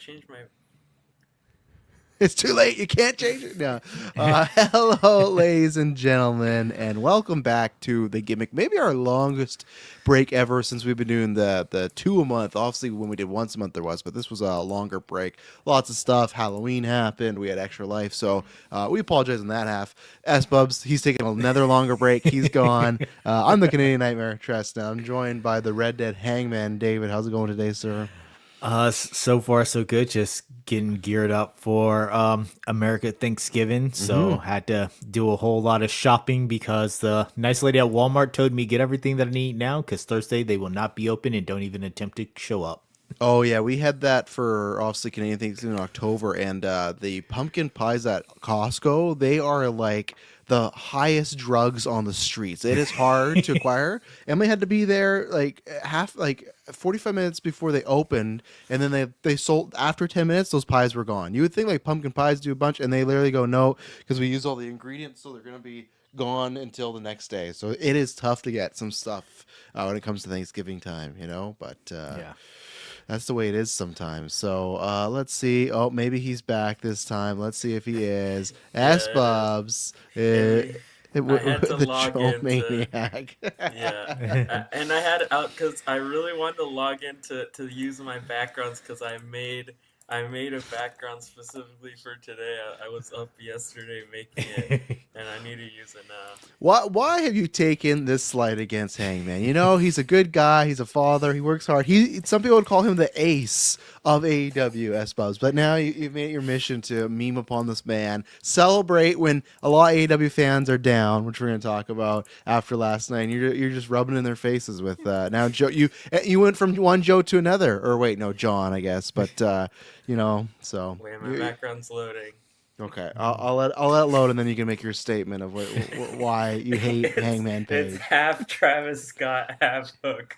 change my. It's too late. You can't change it. No. Hello, ladies and gentlemen, and welcome back to the Gimmick. Maybe our longest break ever since we've been doing the 2 a month. Obviously, when we did once a month, there was, but this was a longer break. Lots of stuff. Halloween happened. We had extra life, so we apologize on that half. S-Bubs, he's taking another longer break. He's gone. I'm the Canadian Nightmare, Tresta. I'm joined by the Red Dead Hangman, David. How's it going today, sir? So far so good. Just getting geared up for America Thanksgiving. So had to do a whole lot of shopping because the nice lady at Walmart told me get everything that I need now because Thursday they will not be open and don't even attempt to show up. Oh yeah, we had that for obviously Canadian Thanksgiving in October, and the pumpkin pies at Costco, they are like the highest drugs on the streets. It is hard to acquire. Emily had to be there like 45 minutes before they opened, and then they sold after 10 minutes. Those pies were gone. You would think like pumpkin pies do a bunch, and they literally go no because we use all the ingredients, so they're gonna be gone until the next day. So it is tough to get some stuff when it comes to Thanksgiving time, But Yeah. that's the way it is sometimes. So let's see. Oh, maybe he's back this time. Let's see if he is. S-Bubs. I had to The log Joe into. Maniac. Yeah, and I had out because I really wanted to log in to use my backgrounds because I made a background specifically for today. I was up yesterday making it, and I need to use it now. Why have you taken this slight against Hangman? He's a good guy. He's a father. He works hard. Some people would call him the ace of AEW, S-Bubs. But now you've made it your mission to meme upon this man. Celebrate when a lot of AEW fans are down, which we're going to talk about after last night. And you're just rubbing in their faces with now Joe. You went from one Joe to another, or wait, no, John, I guess. But so Wait, my background's loading. okay, I'll let it load, and then you can make your statement of why you hate Hangman Page. It's half Travis Scott, half Hook.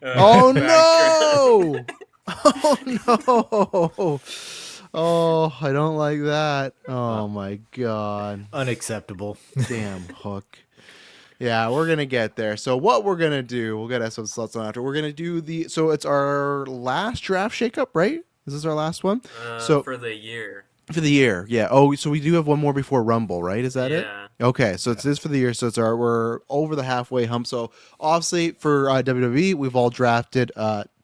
Oh no! Oh no! Oh, I don't like that. Oh my god! Unacceptable. Damn Hook. Yeah, we're gonna get there. So what we're gonna do? We'll get some slots on after. We're gonna do so it's our last draft shakeup, right? Is this our last one? For the year. For the year, yeah. Oh, so we do have one more before Rumble, right? Is that it? Yeah. Okay, so it's this for the year. So we're over the halfway hump. So obviously for WWE, we've all drafted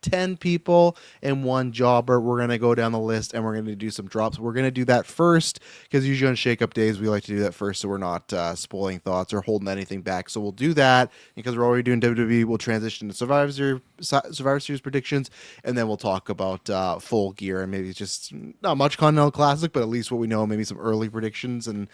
10 people and one jobber. We're going to go down the list and we're going to do some drops. We're going to do that first because usually on shake-up days, we like to do that first so we're not spoiling thoughts or holding anything back. So we'll do that because we're already doing WWE. We'll transition to Survivor Series predictions, and then we'll talk about full gear and maybe just not much Continental Classic, but at least what we know, maybe some early predictions and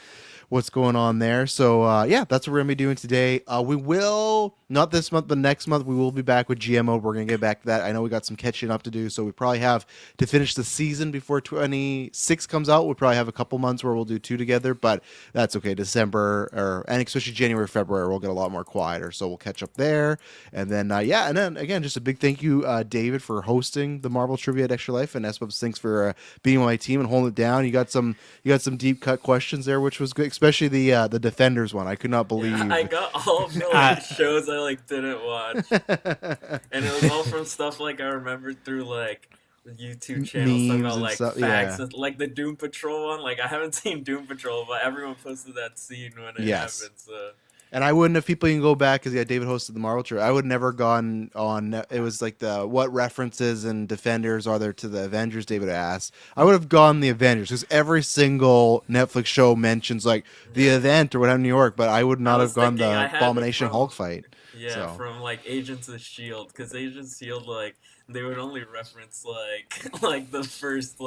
what's going on there. So yeah, that's what we're gonna be doing today. We will not this month, but next month we will be back with GMO. We're gonna get back to that. I know we got some catching up to do, so we probably have to finish the season before 26 comes out. We'll probably have a couple months where we'll do two together, but that's okay. December and especially January, February, we'll get a lot more quieter, so we'll catch up there. And then yeah, and then again, just a big thank you, David, for hosting the Marvel Trivia at Extra Life, and S-Bubs, thanks for being on my team and holding it down. You got some deep cut questions there, which was good. Especially the Defenders one. I could not believe. Yeah, I got all of the shows I didn't watch, and it was all from stuff I remembered through YouTube channels talking about facts, yeah. And, the Doom Patrol one. I haven't seen Doom Patrol, but everyone posted that scene when it happened. So. And I wouldn't have, people can go back because David hosted the Marvel Trip. I would never gone on. It was what references and Defenders are there to the Avengers? David asked. I would have gone the Avengers because every single Netflix show mentions the event or whatever in New York, but I would not have gone the Abomination Hulk fight. Yeah, so. From Agents of S.H.I.E.L.D. because Agents of S.H.I.E.L.D. they would only reference the first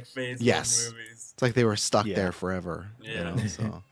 phase yes. 1 movies. It's like they were stuck there forever. Yeah. So.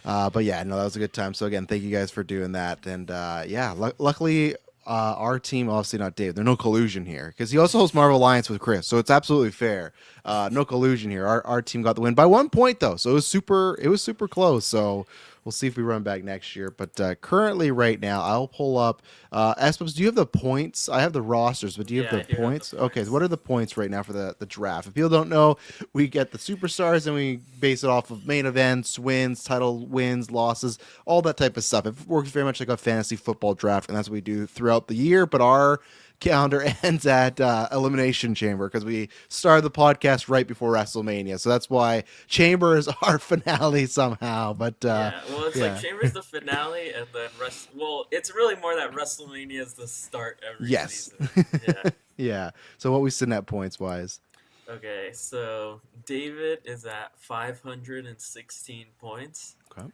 But yeah, no, that was a good time. So again, thank you guys for doing that. And yeah, luckily our team, obviously not Dave, there's no collusion here because he also hosts Marvel Alliance with Chris. So it's absolutely fair. No collusion here. Our team got the win by 1 point though. So it was super close. So we'll see if we run back next year. But currently right now, I'll pull up S-Bubs, do you have the points? I have the rosters, but do you have the points? Okay, so what are the points right now for the draft? If people don't know, we get the superstars and we base it off of main events, wins, title wins, losses, all that type of stuff. It works very much like a fantasy football draft, and that's what we do throughout the year. But our calendar ends at Elimination Chamber because we started the podcast right before WrestleMania. So that's why Chamber is our finale somehow. But well, it's like yeah. Chamber's the finale, and then well, it's really more that WrestleMania is the start every Yes. season. Yeah. Yeah. So what we sitting at points wise? Okay, so David is at 516 points. Okay.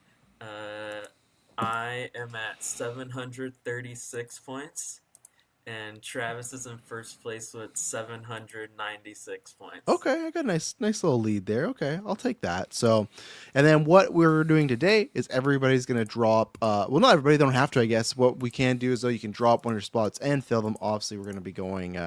I am at 736 points. And Travis is in first place with 796 points. Okay, I got a nice little lead there. Okay, I'll take that. So, and then what we're doing today is everybody's going to drop. Well, not everybody. They don't have to, I guess. What we can do is though you can drop one of your spots and fill them. Obviously, we're going to be going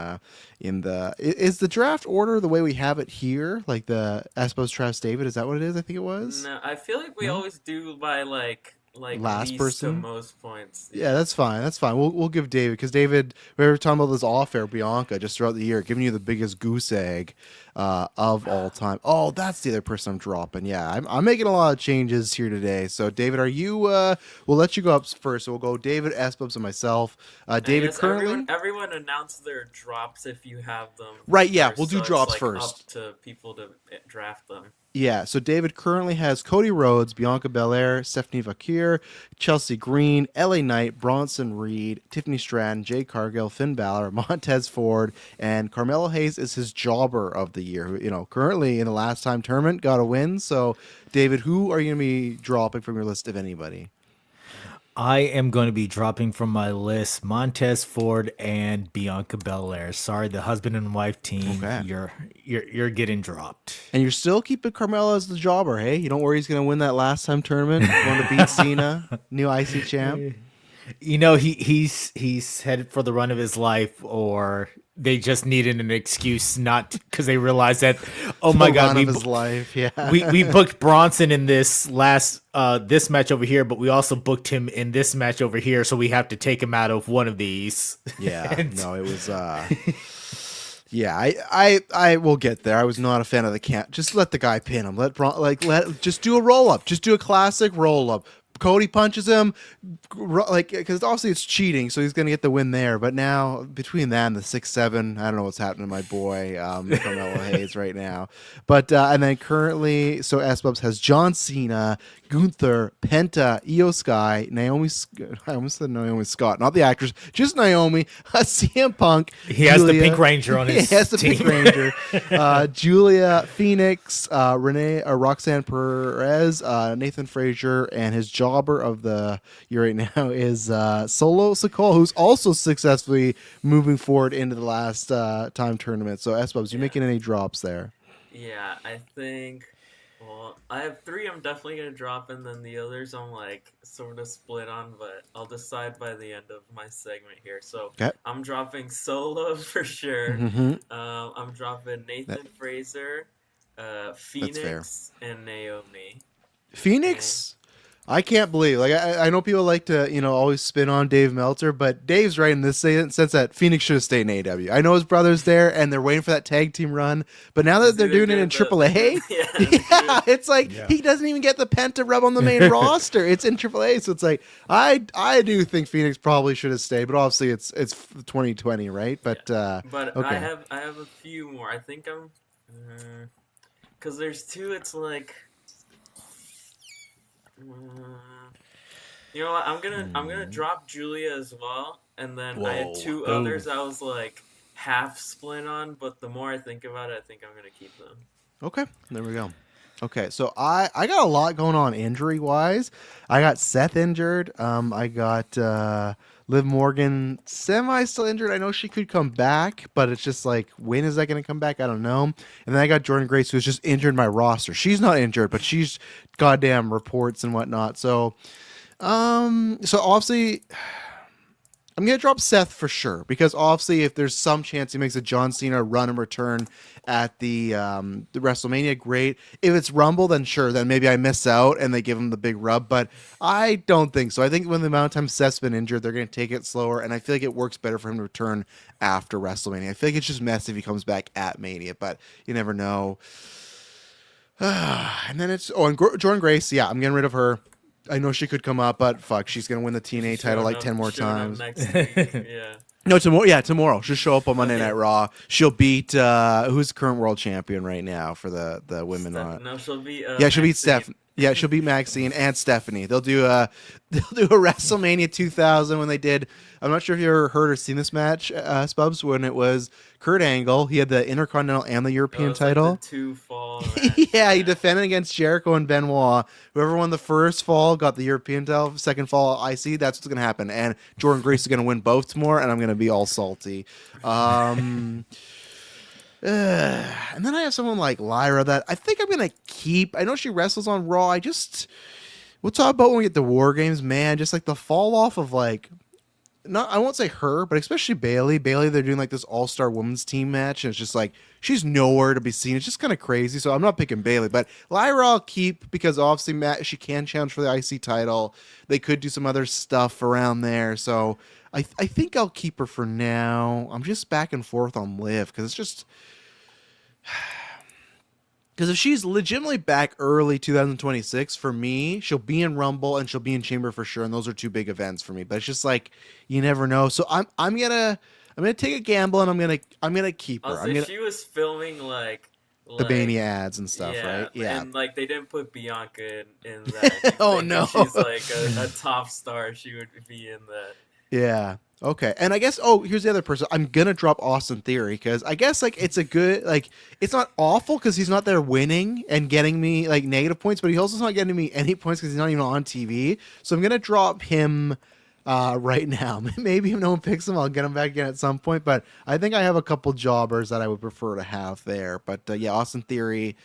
in the. Is the draft order the way we have it here? Like the Espos Travis David? Is that what it is? I think it was. No, I feel like we always do by like last least person to most points. Yeah, that's fine. That's fine. We'll give David because David. We were talking about this off air, Bianca, just throughout the year, giving you the biggest goose egg of all time. Oh, that's the other person I'm dropping. Yeah, I'm making a lot of changes here today. So, David, are you? We'll let you go up first. So we'll go David, S-Bubs, and myself. David, currently, everyone announce their drops if you have them. Right. Yeah, first, we'll do so drops it's like first. Up to people to draft them. Yeah, so David currently has Cody Rhodes, Bianca Belair, Stephanie Vakir, Chelsea Green, LA Knight, Bronson Reed, Tiffany Stratton, Jay Cargill, Finn Balor, Montez Ford, and Carmelo Hayes is his jobber of the year. Who, currently in the last time tournament got a win. So, David, who are you going to be dropping from your list, if anybody? I am going to be dropping from my list Montez Ford and Bianca Belair. Sorry, the husband and wife team. Okay. You're getting dropped. And you're still keeping Carmelo as the jobber, hey? You don't worry he's going to win that last time tournament, going to beat Cena, new IC champ. He's headed for the run of his life, or they just needed an excuse not because they realized that my God, his life, yeah. we booked Bronson in this last this match over here, but we also booked him in this match over here, so we have to take him out of one of these. Yeah, no, it was. Yeah, I will get there. I was not a fan of the camp. Just let the guy pin him. Just do a roll up. Just do a classic roll up. Cody punches him, because obviously it's cheating, so he's going to get the win there. But now, between that and the 6-7, I don't know what's happening to my boy, Carmelo Hayes right now. But, and then currently, so S-Bubs has John Cena, Gunther, Penta, Io Sky, Naomi, I almost said Naomi Scott, not the actress, just Naomi, CM Punk. He has the Pink Ranger on his team. He has the Pink Ranger. Julia, Phoenix, Roxanne Perez, Nathan Frazier, and his jobber of the year right now is Solo Sikoa, who's also successfully moving forward into the last time tournament. So, S-Bubs, you making any drops there? Yeah, I think... Well, I have 3 I'm definitely going to drop, and then the others I'm sort of split on, but I'll decide by the end of my segment here. So I'm dropping Solo for sure. Mm-hmm. I'm dropping Nathan Fraser, Phoenix, and Naomi. Phoenix? I can't believe. I know people like to, always spin on Dave Meltzer, but Dave's right in this sense that Phoenix should have stayed in AEW. I know his brother's there, and they're waiting for that tag team run, but now that they're doing it in AAA, it's like he doesn't even get the Penta rub on the main roster. It's in AAA, so it's like I do think Phoenix probably should have stayed, but obviously it's 2020, right? But but okay. I have a few more. I think I'm because there's 2. It's like. You know what? I'm gonna drop Julia as well, and then I had 2 others I was half split on, but the more I think about it, I think I'm gonna keep them. Okay, there we go. Okay, so I got a lot going on injury wise. I got Seth injured. I got Liv Morgan semi still injured. I know she could come back, but it's just when is that going to come back? I don't know. And then I got Jordan Grace, who's just injured in my roster. She's not injured, but she's goddamn reports and whatnot. So, so obviously, I'm going to drop Seth for sure, because obviously if there's some chance he makes a John Cena run and return at the WrestleMania, great. If it's Rumble, then sure, then maybe I miss out and they give him the big rub, but I don't think so. I think when the amount of time Seth's been injured, they're going to take it slower, and I feel like it works better for him to return after WrestleMania. I feel like it's just mess if he comes back at Mania, but you never know. And then and Jordan Grace, yeah, I'm getting rid of her. I know she could come up, but fuck, she's going to win the TNA title 10 more times. Next week. Yeah. No, tomorrow. Yeah, tomorrow. She'll show up on Monday Okay. Night Raw. She'll beat who's the current world champion right now for the women. No, she'll be Yeah, she'll beat Maxine. Steph. Yeah, she'll beat Maxine and Stephanie. They'll do a WrestleMania 2000 when they did. I'm not sure if you ever heard or seen this match, Spubs, when it was Kurt Angle. He had the Intercontinental and the European It's title. like the 2 fall match. Yeah, he defended against Jericho and Benoit. Whoever won the first fall got the European title. Second fall, IC. That's what's going to happen. And Jordan Grace is going to win both tomorrow, and I'm going to be all salty. And then I have someone like Lyra that I think I'm going to keep. I know she wrestles on Raw. We'll talk about when we get to War Games, man. Just like the fall off of like, not I won't say her, but especially Bailey. Bailey, they're doing like this all-star women's team match, and it's just like she's nowhere to be seen. It's just kind of crazy. So I'm not picking Bailey, but Lyra I'll keep because obviously she can challenge for the IC title. They could do some other stuff around there, so I think I'll keep her for now. I'm just back and forth on Liv because it's just. Because if she's legitimately back early 2026, for me, she'll be in Rumble and she'll be in Chamber for sure, and those are two big events for me. But it's just like you never know. So I'm gonna take a gamble and I'm gonna keep her. Also, she was filming like the Mania ads and stuff, right? Yeah, and like they didn't put Bianca in that. Oh no, she's like a top star. She would be in that. Yeah. Okay. And I guess here's the other person. I'm gonna drop Austin Theory because I guess like it's a good it's not awful because he's not there winning and getting me like negative points, but he also is not getting me any points because he's not even on TV. So I'm gonna drop him right now. Maybe if no one picks him, I'll get him back again at some point. But I think I have a couple jobbers that I would prefer to have there. But yeah, Austin Theory.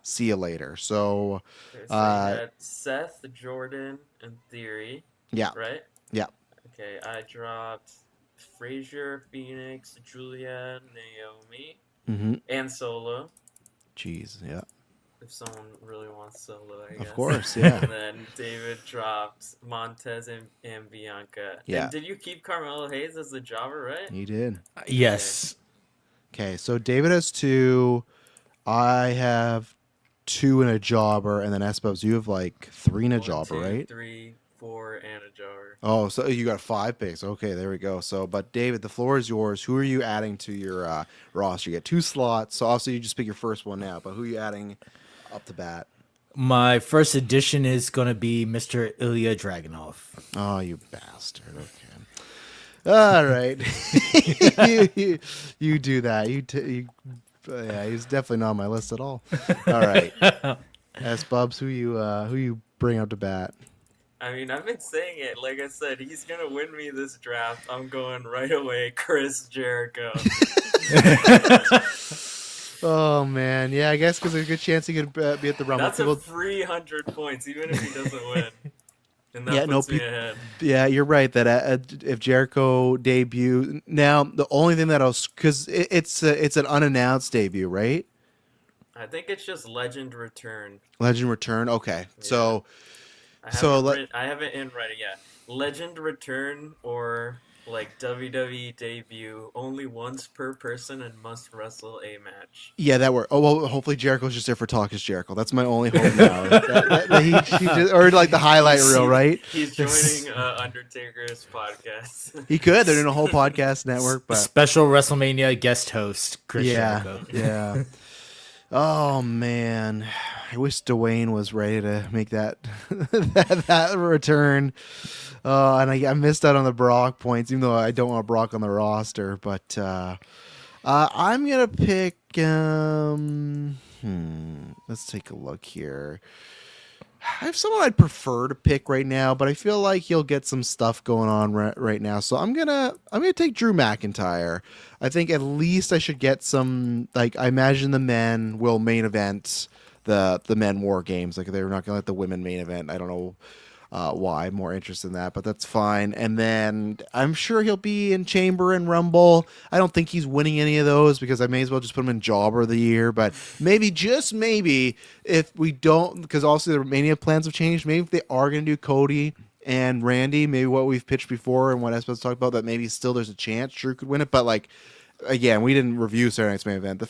See you later. So, Okay, so you had Seth, Jordan, and Theory. Yeah. Right. Yeah. Okay, I dropped Frazier, Phoenix, Julia, Naomi, and Solo. Jeez, yeah. If someone really wants Solo, I guess. Of course, yeah. And then David dropped Montez and Bianca. Yeah. And did you keep Carmelo Hayes as the jobber, right? He did. Yes. Okay, so David has 2. I have 2 and a jobber, and then Espos, you have like 3 and a jobber, 2, right? 3, 4, and a jobber. Oh, so you got 5 picks. Okay, there we go. So, but David, the floor is yours. Who are you adding to your roster? You get 2 slots, so obviously you just pick your first one now. But who are you adding up to bat? My first addition is going to be Mr. Ilya Dragunov. Oh, you bastard. Okay. All right. you do that. Yeah, he's definitely not on my list at all. All right. S Bubs, who you bring up to bat? I mean, I've been saying it. Like I said, he's going to win me this draft. I'm going right away, Chris Jericho. Oh, man. Yeah, I guess because there's a good chance he could be at the Rumble. That's a free 100 points, even if he doesn't win. And that puts me ahead. Yeah, you're right. That if Jericho debut... Now, the only thing that else... Because it's an unannounced debut, right? I think it's just Legend Return. Legend Return? Okay. Yeah. So... I have it in right, yeah. Legend Return or like WWE debut, only once per person and must wrestle a match. Yeah, that worked. Oh, well, hopefully Jericho's just there for Talk is Jericho. That's my only hope now. Or like the highlight reel, right? He's joining Undertaker's podcast. He could. They're doing a whole podcast network. But special WrestleMania guest host, Chris Jericho. Yeah. Oh, man. I wish Dwayne was ready to make that that return. And I missed out on the Brock points, even though I don't want Brock on the roster. But I'm going to pick... let's take a look here. I have someone I'd prefer to pick right now, but I feel like he'll get some stuff going on right now. So I'm gonna take Drew McIntyre. I think at least I should get some. Like I imagine the men will main event the men War Games. Like they're not gonna let the women main event. I don't know why. I'm more interested in that, but that's fine. And then I'm sure he'll be in Chamber and Rumble. I don't think he's winning any of those because I may as well just put him in Jobber of the Year. But maybe, just maybe, if we don't, because obviously the Mania plans have changed, maybe if they are going to do Cody and Randy, maybe what we've pitched before and what Espo's talked about, that maybe still there's a chance Drew could win it. But like, again, we didn't review Saturday Night's Main Event.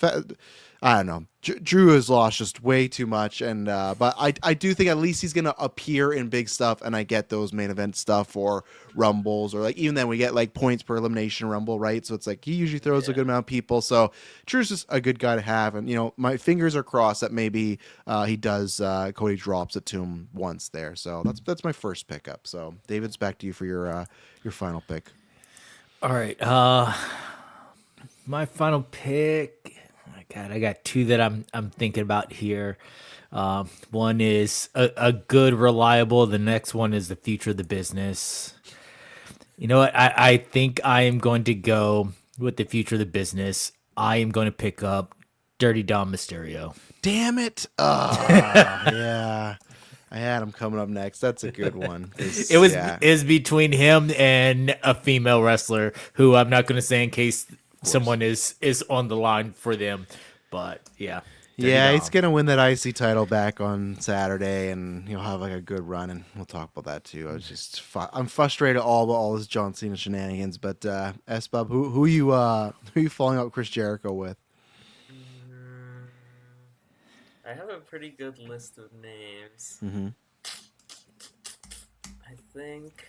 I don't know. Drew has lost just way too much, and but I do think at least he's gonna appear in big stuff, and I get those main event stuff or Rumbles, or like even then we get like points per elimination Rumble, right? So it's like he usually throws a good amount of people. So Drew's just a good guy to have, and my fingers are crossed that maybe he does. Cody drops it to him once there. So that's my first pickup. So David, it's back to you for your final pick. All right. My final pick. God, I got two that I'm thinking about here. One is a good, reliable. The next one is the future of the business. You know what? I think I am going to go with the future of the business. I am going to pick up Dirty Dom Mysterio. Damn it! Yeah, I had him coming up next. That's a good one. It was between him and a female wrestler who I'm not going to say in case someone is on the line for them, but yeah. He's gonna win that IC title back on Saturday, and he'll have like a good run, and we'll talk about that too. I'm frustrated all this John Cena shenanigans, but S-Bub, who you following up Chris Jericho with? I have a pretty good list of names. Mm-hmm. I think.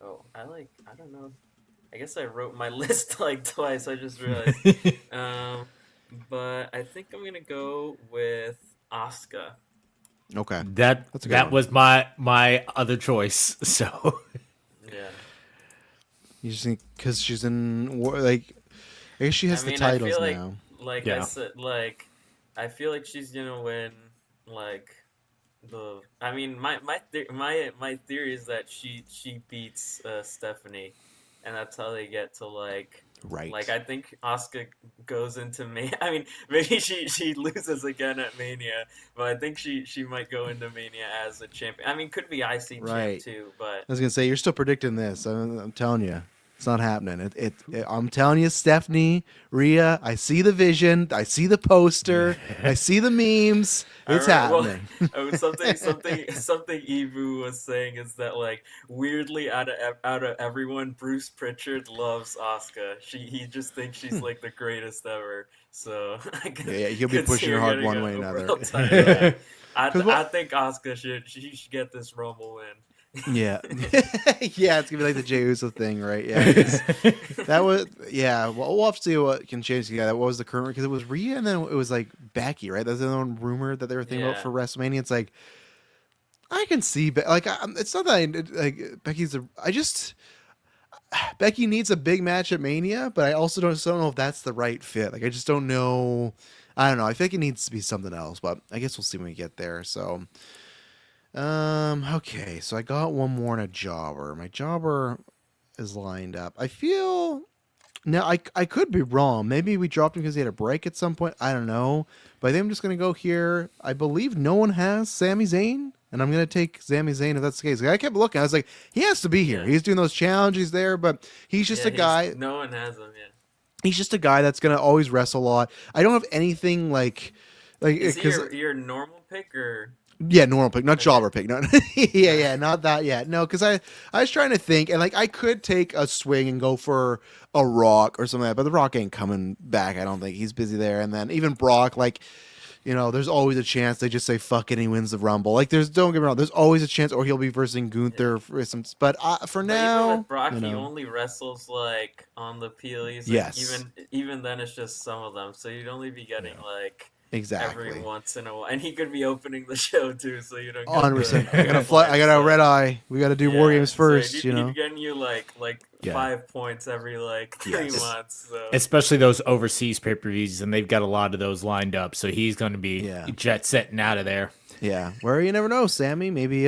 I don't know. I guess I wrote my list like twice. I just realized. But I think I'm gonna go with Asuka. Okay, that was my other choice. So yeah, you just think because she's in like, I guess she has the titles now. Like I said, like I feel like she's gonna win. Like my theory is that she beats Stephanie. And that's how they get to right. Like I think Asuka goes into Mania. I mean, maybe she loses again at Mania, but I think she might go into Mania as a champion. I mean, could be IC champ too, but I was gonna say you're still predicting this. I'm telling you, it's not happening. I'm telling you, Stephanie, Rhea. I see the vision. I see the poster. I see the memes. It's happening. Well, something Evu was saying is that weirdly out of everyone, Bruce Pritchard loves Asuka. He just thinks she's like the greatest ever. So he'll be pushing her hard one way or another. I think Asuka should get this Rumble win. Yeah, it's gonna be like the Jey Uso thing, right? Yeah, that was Well, we'll have to see what can change. Yeah, that was the current because it was Rhea and then it was like Becky, right? That's the one rumor that they were thinking about for WrestleMania. It's like I can see, it's not that Becky's. Becky needs a big match at Mania, but I also don't know if that's the right fit. Like I just don't know. I don't know. I think it needs to be something else, but I guess we'll see when we get there. So. Okay, so I got one more in a jobber. My jobber is lined up. I feel now I could be wrong. Maybe we dropped him because he had a break at some point. I don't know. But I think I'm just gonna go here. I believe no one has Sami Zayn, and I'm gonna take Sami Zayn if that's the case. I kept looking. I was like, he has to be here. Yeah. He's doing those challenges there, but he's just a guy. No one has him yet. He's just a guy that's gonna always wrestle a lot. I don't have anything like. Is he your normal pick or? Yeah, normal pick, not jobber pick. No, yeah, not that yet. No, because I was trying to think, and I could take a swing and go for a Rock or something like that, but the Rock ain't coming back. I don't think he's busy there. And then even Brock, there's always a chance they just say fuck it and he wins the Rumble. Don't get me wrong, there's always a chance, or he'll be versing Gunther for some. But for now, even with Brock, he only wrestles on the PLEs. Yes. Even then, it's just some of them, so you'd only be getting Exactly. Every once in a while, and he could be opening the show too, so you don't. 100%. I gotta fly. I got a red eye. We got to do War Games first. So he's getting you 5 points every 3 months. So. Especially those overseas pay-per-views, and they've got a lot of those lined up. So he's going to be jet setting out of there. Yeah, where you never know, Sammy. Maybe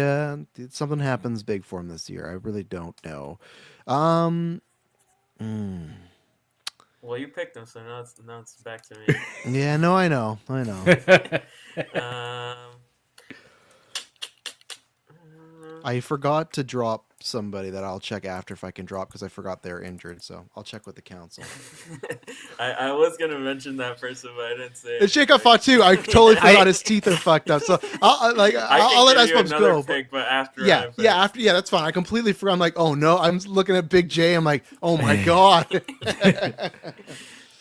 something happens big for him this year. I really don't know. Well, you picked him, so now it's back to me. Yeah, no, I know. I forgot to drop somebody that I'll check after if I can drop because I forgot they're injured. So I'll check with the council. I was gonna mention that person, but I didn't say it. It's Jacob Fatu. I totally forgot his teeth are fucked up. So I'll let S-Bubs go. Pick, but after that's fine. I completely forgot. I'm like, oh no. I'm looking at Big J. I'm like, oh my god.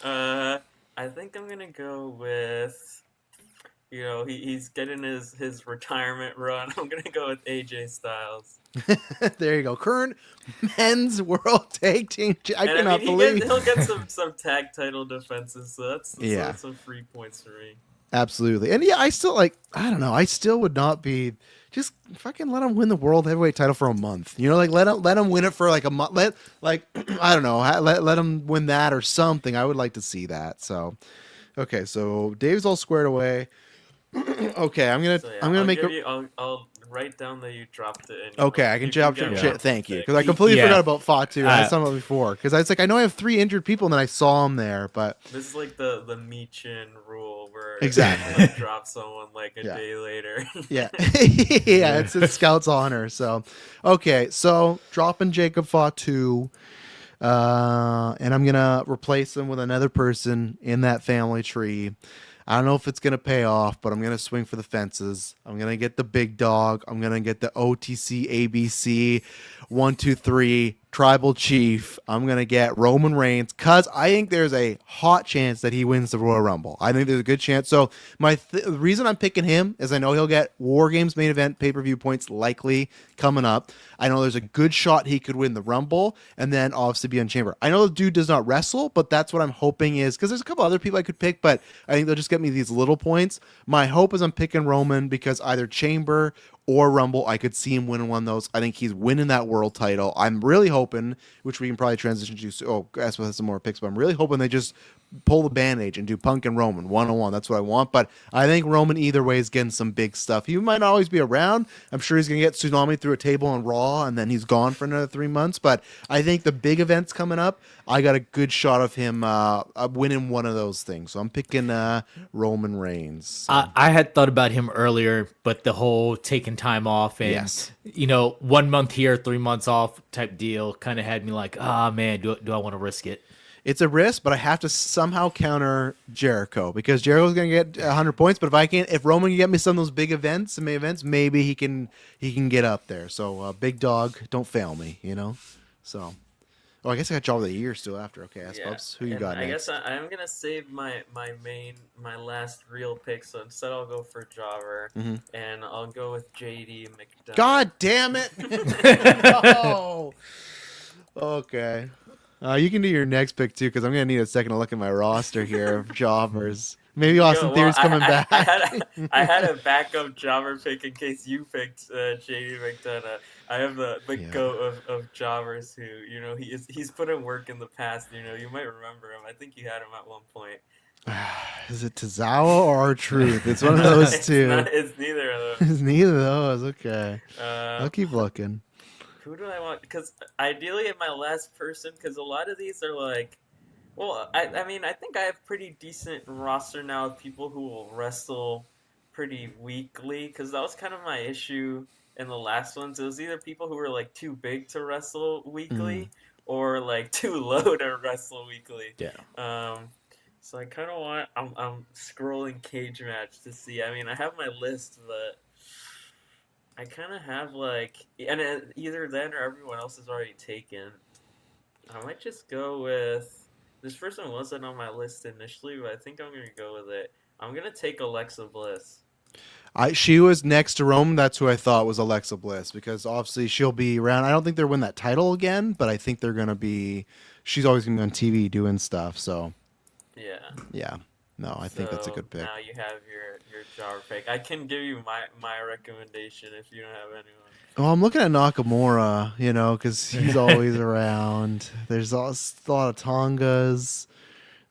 I think I'm gonna go with, he's getting his retirement run. I'm gonna go with AJ Styles. There you go. Current men's world tag team. I And I cannot mean, believe. he'll get some tag title defenses, so Yeah. that's some free points for me. Absolutely. And yeah, I still I don't know. I still would not be just fucking let him win the world heavyweight title for a month. Let him win it for like a month. I don't know. Let him win that or something. I would like to see that. So, okay, so Dave's all squared away. Okay, I'm So yeah, gonna make I'll write down that you dropped it. And okay, I can jump. get Yeah. Thank you, pick. because I completely Yeah. forgot about Fatu. I saw him before because I was like, I know I have 3 injured people, and then I saw him there. But This is like the Michin rule where Exactly. you drop someone like a Yeah. day later. yeah, yeah, it's a scout's honor. So, okay, so dropping Jacob Fatu, and I'm gonna replace him with another person in that family tree. I don't know if it's gonna pay off, but I'm gonna swing for the fences. I'm gonna get the big dog. I'm gonna get the OTC ABC 1, 2, 3 tribal chief. I'm gonna get Roman Reigns because I think there's a hot chance that he wins the Royal Rumble. I think there's a good chance. So the reason I'm picking him is I know he'll get War Games main event pay-per-view points likely coming up. I know there's a good shot he could win the Rumble and then obviously be on Chamber. I know the dude does not wrestle, but that's what I'm hoping is because there's a couple other people I could pick, but I think they'll just get me these little points. My hope is I'm picking Roman because either Chamber or Rumble, I could see him winning one of those. I think he's winning that world title. I'm really hoping, which we can probably transition to. Oh, Espo has some more picks, but I'm really hoping they just pull the bandage and do Punk and Roman 1-on-1. That's what I want. But I think Roman either way is getting some big stuff. He might not always be around. I'm sure he's going to get tsunami through a table on Raw, and then he's gone for another 3 months. But I think the big events coming up, I got a good shot of him winning one of those things. So I'm picking Roman Reigns. So. I had thought about him earlier, but the whole taking time off and, Yes. 1 month here, 3 months off type deal kind of had me like, man, do I want to risk it? It's a risk, but I have to somehow counter Jericho because Jericho's going to get 100 points. But if Roman can get me some of those big events, main events, maybe he can get up there. So big dog, don't fail me, So, I guess I got job of the year still after. Okay, Bubs, who you got I next? guess I'm gonna save my last real pick. So instead, I'll go for Jobber, and I'll go with JD McDonough. God damn it! No. Okay. You can do your next pick too, because I'm gonna need a second to look at my roster here of jobbers. Maybe Austin Theory's coming back. I had a backup Jobber pick in case you picked JD McDonough. I have the goat of jobbers who he's put in work in the past. You might remember him. I think you had him at one point. Is it Tozawa or R-Truth? It's one of those two. It's neither of those. It's neither of those. Okay. I'll keep looking. Who do I want? Because ideally, my last person, because a lot of these are like, well, I mean, I think I have pretty decent roster now of people who will wrestle pretty weekly, because that was kind of my issue in the last ones. It was either people who were like too big to wrestle weekly or like too low to wrestle weekly. Yeah. So I kind of want. I'm scrolling Cage Match to see. I mean, I have my list, but I kind of have and either then or everyone else is already taken. I might just go with this person wasn't on my list initially, but I think I'm gonna go with it. I'm gonna take Alexa Bliss. She was next to Rome. That's who I thought was Alexa Bliss because obviously she'll be around. I don't think they'll win that title again, but I think they're gonna be. She's always gonna be on TV doing stuff. So yeah. No, I think that's a good pick. Now you have your jar pick. I can give you my recommendation if you don't have anyone. Well, I'm looking at Nakamura, because he's always around. There's a lot of Tongas.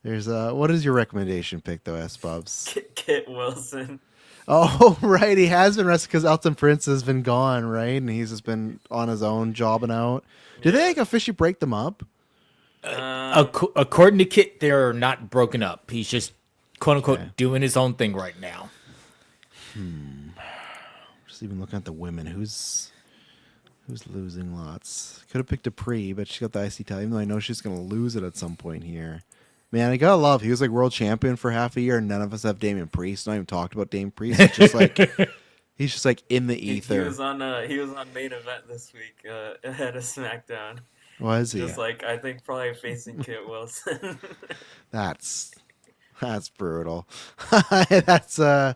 There's what is your recommendation pick though, S-Bubs? Kit Wilson. Oh, right. He has been rested because Elton Prince has been gone, right? And he's just been on his own, jobbing out. Did they officially break them up? According to Kit, they're not broken up. He's just quote unquote doing his own thing right now. Just even looking at the women, who's losing lots. Could have picked Dupree, but she got the IC title, even though I know she's gonna lose it at some point here. Man, I gotta love. He was like world champion for half a year, and none of us have Damian Priest. Not even talked about Damian Priest. It's just like he's just like in the ether. He was on main event this week ahead of SmackDown. Was he? Just like I think probably facing Kit Wilson. That's brutal. That's uh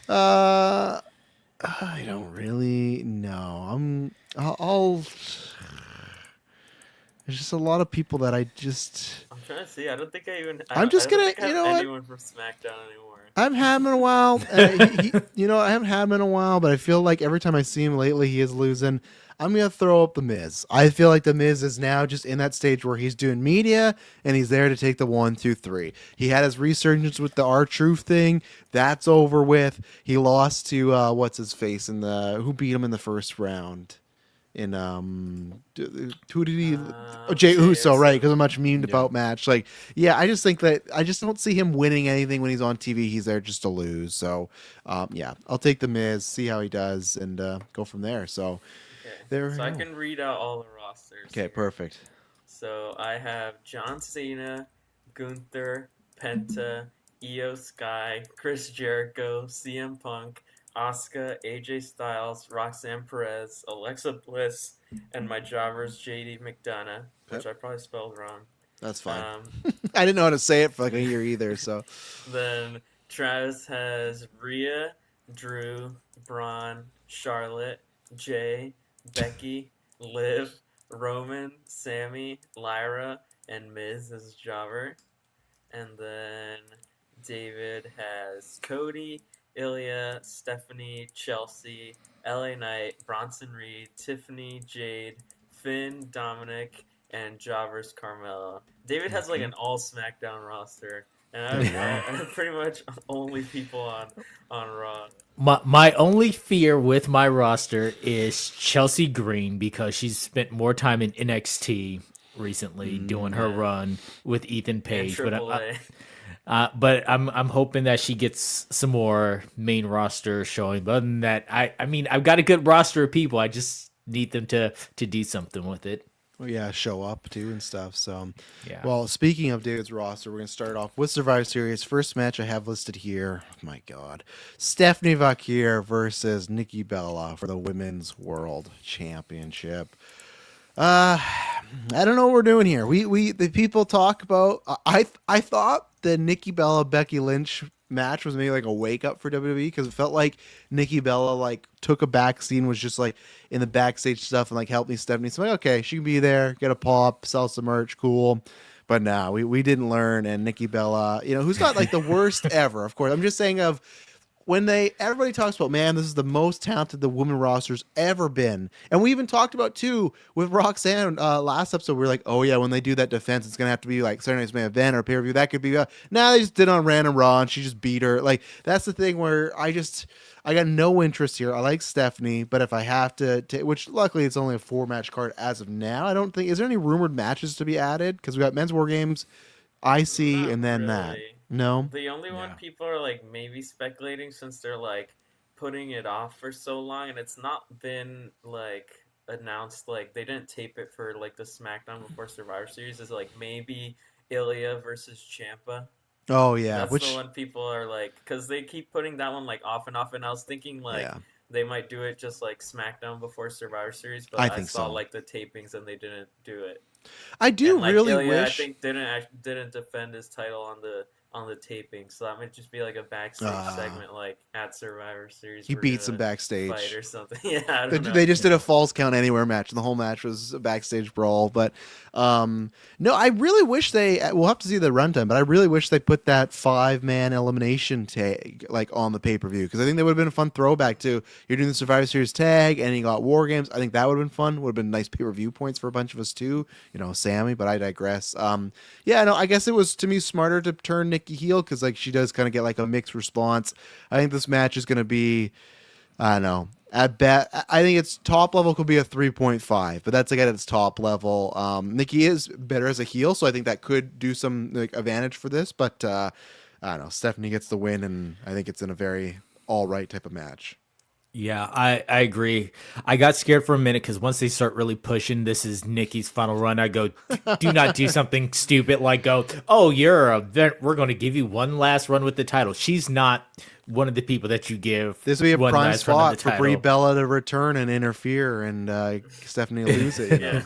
I don't really know. I'll there's just a lot of people that I just I'm trying to see. I don't think I even. I'm I just don't gonna, think I you have know what? anyone from SmackDown anymore. I haven't had him in a while. I haven't had him in a while, but I feel like every time I see him lately, he is losing. I'm gonna throw up the Miz. I feel like the Miz is now just in that stage where he's doing media and he's there to take the 1, 2, 3. He had his resurgence with the R-Truth thing. That's over with. He lost to what's his face in the who beat him in the first round. In who did he? Oh, Jey Jey Uso, right? Uso. Because a much memed Yeah. about match. Like, yeah, I just think that I just don't see him winning anything when he's on TV. He's there just to lose. So, yeah, I'll take the Miz, see how he does, and go from there. So, Okay, there we so I go. can read out all the rosters. Okay, here. perfect. So I have John Cena, Gunther, Penta, Io Sky, Chris Jericho, CM Punk, Asuka, AJ Styles, Roxanne Perez, Alexa Bliss, and my jobbers JD McDonough, which Yep. I probably spelled wrong. That's fine. Um, I didn't know how to say it for like a year either. So, then Travis has Rhea, Drew, Braun, Charlotte, Jay, Becky, Liv, Roman, Sammy, Lyra, and Miz as jobber. And then David has Cody, Ilya, Stephanie, Chelsea, LA Knight, Bronson Reed, Tiffany, Jade, Finn, Dominic, and Jobbers Carmella. David has like an all SmackDown roster, and There you go. I have pretty much only people on Raw. My only fear with my roster is Chelsea Green because she's spent more time in NXT recently doing her Yeah. run with Ethan And Page. AAA. But I'm hoping that she gets some more main roster showing. But other than that, I mean I've got a good roster of people. I just need them to do something with it. well, yeah, show up too and stuff. So, Yeah. well, speaking of David's roster, we're gonna start off with Survivor Series. First match I have listed here. Oh my God, Stephanie Vaquer versus Nikki Bella for the Women's World Championship. I don't know what we're doing here. The people talk about. I thought the Nikki Bella Becky Lynch match was maybe like a wake up for WWE because it felt like Nikki Bella like took a back scene, was just like in the backstage stuff and like helped me Stephanie. So I'm like, okay, she can be there, get a pop, sell some merch, cool. But no, we didn't learn. And Nikki Bella, who's not like the worst ever, of course. I'm just saying of when everybody talks about, man, this is the most talented the women roster's ever been. And we even talked about too with Roxanne last episode. We are like, oh yeah, when they do that defense, it's gonna have to be like Saturday Night's Main Event or pay per view. That could be. Now they just did it on Random Raw and she just beat her. Like that's the thing where I got no interest here. I like Stephanie, but if I have to, which luckily it's only a 4-match card as of now. I don't think is there any rumored matches to be added because we got Men's War Games, IC, Not and then that. really. No. The only one Yeah. people are like maybe speculating since they're like putting it off for so long and it's not been like announced, like they didn't tape it for like the SmackDown before Survivor Series, is like maybe Ilya versus Ciampa. Oh yeah, That's which the one people are like, because they keep putting that one like off and off, and I was thinking like yeah. they might do it just like SmackDown before Survivor Series, but I I think saw so. like the tapings and they didn't do it. I do And, like, really Ilya, wish. I think didn't defend his title on the taping, so that might just be like a backstage segment, like at Survivor Series. He we're beats him gonna backstage. fight or something. Yeah, I They, don't know. they just did a falls count anywhere match, and the whole match was a backstage brawl. But no, I really wish they. We'll have to see the runtime, but I really wish they put that 5-man elimination tag like on the pay per view because I think that would have been a fun throwback too. You're doing the Survivor Series tag, and you got War Games. I think that would have been fun. Would have been nice pay per view points for a bunch of us too. Sammy. But I digress. Yeah, no, I guess it was to me smarter to turn Nikki heel because like she does kind of get like a mixed response. I think this match is going to be. I don't know. At bet, I think its top level could be a 3.5, but that's again at its top level. Nikki is better as a heel, so I think that could do some like advantage for this. But I don't know. Stephanie gets the win, and I think it's in a very all right type of match. Yeah, I agree. I got scared for a minute because once they start really pushing, this is Nikki's final run. I go, do not do something stupid like go, oh, we're going to give you one last run with the title. She's not one of the people that you give This would be a one prime last run of the spot for Brie title. Bella to return and interfere and Stephanie lose it. Yeah.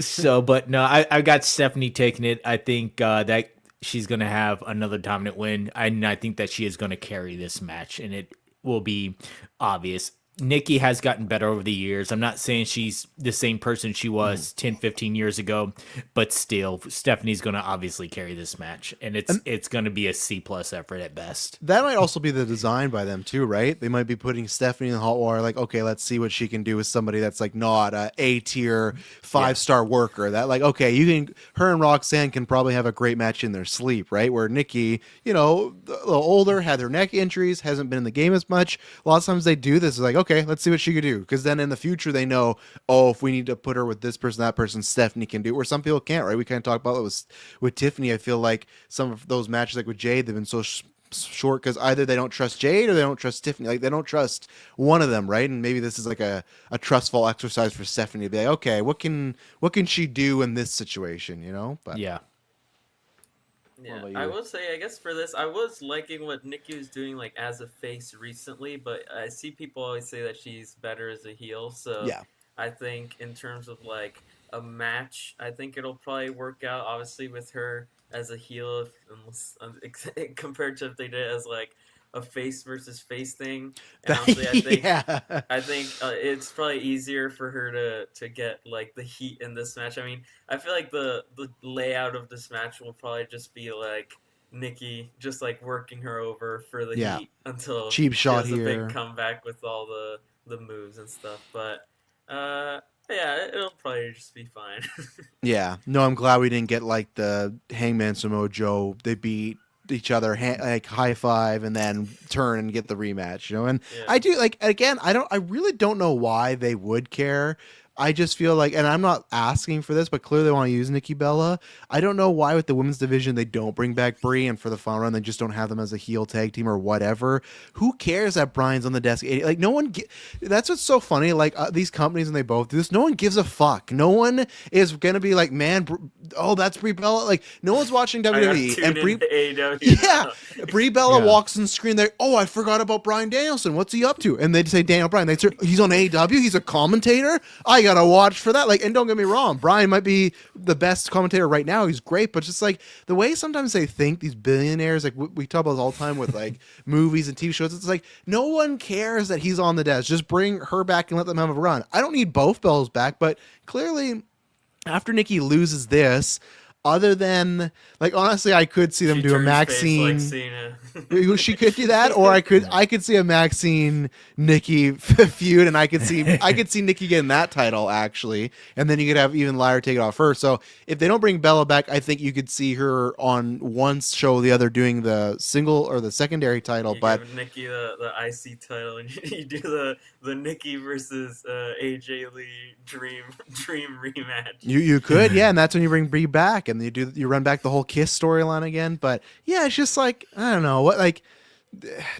So, but no, I got Stephanie taking it. I think that she's going to have another dominant win. And I think that she is going to carry this match, and it will be obvious. Nikki has gotten better over the years. I'm not saying she's the same person she was 10, 15 years ago, but still, Stephanie's going to obviously carry this match, and it's going to be a C+ effort at best. That might also be the design by them too, right? They might be putting Stephanie in the hot water, like, okay, let's see what she can do with somebody that's like not a A-tier 5-star worker. That like, okay, her and Roxanne can probably have a great match in their sleep, right? Where Nikki, a little older, had her neck injuries, hasn't been in the game as much. A lot of times they do this, like, okay, let's see what she could do, because then in the future they know, oh, if we need to put her with this person, that person, Stephanie can do, or some people can't, right? We kind of talked about it with Tiffany. I feel like some of those matches, like with Jade, they've been so short because either they don't trust Jade or they don't trust Tiffany. Like they don't trust one of them, right? And maybe this is like a trustful exercise for Stephanie to be like, okay, what can she do in this situation, But Yeah. Yeah, I will say, I guess for this, I was liking what Nikki was doing, like, as a face recently, but I see people always say that she's better as a heel, so yeah, I think in terms of, like, a match, I think it'll probably work out, obviously, with her as a heel, compared to if they did it as, like, a face versus face thing, and honestly, yeah, I think it's probably easier for her to get like the heat in this match. I mean, I feel like the layout of this match will probably just be like Nikki just like working her over for the yeah. heat until Cheap she shot has a here. big comeback with all the moves and stuff. But yeah, it'll probably just be fine. Yeah, no, I'm glad we didn't get like the Hangman Samoa Joe. They beat each other, like high five, and then turn and get the rematch. And Yeah. I do like again. I really don't know why they would care. I just feel like, and I'm not asking for this, but clearly they want to use Nikki Bella. I don't know why with the women's division they don't bring back Brie, and for the final run they just don't have them as a heel tag team or whatever. Who cares that Brian's on the desk? Like no one. That's what's so funny. Like these companies, and they both do this. No one gives a fuck. No one is gonna be like, man, oh, that's Brie Bella. Like no one's watching WWE, and Brie. Yeah, Brie Bella walks on the screen. They, oh, I forgot about Bryan Danielson. What's he up to? And they say Daniel Bryan. They say he's on AEW. He's a commentator. I gotta watch for that. Like, and don't get me wrong, Bryan might be the best commentator right now. He's great, but just like the way sometimes they think, these billionaires, like we talk about this all the time with like movies and TV shows. It's like no one cares that he's on the desk. Just bring her back and let them have a run. I don't need both Bellas back, but clearly after Nikki loses this, other than like honestly, I could see them do a Maxine. Like she could do that, or I could see a Maxine Nikki feud, and I could see Nikki getting that title actually, and then you could have even Lyra take it off her. So if they don't bring Bella back, I think you could see her on one show or the other doing the single or the secondary title. You but give Nikki the IC title, and you do the Nikki versus AJ Lee dream rematch. You could, yeah, and that's when you bring Brie back, and you run back the whole Kiss storyline again. But yeah, it's just like I don't know what like.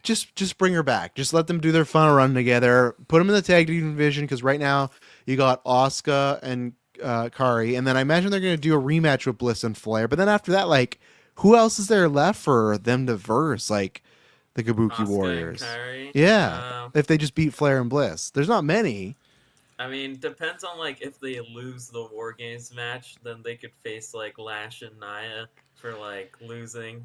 Just bring her back. Just let them do their final run together. Put them in the tag team division because right now you got Asuka and Kari, and then I imagine they're going to do a rematch with Bliss and Flair. But then after that, like, who else is there left for them to verse? Like the Kabuki Asuka Warriors. And Kari. Yeah, if they just beat Flair and Bliss, there's not many. I mean, depends on like if they lose the War Games match, then they could face like Lash and Nia for like losing.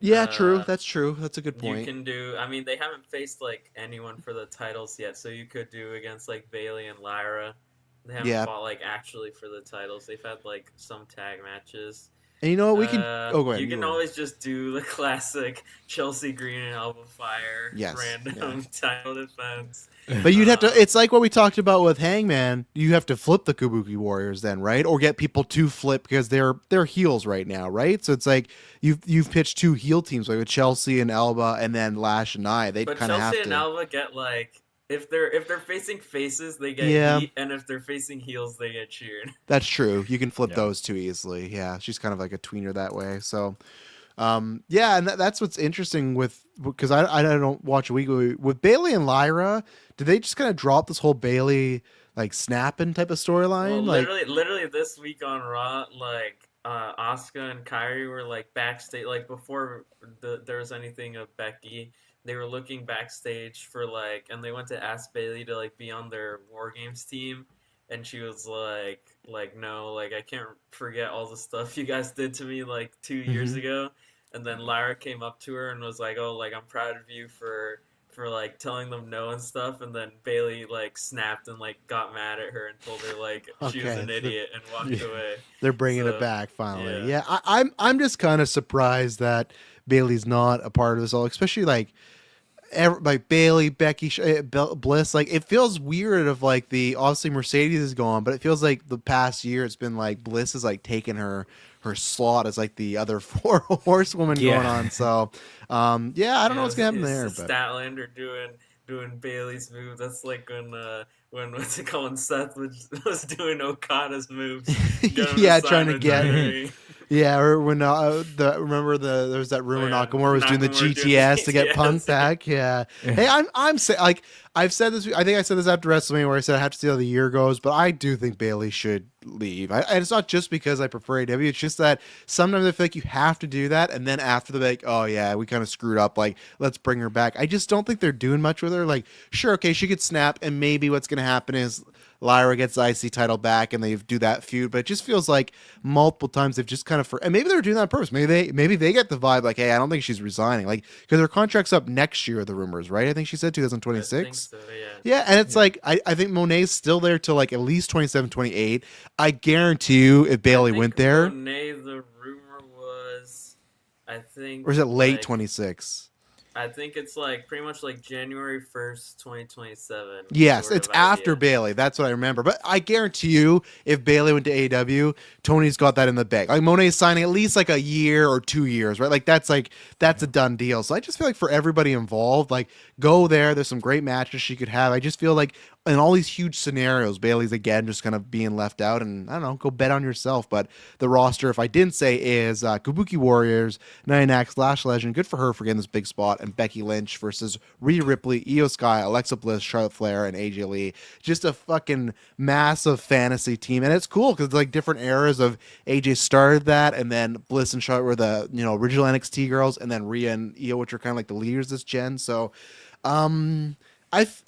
Yeah, true. That's true. That's a good point. You can do. I mean, they haven't faced like anyone for the titles yet, so you could do against like Bayley and Lyra. They haven't fought like actually for the titles. They've had like some tag matches. And you know what we can? Oh, go ahead. You can always just do the classic Chelsea Green and Alba Fire random title defense. But you'd have to. It's like what we talked about with Hangman. You have to flip the Kabuki Warriors then, right? Or get people to flip because they're heels right now, right? So it's like you've pitched two heel teams like with Chelsea and Alba, and then Lash and Nia. They'd kind of have to. Chelsea and Alba get like. If they're facing faces, they get heat, and if they're facing heels, they get cheered. That's true. You can flip those two easily. Yeah, she's kind of like a tweener that way. So, Yeah, and that's what's interesting with because I don't watch weekly with Bailey and Lyra. Did they just kind of drop this whole Bailey like snapping type of Well, storyline? Like, literally this week on Raw, like Asuka and Kyrie were like backstage, like before there was anything of Becky. They were looking backstage for like, and they went to ask Bailey to like be on their War Games team, and she was like no, like I can't forget all the stuff you guys did to me like 2 years mhm. ago. And then Lyra came up to her and was like, oh, like I'm proud of you for like telling them no and stuff, and then Bailey like snapped and like got mad at her and told her like she was Okay, an idiot and walked away. they're bringing it So back finally. yeah, Yeah, I'm just kind of surprised that Bailey's not a part of this all, especially like Bailey, Becky, Bliss. Like it feels weird of like the obviously Mercedes is gone, but it feels like the past year it's been like Bliss is like taking her slot as like the other four horsewoman going Yeah. on. So, yeah, I don't know what's gonna happen it's there, but Statlander doing Bailey's move. That's like when what's it called? When Seth was doing Okada's moves, got him to yeah, sign trying to get. retiring. Yeah, or when remember there was that Oh rumor yeah, Nakamura was doing the Nakamura doing the GTS to get Punk GTS. back. Yeah. Hey, like I've said this. I think I said this after WrestleMania where I said I have to see how the year goes, but I do think Bailey should leave. And it's not just because I prefer AW. It's just that sometimes I feel like you have to do that, and then after the like, oh yeah, we kind of screwed up. Like let's bring her back. I just don't think they're doing much with her. Like sure, okay, she could snap, and maybe what's gonna happen is Lyra gets the IC title back and they do that feud, but it just feels like multiple times they've just kind of and maybe they're doing that on purpose. Maybe they get the vibe like, hey, I don't think she's resigning, like because her contract's up next year. The rumors, right? I think she said I think 2026. so. Yeah. Yeah, and it's like I think Monet's still there till like at least 27, 28. I guarantee you, if I Bailey think went there, Monet, the rumor was, I think or is it late like 26? I think it's like pretty much like January 1st, 2027 Yes, sort it's of after idea. Bailey. That's what I remember. But I guarantee you, if Bailey went to AEW, Tony's got that in the bag. Like Monet's signing at least like a year or 2 years, right? Like that's a done deal. So I just feel like for everybody involved, like go there. There's some great matches she could have. I just feel like in all these huge scenarios, Bailey's again just kind of being left out. And I don't know, go bet on yourself. But the roster, if I didn't say, is Kabuki Warriors, Nia Jax, Lash Legend. Good for her for getting this big spot. And Becky Lynch versus Rhea Ripley, Io Sky, Alexa Bliss, Charlotte Flair, and AJ Lee. Just a fucking massive fantasy team. And it's cool because it's like different eras of AJ started that. And then Bliss and Charlotte were the original NXT girls. And then Rhea and Io, which are kind of like the leaders this gen. So,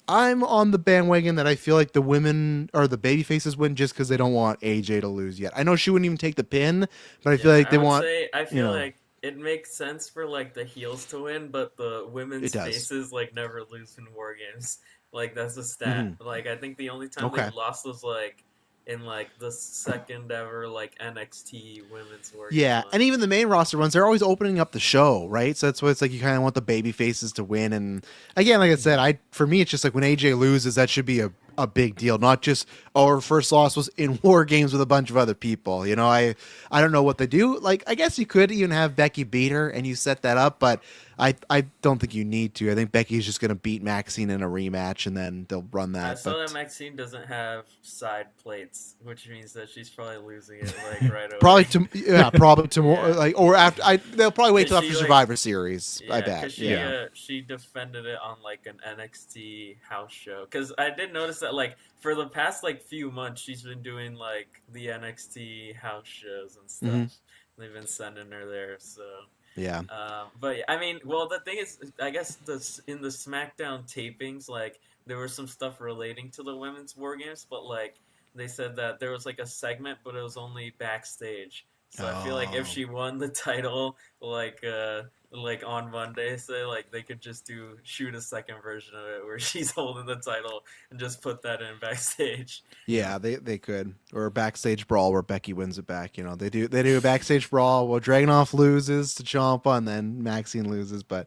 I'm on the bandwagon that I feel like the women or the baby faces win just because they don't want AJ to lose yet. I know she wouldn't even take the pin, but I feel Yeah, like I they would want say I you feel know like it makes sense for like the heels to win, but the it women's does. faces like never lose in war games. Like that's a stat. Hmm. Like I think the only time they Okay. lost was like in like the second ever like NXT women's war game Yeah, one. and even the main roster ones, they're always opening up the show, right? So that's why it's like you kind of want the baby faces to win. And again, like I said, for me, it's just like when AJ loses, that should be a big deal, not just our first loss was in war games with a bunch of other people. I don't know what they do. Like I guess you could even have Becky beat her and you set that up, but I don't think you need to. I think Becky's just gonna beat Maxine in a rematch and then they'll run I that. saw that But Maxine doesn't have side plates, which means that she's probably losing it like right probably away. probably tomorrow, Yeah. like or after. They'll probably wait till Cause after she like Survivor Series. I Yeah, bet. because Yeah. she defended it on like an NXT house show. Because I did notice that like for the past like few months she's been doing like the NXT house shows and stuff. Hmm. They've been sending her there, so. Yeah. But I mean, well, the thing is, I guess in the SmackDown tapings, like there was some stuff relating to the women's war games, but like they said that there was like a segment, but it was only backstage. So I feel like if Oh. she won the title, like on Monday, say like they could just shoot a second version of it where she's holding the title and just put that in backstage. Yeah, they could, or a backstage brawl where Becky wins it back. They do a backstage brawl where Dragunov loses to Ciampa and then Maxine loses. But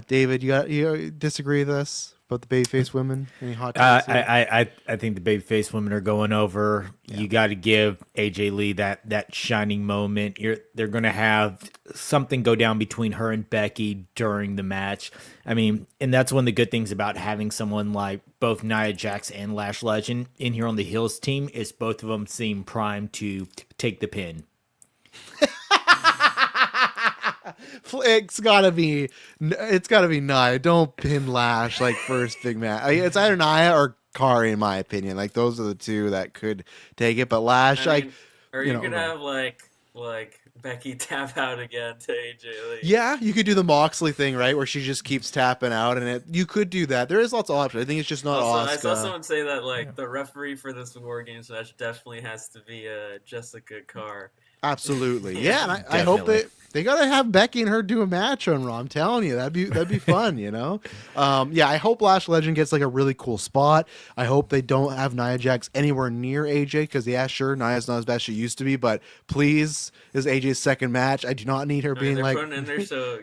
David, you disagree with us about the babyface women? Any hot takes here? I think the babyface women are going over. Yeah. You got to give AJ Lee that shining moment. They're going to have something go down between her and Becky during the match. I mean, and that's one of the good things about having someone like both Nia Jax and Lash Legend in here on the Hills team is both of them seem primed to take the pin. It's gotta be Nia. Don't pin Lash like first big match. It's either Nia or Kari, in my opinion. Like those are the two that could take it. But Lash, I like, mean, are you you know, gonna have like Becky tap out again to AJ Lee? yeah, you could do the Moxley thing, right, where she just keeps tapping out, and you could do that. There is lots of options. I think it's just not Also, I saw Asuka. someone say that like the referee for this War Games match definitely has to be Jessica Carr. Absolutely, Yeah. yeah, and I hope Definitely. they gotta have Becky and her do a match on Raw. I'm telling you, that'd be fun, you know. Yeah, I hope Lash Legend gets like a really cool spot. I hope they don't have Nia Jax anywhere near AJ because yeah, sure, Nia's not as bad as she used to be, but please, this is AJ's second match. I do not need her I mean, being they're like. putting in there so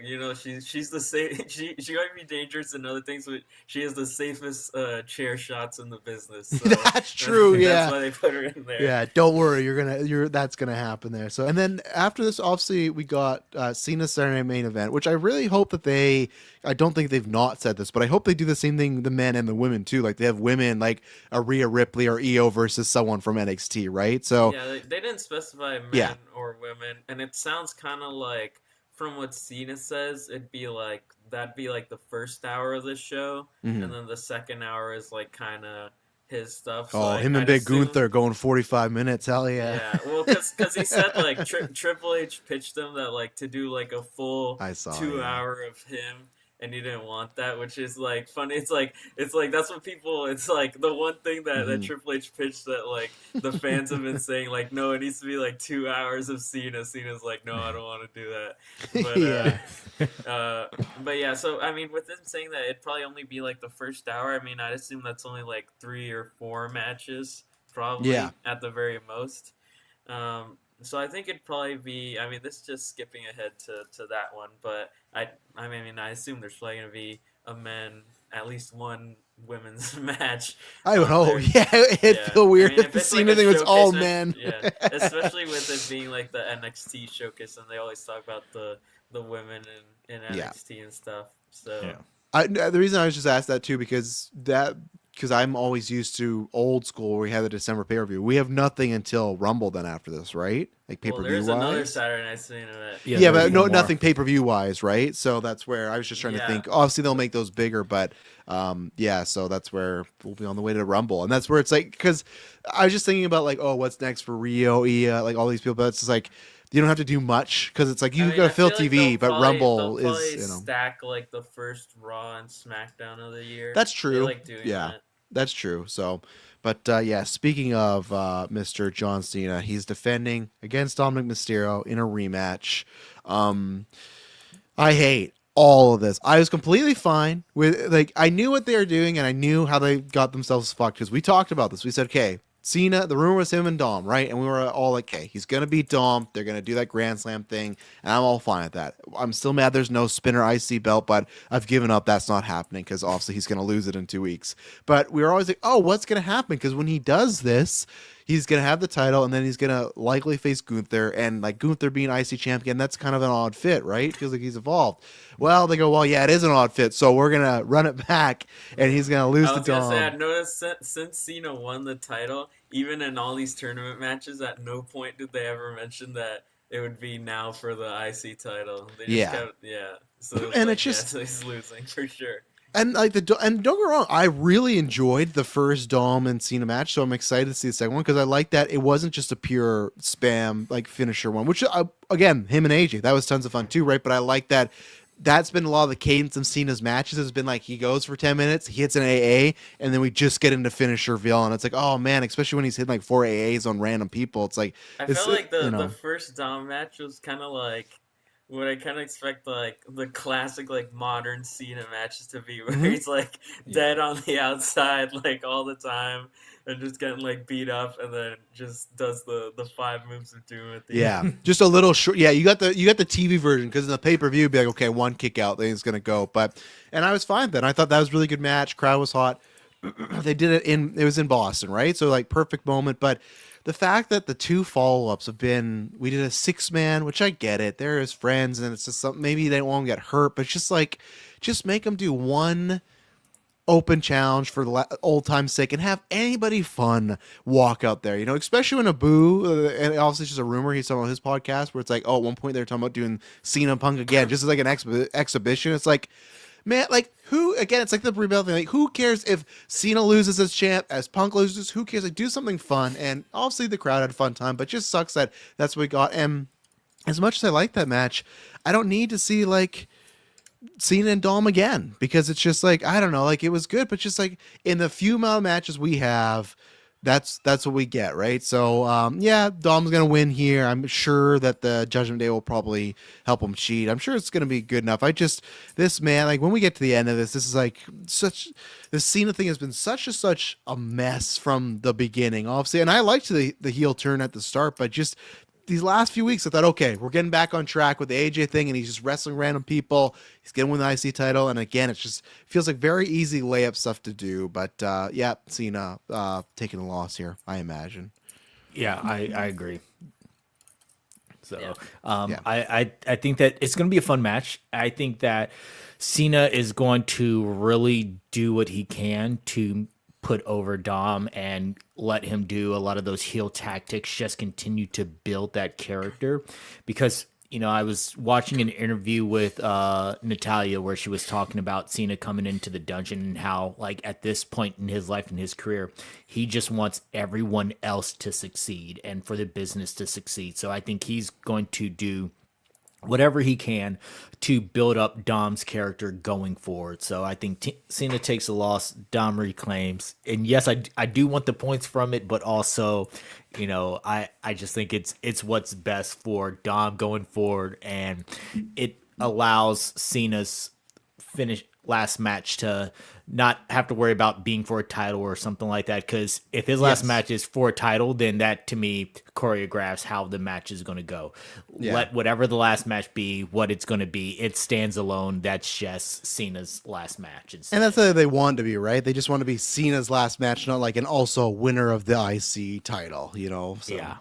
she's the safe. She might be dangerous and other things, but she has the safest chair shots in the business. So That's true. that's Yeah. why they put her in there. Yeah, don't worry. That's gonna happen there. So, and then after this, obviously, we got Cena's Saturday Night Main Event, which I really hope that they. I don't think they've not said this, but I hope they do the same thing, the men and the women too. Like they have women like a Rhea Ripley or EO versus someone from NXT, right? So, Yeah, they didn't specify men Yeah. or women, and it sounds kind of like from what Cena says, that'd be like the first hour of the show, mhm. and then the second hour is like kind of his stuff. So Oh, like, him and I'd Big assume, Gunther going 45 minutes. Hell yeah! yeah, well, because he said like Triple H pitched him that like to do like a full I saw. 2 hour of him, and he didn't want that, which is like funny. It's like that's what people. It's like the one thing that Mhm. Triple H pitched that like the fans have been saying like no, it needs to be like 2 hours of Cena. Cena's like no, I don't want to do that. But Yeah. but yeah. So I mean, with him saying that, it'd probably only be like the first hour. I mean, I'd assume that's only like 3 or 4 matches, probably Yeah. at the very most. So I think it'd probably be. I mean, this is just skipping ahead to that one, but I mean, I assume there's probably gonna be at least one women's match. I would out hope. there. Yeah, it'd Yeah. feel weird I mean, if if the it's like Cena a thing was all showcase men. yeah, especially with it being like the NXT showcase, and they always talk about the women in Yeah. NXT and stuff. So Yeah. The reason I was just asked that too because I'm always used to old school where we had the December pay per view. We have nothing until Rumble then after this, right? Like pay per well, view there's another wise. Saturday Night Main event. Yeah, Yeah, there's but no, one more. nothing pay per view wise, right? So that's where I was just trying to Yeah. think. Obviously, they'll make those bigger, but yeah. So that's where we'll be on the way to Rumble, and that's where it's like because I was just thinking about like, oh, what's next for Rio, Ia, like all these people. But it's just like you don't have to do much because it's like I you mean, got I to fill feel like TV, they'll but probably- Rumble they'll probably is stack like the first Raw and SmackDown of the year. That's They true. like doing Yeah. that. That's true. So, but yeah, speaking of Mr. John Cena, he's defending against Dominic Mysterio in a rematch. I hate all of this. I was completely fine with like I knew what they were doing and I knew how they got themselves fucked because we talked about this. We said, okay, Cena, the rumor was him and Dom, right? And we were all like, okay, he's gonna beat Dom. They're gonna do that Grand Slam thing, and I'm all fine with that. I'm still mad there's no spinner IC belt, but I've given up. That's not happening because obviously he's gonna lose it in 2 weeks. But we were always like, oh, what's gonna happen? Because when he does this, he's gonna have the title, and then he's gonna likely face Gunther, and like Gunther being IC champion, that's kind of an odd fit, right? Feels like he's evolved. Well, they go, well, yeah, it is an odd fit, so we're gonna run it back, and he's gonna lose I to was gonna Dom. say, I noticed since Cena won the title, even in all these tournament matches, at no point did they ever mention that it would be now for the IC title. They just Yeah. kept, yeah. So it was And like, it's just- so he's losing for sure. And like and don't get me wrong, I really enjoyed the first Dom and Cena match, so I'm excited to see the second one because I like that it wasn't just a pure spam like finisher one. Which again, him and AJ, that was tons of fun too, right? But I like that. That's been a lot of the cadence of Cena's matches has been like he goes for 10 minutes, he hits an AA, and then we just get into finisher reveal, and it's like, oh man, especially when he's hitting like 4 AAs on random people, it's like I it's, felt like the, you know. the first Dom match was kind of like what I kind of expect like the classic like modern Cena matches to be, where Mhm. he's like dead on the outside like all the time and just getting like beat up, and then just does the 5 moves of doom at the Yeah, end. just a little short. Yeah, you got the TV version because in the pay per view, be like, okay, one kick out, then it's gonna go. But and I was fine then. I thought that was a really good match. Crowd was hot. They did it was in Boston, right? So like perfect moment. But the fact that the 2 follow ups have been, we did a 6-man, which I get it. They're his friends, and it's just something. Maybe they don't want him to get hurt, but it's just like, just make them do one open challenge for the old time's sake and have anybody fun walk out there, especially when Abu, and obviously it's just a rumor, he's talking about his podcast where it's like, oh, at one point they're talking about doing Cena Punk again, just as like an exhibition. It's like, man, like who, again, it's like the rebuild thing. Like, who cares if Cena loses as champ, as Punk loses? Who cares? Like, do something fun. And obviously the crowd had a fun time, but it just sucks that that's what we got. And as much as I like that match, I don't need to see like Cena and Dom again, because it's just like, I don't know, like it was good, but just like in the few amount of matches we have, that's what we get, right? So yeah, Dom's gonna win here. I'm sure that the Judgment Day will probably help him cheat. I'm sure it's gonna be good enough. This man, like when we get to the end of this is like this Cena thing has been such a mess from the beginning, obviously. And I liked the heel turn at the start, but just these last few weeks, I thought, okay, we're getting back on track with the AJ thing, and he's just wrestling random people. He's going to win the IC title, and again, it just feels like very easy layup stuff to do. But yeah, Cena taking a loss here, I imagine. Yeah, I agree. So Yeah. I think that it's going to be a fun match. I think that Cena is going to really do what he can to put over Dom and let him do a lot of those heel tactics, just continue to build that character. Because, I was watching an interview with Natalia where she was talking about Cena coming into the dungeon and how, like, at this point in his life and his career, he just wants everyone else to succeed and for the business to succeed. So I think he's going to do whatever he can to build up Dom's character going forward. So I think Cena takes a loss, Dom reclaims. And yes, I do want the points from it, but also, I just think it's what's best for Dom going forward, and it allows Cena's last match to not have to worry about being for a title or something like that, because if his last match is for a title, then that to me choreographs how the match is going to go. Let whatever the last match be what it's going to be, it stands alone. That's just Cena's last match instead. And that's what they want to be, right? They just want to be Cena's last match, not like an also winner of the IC title, So. Yeah.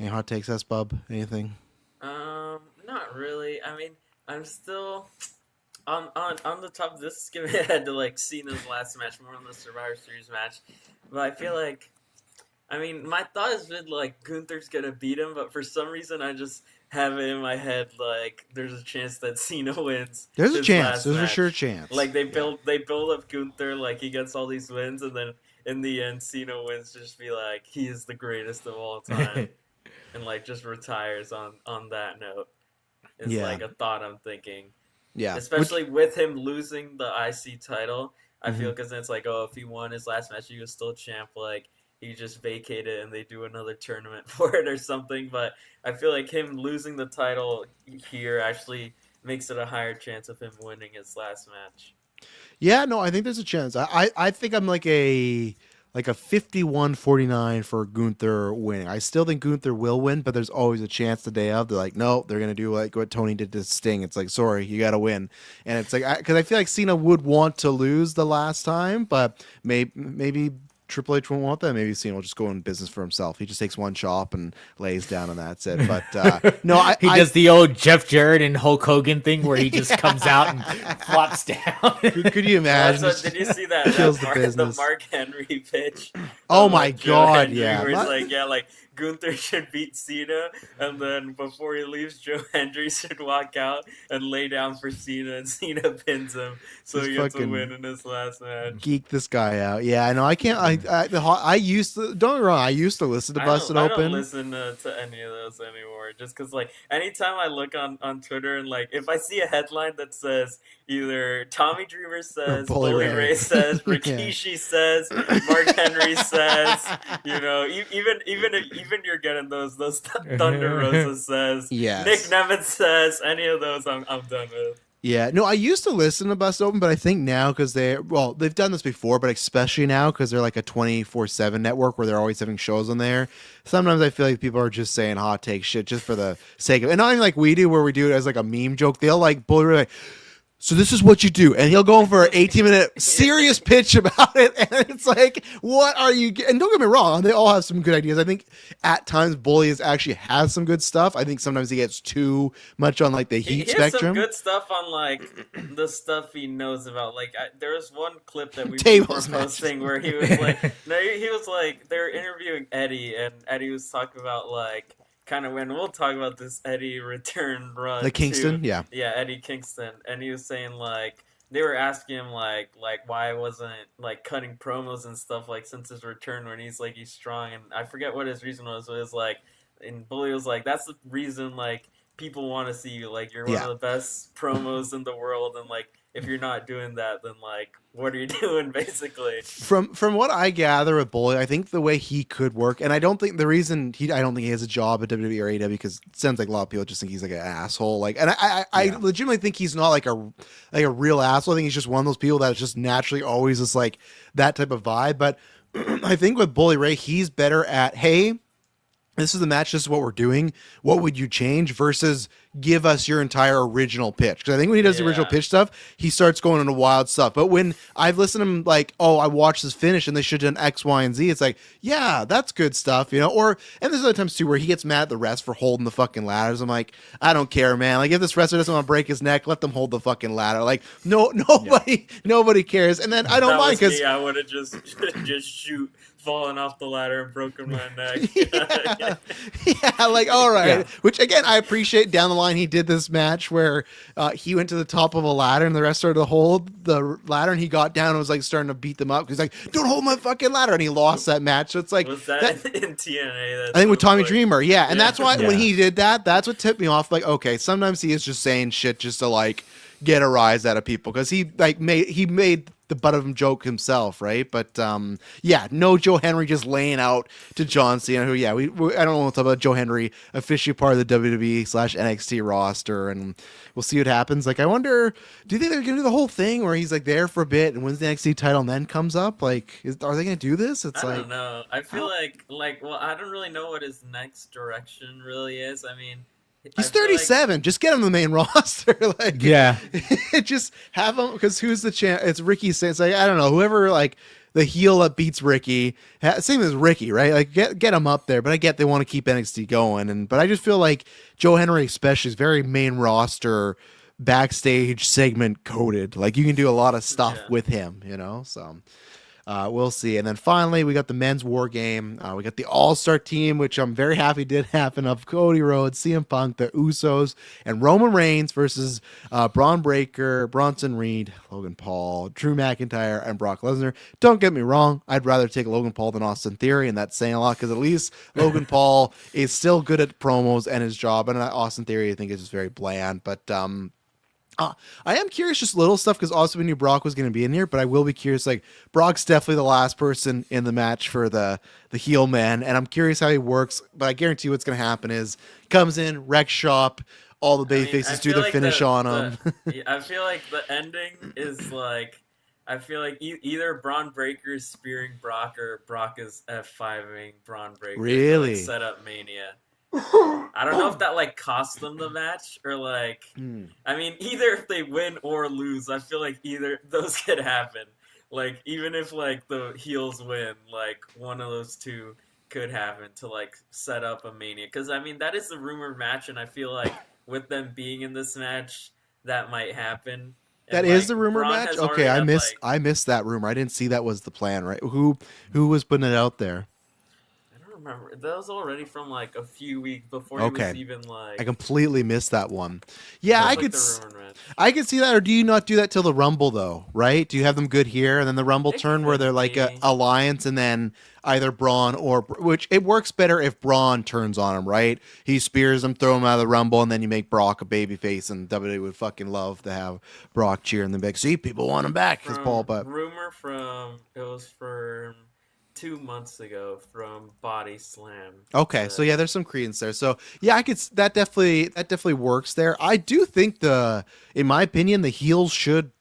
Any hot takes, Bub? Anything? Not really. I mean, I'm still on the top of this, skipping ahead to like Cena's last match, more on the Survivor Series match. But I feel like, I mean, my thought has been like Gunther's gonna beat him, but for some reason I just have it in my head like there's a chance that Cena wins. There's a chance. There's for sure a chance. Like they build up Gunther, like he gets all these wins, and then in the end Cena wins to just be like he is the greatest of all time, and like just retires on that note. It's like a thought I'm thinking. Yeah, especially with him losing the IC title, I feel, because it's like, oh, if he won his last match, he was still champ. Like he just vacated and they do another tournament for it or something. But I feel like him losing the title here actually makes it a higher chance of him winning his last match. Yeah, no, I think there's a chance. I think I'm like a 51-49 for Gunther winning. I still think Gunther will win, but there's always a chance the day of. They're like, no, they're going to do like what Tony did to Sting. It's like, sorry, you got to win. And it's like, because I feel like Cena would want to lose the last time, but maybe Triple H won't want that. Maybe Cena will just go in business for himself. He just takes one chop and lays down, and that's it. But no, he does the old Jeff Jarrett and Hulk Hogan thing where he just comes out and flops down. Could you imagine? Did you see that? The Mark Henry pitch? Oh my God! Henry, Yeah, where he's like, Gunther should beat Cena, and then before he leaves, Joe Hendry should walk out and lay down for Cena, and Cena pins him, so he gets a win in his last match. Geek this guy out. Yeah, I know. I can't. I used to. Don't get me wrong. I used to listen to Busted Open. I don't listen to any of those anymore. Just because, like, anytime I look on Twitter and like, if I see a headline that says either Tommy Dreamer says, Bully Ray says, Rikishi says, Mark Henry says, even you're getting those Thunder Rosa says, yes. Nick Nemeth says, any of those I'm done with. Yeah, no, I used to listen to Busted Open, but I think now because they've done this before, but especially now because they're like a 24/7 network where they're always having shows on there. Sometimes I feel like people are just saying hot take shit just for the sake of it. And not even like we do, where we do it as like a meme joke. They'll like bully like, so this is what you do, and he'll go for an 18-minute serious pitch about it, and it's like, what are you? And don't get me wrong, they all have some good ideas. I think at times Bully actually has some good stuff. I think sometimes he gets too much on like the heat he spectrum. Has some good stuff on like the stuff he knows about. Like there was one clip that we were posting where he was like, he was like they were interviewing Eddie, and Eddie was talking about like. Kind of when we'll talk about this Eddie return run. The Kingston, yeah, Eddie Kingston, and he was saying like they were asking him like why wasn't like cutting promos and stuff like since his return when he's strong, and I forget what his reason was. But it was like, and Bully was like, that's the reason like people want to see you, like you're one of the best promos in the world, and like if you're not doing that, then like what are you doing basically? From what I gather with Bully, I think the way he could work, and I don't think the reason I don't think he has a job at WWE or AEW because it sounds like a lot of people just think he's like an asshole. Like, and I legitimately think he's not like a real asshole. I think he's just one of those people that's just naturally always just like that type of vibe. But I think with Bully Ray, he's better at, hey, this is the match, this is what we're doing, what would you change, versus give us your entire original pitch. Because I think when he does the original pitch stuff, he starts going into wild stuff. But when I've listened to him like, oh, I watched this finish and they should have done X, Y, and Z, it's like, yeah, that's good stuff, you know? And there's other times too where he gets mad at the rest for holding the fucking ladders. I'm like, I don't care, man. Like if this wrestler doesn't want to break his neck, let them hold the fucking ladder. Like nobody cares. And then I don't mind because I would have just fallen off the ladder and broken my neck. Like all right. Which again, I appreciate down the line he did this match where he went to the top of a ladder and the rest started to hold the ladder, and he got down and was like starting to beat them up. He's like, don't hold my fucking ladder, and he lost that match. So it's like, was that in TNA? I think with Tommy Dreamer, and that's why when he did that, that's what tipped me off. Like, okay, sometimes he is just saying shit just to like get a rise out of people because he made the butt of him joke himself, right? But no Joe Henry just laying out to John Cena, who I don't know what to talk about Joe Henry, officially part of the WWE/NXT roster, and we'll see what happens. Like, I wonder, do you think they're gonna do the whole thing where he's like there for a bit and wins the NXT title and then comes up? Like, are they gonna do this? It's I don't know. I feel like well, I don't really know what his next direction really is. I mean. He's 37. Just get him the main roster. Just have him, because who's the champ? It's Ricky. It's like, I don't know, whoever like the heel that beats Ricky. Same as Ricky, right? Like get him up there. But I get they want to keep NXT going, but I just feel like Joe Henry especially is very main roster, backstage segment coded. Like you can do a lot of stuff with him, you know. So. We'll see. And then finally, we got the men's war game. We got the all-star team, which I'm very happy did happen, of Cody Rhodes, CM Punk, the Usos, and Roman Reigns versus Braun Breaker, Bronson Reed, Logan Paul, Drew McIntyre, and Brock Lesnar. Don't get me wrong. I'd rather take Logan Paul than Austin Theory, and that's saying a lot because at least Logan Paul is still good at promos and his job, and Austin Theory I think is just very bland. But I am curious, just little stuff, because also we knew Brock was going to be in here, but I will be curious. Like, Brock's definitely the last person in the match for the heel man, and I'm curious how he works. But I guarantee what's going to happen is he comes in, wreck shop, all the babyfaces do their finish on him. I feel like the ending is like, I feel like either Braun Breaker is spearing Brock or Brock is F5ing Braun Breaker. Really? To, like, set up Mania. I don't know if that like cost them the match or like I mean either if they win or lose, I feel like either those could happen. Like even if like the heels win, like one of those two could happen to like set up a Mania, because I mean that is the rumored match, and I feel like with them being in this match that might happen. That is the rumor match? Okay, I missed that rumor. I didn't see that was the plan, right? Who was putting it out there? Remember, that was already from like a few weeks before he was even like. I completely missed that one. Yeah, I could see that. Or do you not do that till the Rumble though? Right? Do you have them good here and then the Rumble turn where they're like a alliance, and then either Braun or which it works better if Braun turns on him, right? He spears him, throw him out of the Rumble, and then you make Brock a babyface, and WWE would fucking love to have Brock cheering them back. See, people want him back. His Paul, but rumor from it was for 2 months ago from Body Slam. Okay, so yeah, there's some credence there. So yeah, I could that definitely works there. I do think in my opinion, the heels should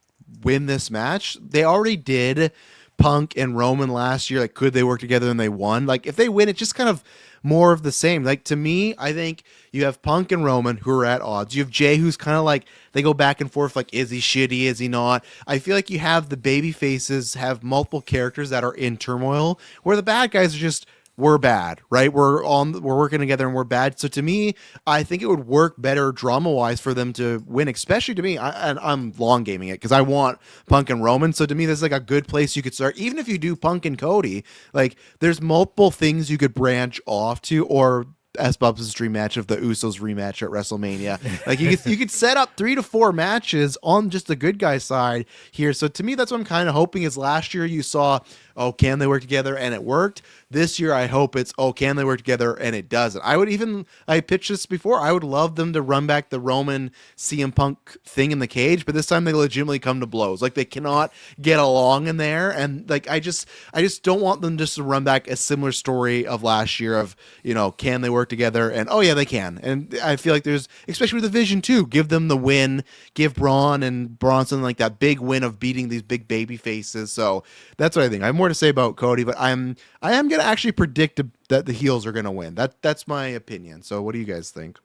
win this match. They already did Punk and Roman last year. Like, could they work together and they won? Like, if they win, it's just kind of more of the same. Like, to me, I think you have Punk and Roman who are at odds. You have Jay, who's kind of like, they go back and forth, like, is he shitty, is he not? I feel like you have the baby faces have multiple characters that are in turmoil, where the bad guys are just, we're bad, right? We're working together and we're bad. So to me, I think it would work better drama wise for them to win, especially to me. And I'm long gaming it because I want Punk and Roman. So to me, this is like a good place you could start. Even if you do Punk and Cody, like there's multiple things you could branch off to, or as Bubs' dream match of the Usos rematch at WrestleMania. Like you could set up 3 to 4 matches on just the good guy side here. So to me, that's what I'm kind of hoping is last year you saw, oh, can they work together? And it worked. This year, I hope it's, oh, can they work together? And it doesn't. I pitched this before. I would love them to run back the Roman CM Punk thing in the cage, but this time they legitimately come to blows. Like they cannot get along in there. And like, I just don't want them just to run back a similar story of last year of, you know, can they work together? And oh yeah, they can. And I feel like there's, especially with the Vision too, give them the win, give Braun and Bronson like that big win of beating these big baby faces. So that's what I think. I have more to say about Cody, but I am going to actually predict that the heels are going to win. That's my opinion. So what do you guys think?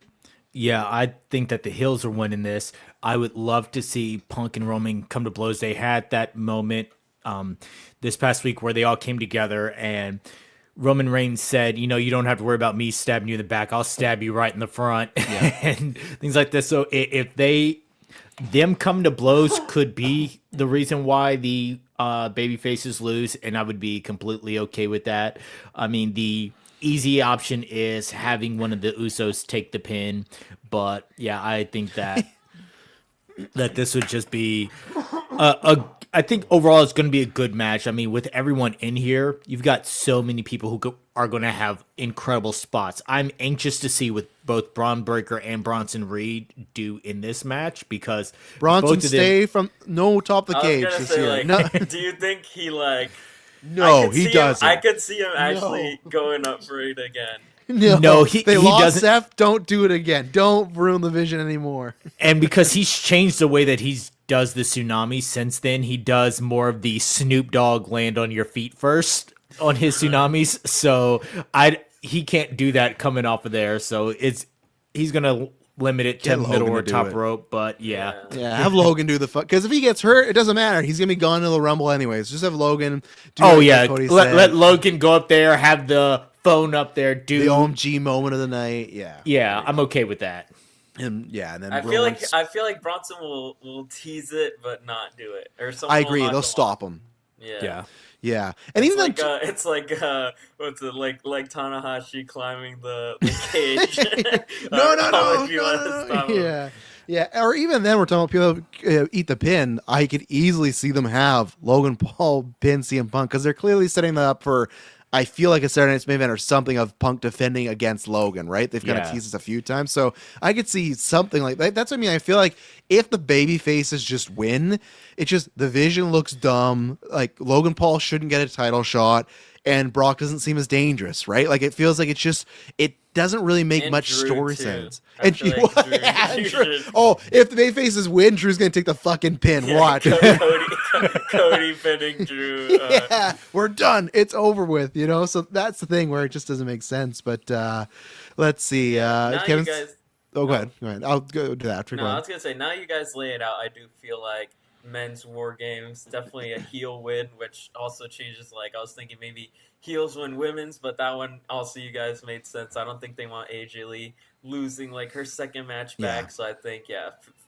Yeah, I think that the heels are winning this. I would love to see Punk and Roman come to blows. They had that moment this past week where they all came together and Roman Reigns said, you know, you don't have to worry about me stabbing you in the back. I'll stab you right in the front and things like this. So if them come to blows could be the reason why the baby faces lose, and I would be completely okay with that. I mean, the easy option is having one of the Usos take the pin, but yeah, I think that this would just be I think overall it's going to be a good match. I mean, with everyone in here, you've got so many people who are going to have incredible spots. I'm anxious to see what both Braun Breaker and Bronson Reed do in this match because Bronson stay from no top of the cage this year. Like, no. Do you think he like? No, he doesn't. I could see him actually going up for it again. No, he lost doesn't. Seth. Don't do it again. Don't ruin the Vision anymore. And because he's changed the way that he does the tsunami since then, he does more of the Snoop Dogg land on your feet first on his tsunamis. So he can't do that coming off of there. So he's gonna limit it to middle or top rope. But yeah, have Logan do the fuck because if he gets hurt, it doesn't matter. He's gonna be gone to the Rumble anyways. Just have Logan. Do let Logan go up there, have the phone up there, do the OMG moment of the night. Yeah, I'm okay with that. And then I feel like Bronson will tease it but not do it, or something. I agree. They'll stop him. Yeah. And it's even like it's like what's it like Tanahashi climbing the cage. No. Yeah. Or even then, we're talking about people eat the pin. I could easily see them have Logan Paul pin CM Punk because they're clearly setting that up for. I feel like a Saturday Night's Main Event or something of Punk defending against Logan, right? They've kind of teased us a few times. So I could see something like that. That's what I mean. I feel like if the baby faces just win, it's just the Vision looks dumb. Like Logan Paul shouldn't get a title shot and Brock doesn't seem as dangerous, right? Like it feels like it doesn't really make much story sense. And Drew. Oh, if the baby faces win, Drew's going to take the fucking pin. Watch. Cody pinning Drew. We're done. It's over with, you know? So that's the thing where it just doesn't make sense. But let's see. Kevin's... you guys... Go ahead. I'll go do that after. No, I was going to say, now you guys lay it out, I do feel like men's war games, definitely a heel win, which also changes. Like I was thinking maybe heels win women's, but that one also you guys made sense. I don't think they want AJ Lee losing like her second match back. So I think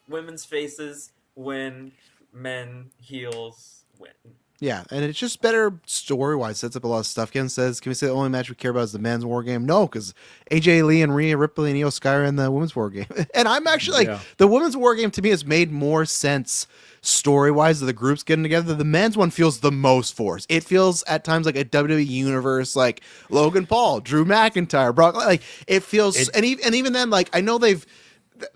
women's faces win, men heels win. Yeah, and it's just better story-wise. Sets up a lot of stuff. Ken says, can we say the only match we care about is the men's war game? No, because AJ Lee and Rhea Ripley and Io Sky are in the women's war game. And I'm actually the women's war game to me has made more sense story-wise of the groups getting together. The men's one feels the most forced. It feels at times like a WWE universe, like Logan Paul, Drew McIntyre, Brock. Like it feels, and even then, like I know they've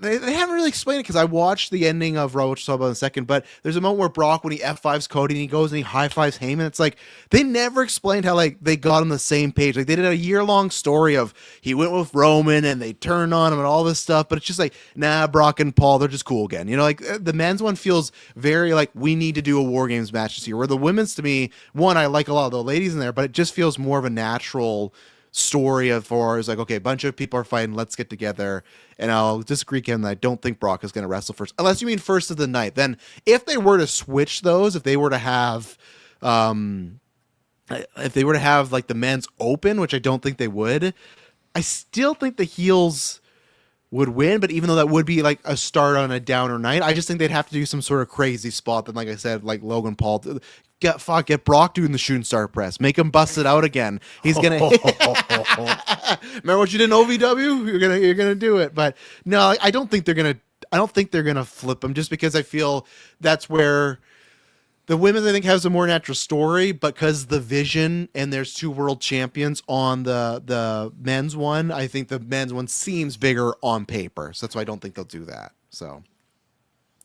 they haven't really explained it because I watched the ending of Raw, which I'll talk about in a second. But there's a moment where Brock, when he F5s Cody and he goes and he high fives Heyman, it's like they never explained how like they got on the same page. Like they did a year-long story of he went with Roman and they turned on him and all this stuff. But it's just like, nah, Brock and Paul, they're just cool again. You know, like the men's one feels very like we need to do a War Games match this year. Where the women's, to me, one, I like a lot of the ladies in there, but it just feels more of a natural story of for is like, okay, a bunch of people are fighting, let's get together. And I'll disagree, Ken, that I don't think Brock is going to wrestle first, unless you mean first of the night. Then if they were to switch those, if they were to have like the men's open, which I don't think they would, I still think the heels would win. But even though that would be like a start on a downer night, I just think they'd have to do some sort of crazy spot. Then, like I said, like Logan Paul, get Brock doing the shooting star press, make him bust it out again. He's gonna remember what you did in OVW. You're gonna do it. But no, I don't think they're gonna flip him, just because I feel that's where the women's, I think, has a more natural story, but because the vision and there's 2 world champions on the men's one, I think the men's one seems bigger on paper. So that's why I don't think they'll do that. So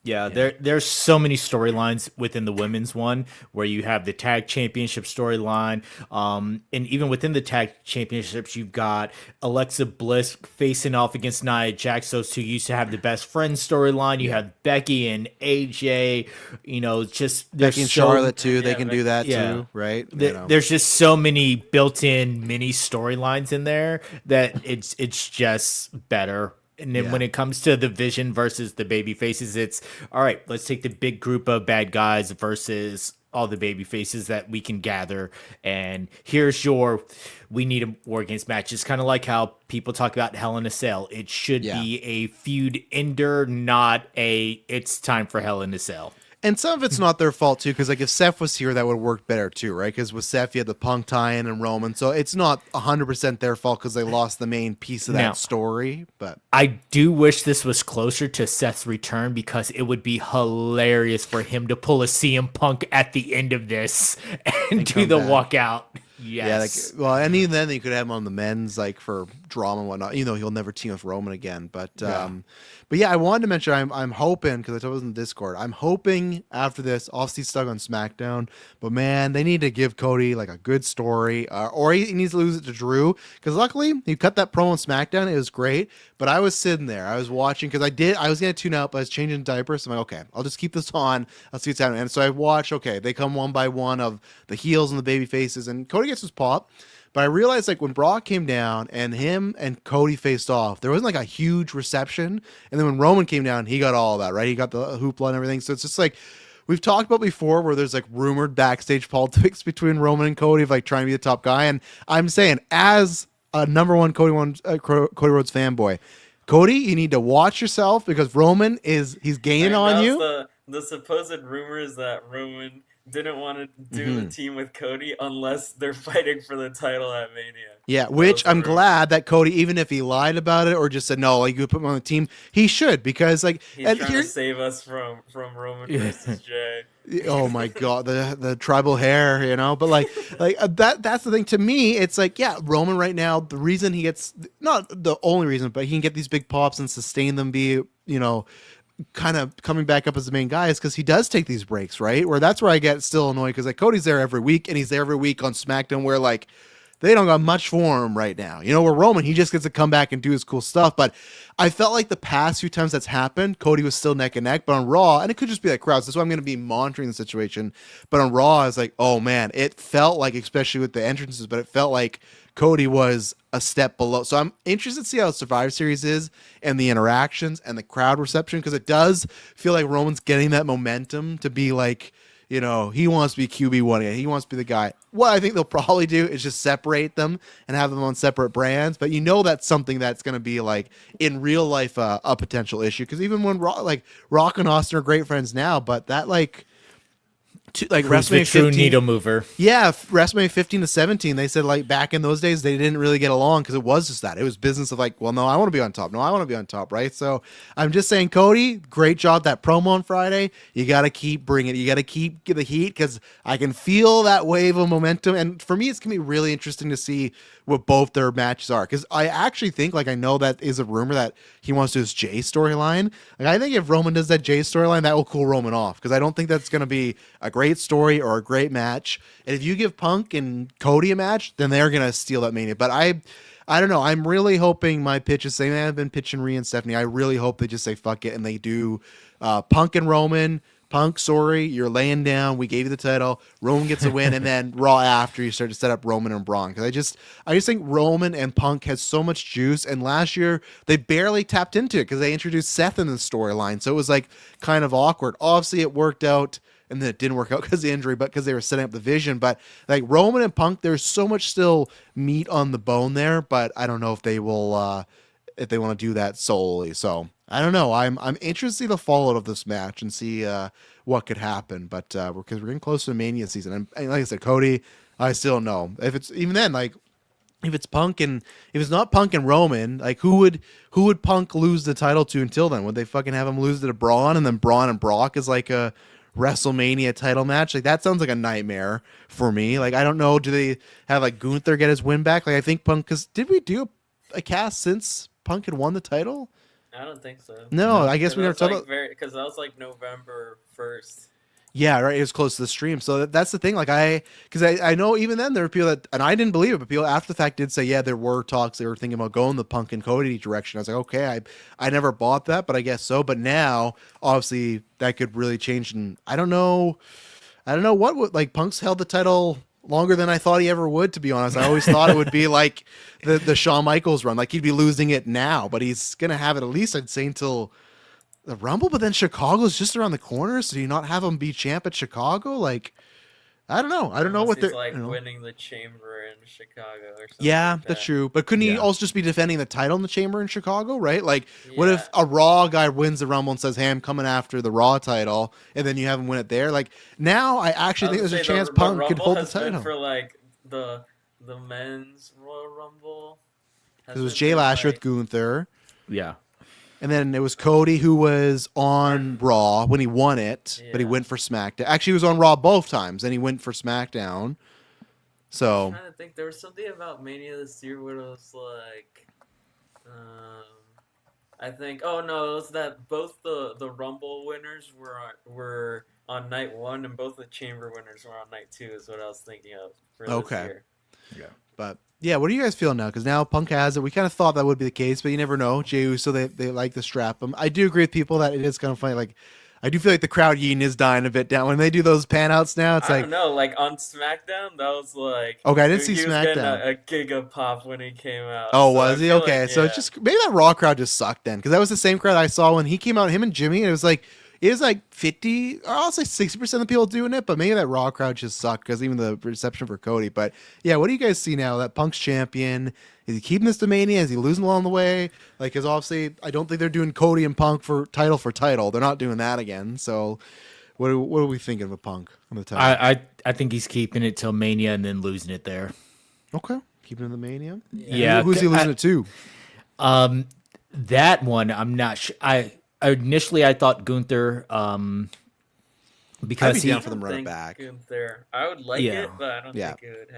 Yeah, there's so many storylines within the women's one where you have the tag championship storyline, and even within the tag championships, you've got Alexa Bliss facing off against Nia Jax. Those two used to have the best friends storyline. You have Becky and AJ. You know, just Becky and Charlotte too. They can do that too, right? There's just so many built-in mini storylines in there that it's just better. And then when it comes to the Vision versus the baby faces, it's all right. Let's take the big group of bad guys versus all the baby faces that we can gather. And here's we need a War Games match. It's kind of like how people talk about Hell in a Cell. It should be a feud ender, not it's time for Hell in a Cell. And some of it's not their fault too, because like if Seth was here, that would work better too, right? Because with Seth, you had the Punk tie-in and Roman, so it's not 100% their fault because they lost the main piece of that story. But I do wish this was closer to Seth's return, because it would be hilarious for him to pull a CM Punk at the end of this and do the walkout. Yes. Yeah, and even then you could have him on the men's, like for drama and whatnot. You know, he'll never team with Roman again. But yeah, I wanted to mention I'm hoping, because I told you in the Discord, I'm hoping after this, obviously stuck on SmackDown, but man, they need to give Cody like a good story, or he needs to lose it to Drew, because luckily he cut that promo on SmackDown. It was great, but I was sitting there, I was watching, because I was gonna tune out, but I was changing diapers. So I'm like, okay, I'll just keep this on. I'll see what's happening. And so I watched. Okay, they come one by one of the heels and the baby faces, and Cody gets his pop. But I realized, like, when Brock came down and him and Cody faced off, there wasn't like a huge reception. And then when Roman came down, he got all of that, right? He got the hoopla and everything. So it's just like we've talked about before, where there's like rumored backstage politics between Roman and Cody of like trying to be the top guy. And I'm saying, as a number one Cody Rhodes fanboy, Cody, you need to watch yourself, because Roman he's gaining on you. The supposed rumor is that Roman didn't want to do the team with Cody unless they're fighting for the title at Mania. Yeah, which I'm glad that Cody, even if he lied about it or just said no, like you put him on the team, he should, because like he's trying to save us from Roman versus Jay. Oh my god, the tribal hair, you know. But like that's the thing. To me, it's like, yeah, Roman right now, the reason he gets, not the only reason, but he can get these big pops and sustain them, be, you know, kind of coming back up as the main guy, is because he does take these breaks, right? Where that's where I get still annoyed, because like Cody's there every week, and he's there every week on SmackDown, where like they don't got much for him right now. You know, where Roman, he just gets to come back and do his cool stuff. But I felt like the past few times that's happened, Cody was still neck and neck. But on Raw, and it could just be like crowds, that's why I'm going to be monitoring the situation. But on Raw, it's like, oh man, it felt like, especially with the entrances, but it felt like Cody was a step below. So I'm interested to see how Survivor Series is and the interactions and the crowd reception, because it does feel like Roman's getting that momentum to be like, you know, he wants to be QB1 again. He wants to be the guy. What I think they'll probably do is just separate them and have them on separate brands. But you know, that's something that's going to be like in real life a potential issue. Because even when Rock and Austin are great friends now, but that like, like Who's the WrestleMania true 15. needle mover? Yeah, WrestleMania 15 to 17. They said like back in those days they didn't really get along because it was just that. It was business of like, well, no, I want to be on top. No, I want to be on top, right? So I'm just saying, Cody, great job that promo on Friday. You got to keep bringing it. You got to keep the heat because I can feel that wave of momentum. And for me, it's gonna be really interesting to see what both their matches are because I actually think like I know that is a rumor that he wants to do his Jay storyline. Like I think if Roman does that Jay storyline, that will cool Roman off because I don't think that's gonna be a great story or a great match. And if you give Punk and Cody a match, then they're gonna steal that Mania. But I don't know. I'm really hoping my pitch is saying I've been pitching Rhea and Stephanie. I really hope they just say fuck it and they do Punk and Roman. Punk, sorry, you're laying down. We gave you the title. Roman gets a win, and then Raw after you start to set up Roman and Braun. Because I just think Roman and Punk has so much juice, and last year they barely tapped into it because they introduced Seth in the storyline, so it was like kind of awkward. Obviously, it worked out, and then it didn't work out because of the injury, but because they were setting up the vision. But like Roman and Punk, there's so much still meat on the bone there, but I don't know if they will if they want to do that solely. So I don't know. I'm interested to see the fallout of this match and see what could happen. But because we're getting close to the Mania season, and like I said, Cody, I still don't know if it's even then. Like if it's Punk and if it's not Punk and Roman, like who would Punk lose the title to until then? Would they fucking have him lose it to Braun and then Braun and Brock is like a WrestleMania title match? Like that sounds like a nightmare for me. Like I don't know. Do they have like Gunther get his win back? Like I think Punk. Because did we do a cast since Punk had won the title? I don't think so. No, I guess we never talked about because that was like November 1st. Yeah, right. It was close to the stream, so that's the thing. Like because I know even then there were people that, and I didn't believe it, but people after the fact did say, yeah, there were talks. They were thinking about going the Punk and Cody direction. I was like, okay, I never bought that, but I guess so. But now, obviously, that could really change, and I don't know what would like Punk's held the title longer than I thought he ever would. To be honest, I always thought it would be like the Shawn Michaels run, like he'd be losing it now, but he's gonna have it at least I'd say until the Rumble, but then Chicago's just around the corner, so do you not have him be champ at Chicago? Like, I don't know. I don't know what they're like winning the Chamber in Chicago or something. Yeah, like that's true. But couldn't he also just be defending the title in the Chamber in Chicago, right? Like, what Yeah. if a Raw guy wins the Rumble and says, "Hey, I'm coming after the Raw title," and then you have him win it there? Like, now I actually think there's a chance Punk could hold the title. For like the men's Royal Rumble. It was Jay Lasher with Gunther. Yeah. And then it was Cody who was on Raw when he won it, but he went for SmackDown. Actually, he was on Raw both times, and he went for SmackDown. So I'm trying to think. There was something about Mania this year where it was like, I think. Oh no, it was that both the Rumble winners were on night one, and both the Chamber winners were on night two. Is what I was thinking of for this year. Yeah. But yeah, what do you guys feel now? Because now Punk has it. We kind of thought that would be the case, but you never know. Jey Uso, they like to strap him. I do agree with people that it is kind of funny. Like, I do feel like the crowd yeeting is dying a bit down when they do those pan outs now. It's I like, don't know, like on SmackDown, that was like okay, I didn't see he was SmackDown. getting a giga pop when he came out. Oh, so was he? Okay, like, so it's just maybe that Raw crowd just sucked then, because that was the same crowd I saw when he came out. Him and Jimmy, and it was like 50, or I'll say 60% of the people doing it, but maybe that Raw crowd just sucked because even the reception for Cody. But yeah, what do you guys see now that Punk's champion? Is he keeping this to Mania? Is he losing along the way? Like, because obviously I don't think they're doing Cody and Punk for title. They're not doing that again. So what are we thinking of a Punk on the title? I think he's keeping it till Mania and then losing it there. Okay, keeping it in the Mania. Yeah. Who's he losing it to? That one I'm not sure. Initially I thought Gunther, because I'd be down for them I running think back. Gunther. I would like it, but I don't think it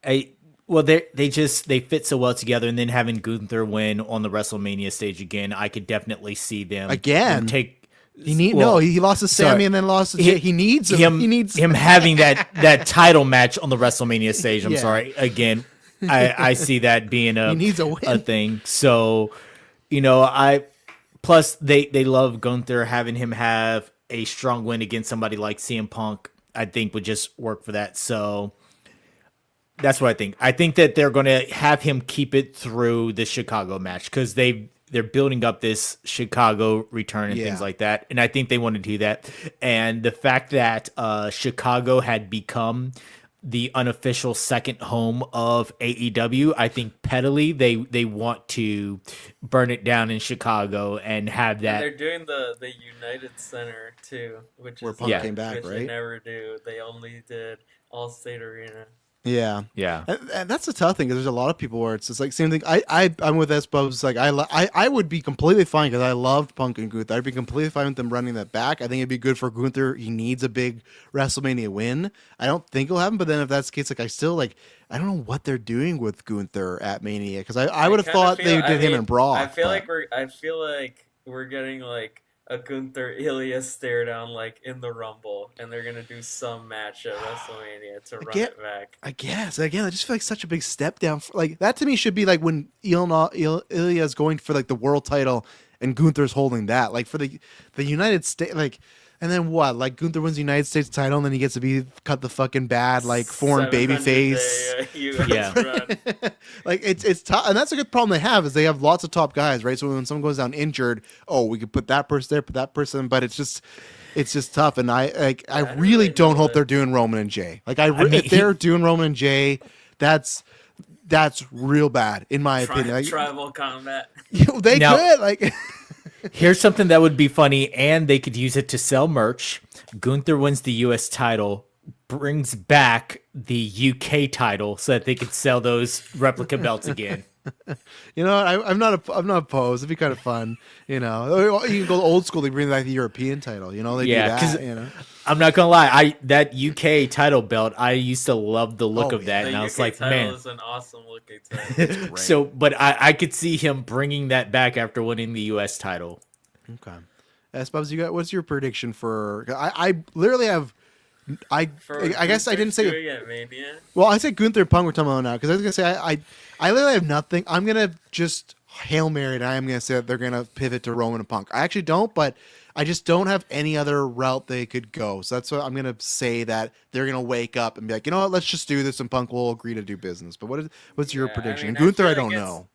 would happen. Well, they fit so well together, and then having Gunther win on the WrestleMania stage again, I could definitely see them Again? take. He lost to Sammy and then lost to Jay. He needs him. He needs him having that title match on the WrestleMania stage. I'm Yeah. sorry again. I see that being He needs a win. a thing. So, plus they love Gunther, having him have a strong win against somebody like CM Punk, I think would just work for that. So that's what I think. I think that they're going to have him keep it through the Chicago match because they're building up this Chicago return and things like that. And I think they want to do that. And the fact that Chicago had become the unofficial second home of AEW. I think pettily they want to burn it down in Chicago and have And that. they're doing the United Center too, which Where is Punk Yeah. came back, which they right? never do. They only did Allstate Arena. Yeah, Yeah. and that's the tough thing because there's a lot of people where it's just like same thing. I'm with S Bubs. Like I would be completely fine because I loved Punk and Gunther. I'd be completely fine with them running that back. I think it'd be good for Gunther. He needs a big WrestleMania win. I don't think it'll happen, but then if that's the case, like I still like I don't know what they're doing with Gunther at Mania because I would have kinda thought feel- they I did him mean, and Brock. I feel but- like we're getting like a Gunther Ilya stare down like in the Rumble, and they're gonna do some match at WrestleMania to run it back. I guess again, I just feel like such a big step down. Like that to me should be like when Ilya is going for like the world title and Gunther's holding that. Like for the United States, like, and then what? Like Gunther wins the United States title, and then he gets to be cut the fucking bad like foreign baby 700 face. day, US Yeah. run. Like it's tough, and that's a good problem they have is they have lots of top guys, right? So when someone goes down injured, oh, we could put that person there, put that person, but it's just tough. And I really don't hope they're doing Roman and Jay. Like mean, if they're doing Roman and Jay, that's real bad in my opinion. Like, Tribal combat. they Now- could like. Here's something that would be funny, and they could use it to sell merch. Gunther wins the U.S. title, brings back the U.K. title so that they could sell those replica belts again. You know, I'm not opposed. It'd be kind of fun. You know, you can go old school. They bring back the European title. You know, they Yeah, do 'cause- that. You know, I'm not gonna lie, that UK title belt, I used to love the look Oh, of that, The and I UK was like, title man. is an awesome looking title. great. So, but I could see him bringing that back after winning the U.S. title. okay. Bubs, what's your prediction for? I literally have. I guess I didn't say. Doing at Mania. Well, I said Gunther and Punk we're talking about now because I was gonna say I literally have nothing. I'm gonna just Hail Mary and I am gonna say that they're gonna pivot to Roman and Punk. I actually don't, but I just don't have any other route they could go. So that's what I'm gonna say that they're gonna wake up and be like, you know what, let's just do this and Punk will agree to do business. But what's your Yeah, I prediction? mean, Gunther, feel I don't like know.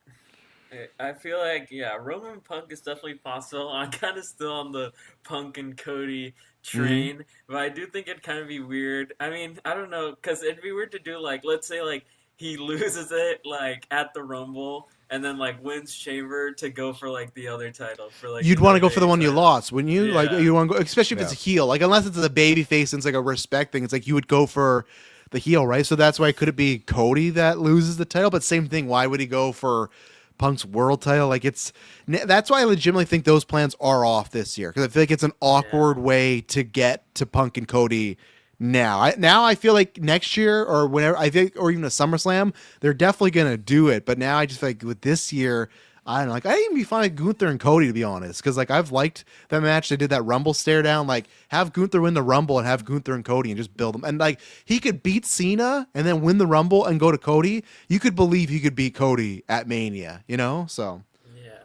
I feel like Roman Punk is definitely possible. I'm kind of still on the Punk and Cody train, but I do think it'd kind of be weird. I mean, I don't know, because it'd be weird to do like, let's say like he loses it like at the Rumble and then like wins Chamber to go for like the other title for like You'd want to go for the one you lost, wouldn't you? Yeah. Like you want to go, especially if it's a heel. Like unless it's a baby face and it's like a respect thing, it's like you would go for the heel, right? So that's why could it be Cody that loses the title? But same thing, why would he go for Punk's world title? Like that's why I legitimately think those plans are off this year because I feel like it's an awkward way to get to Punk and Cody. Now I feel like next year or whenever I think or even a SummerSlam they're definitely gonna do it. But now I just feel like with this year I don't know. Like I'd even be fine with Gunther and Cody to be honest because like I've liked that match. They did that Rumble stare down. Like have Gunther win the Rumble and have Gunther and Cody and just build them. And like he could beat Cena and then win the Rumble and go to Cody. You could believe he could beat Cody at Mania. You know so. Yeah,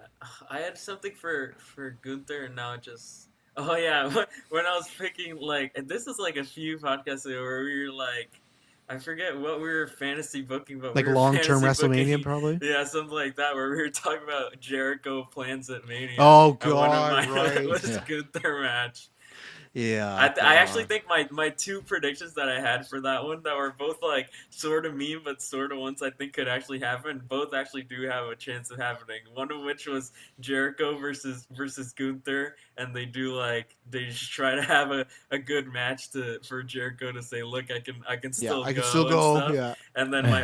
I had something for Gunther, and now it just. Oh yeah, when I was picking like, and this is like a few podcasts ago where we were like, I forget what we were fantasy booking, but Like we were long-term fantasy WrestleMania, booking- probably? Yeah, something like that, where we were talking about Jericho plans at Mania. Oh and one of God, mine right? was Yeah. Gunther match. Yeah, I actually think my two predictions that I had for that one that were both like sort of mean but sort of ones I think could actually happen, both actually do have a chance of happening. One of which was Jericho versus Gunther, and they just try to have a good match for Jericho to say, look, I can still I go. can still and go. stuff. Yeah, And then my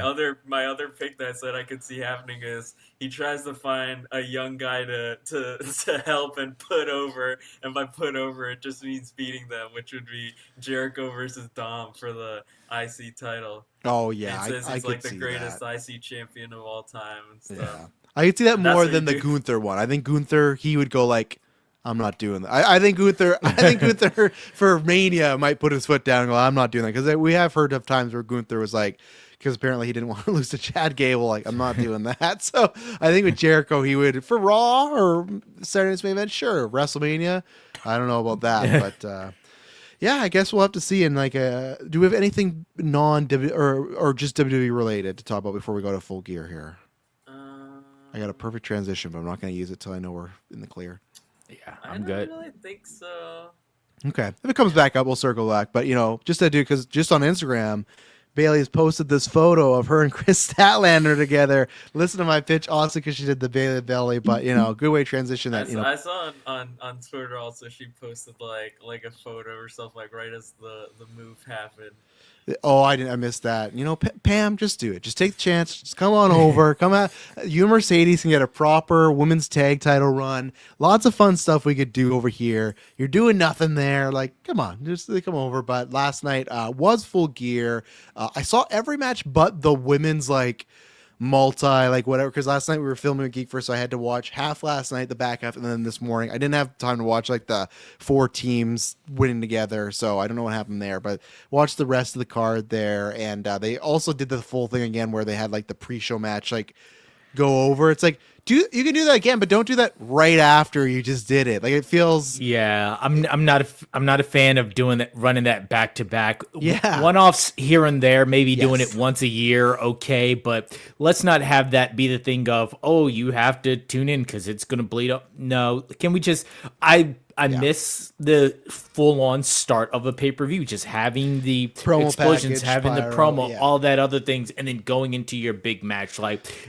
other pick that I said I could see happening is he tries to find a young guy to help and put over, and by put over it just means beating them, which would be Jericho versus Dom for the IC title. oh yeah, And says I he's could like the see greatest that. IC champion of all time and stuff. Yeah, I could see that That's more what than you the do. Gunther one. I think Gunther he would go like, I'm not doing that. I think Gunther for Mania might put his foot down and go, I'm not doing that because we have heard of times where Gunther was like. Because apparently he didn't want to lose to Chad Gable. Like, I'm not doing that. So I think with Jericho, he would, for Raw or Saturday Night's Main Event, sure. WrestleMania, I don't know about that. But yeah, I guess we'll have to see. And like, do we have anything or just WWE related to talk about before we go to Full Gear here? I got a perfect transition, but I'm not going to use it till I know we're in the clear. Yeah, I I'm don't good. really think so. Okay. If it comes back up, we'll circle back. But, just to do, because just on Instagram, Bailey has posted this photo of her and Chris Statlander together. Listen to my pitch, also because she did the Bailey belly, but good way to transition that. I saw on Twitter also she posted like a photo or something like right as the move happened. Oh, I missed that. Pam, just do it. Just take the chance. Just come on over. Come out. You and Mercedes can get a proper women's tag title run. Lots of fun stuff we could do over here. You're doing nothing there. Like, come on, just come over. But last night was Full Gear. I saw every match but the women's whatever, because last night we were filming GeekVerse, so I had to watch half last night, the back half, and then this morning I didn't have time to watch the 4 teams winning together, so I don't know what happened there, but watched the rest of the card there. And they also did the full thing again where they had the pre-show match go over. It's like, you can do that again, but don't do that right after you just did it. It feels. Yeah, I'm not a fan of doing that, running that back to back. Yeah, one-offs here and there, maybe doing it once a year, okay, but let's not have that be the thing of, oh, you have to tune in because it's gonna bleed up. No, can we just? I miss the full-on start of a pay-per-view, just having the promo explosions, package, having pyro, the promo, all that other things, and then going into your big match.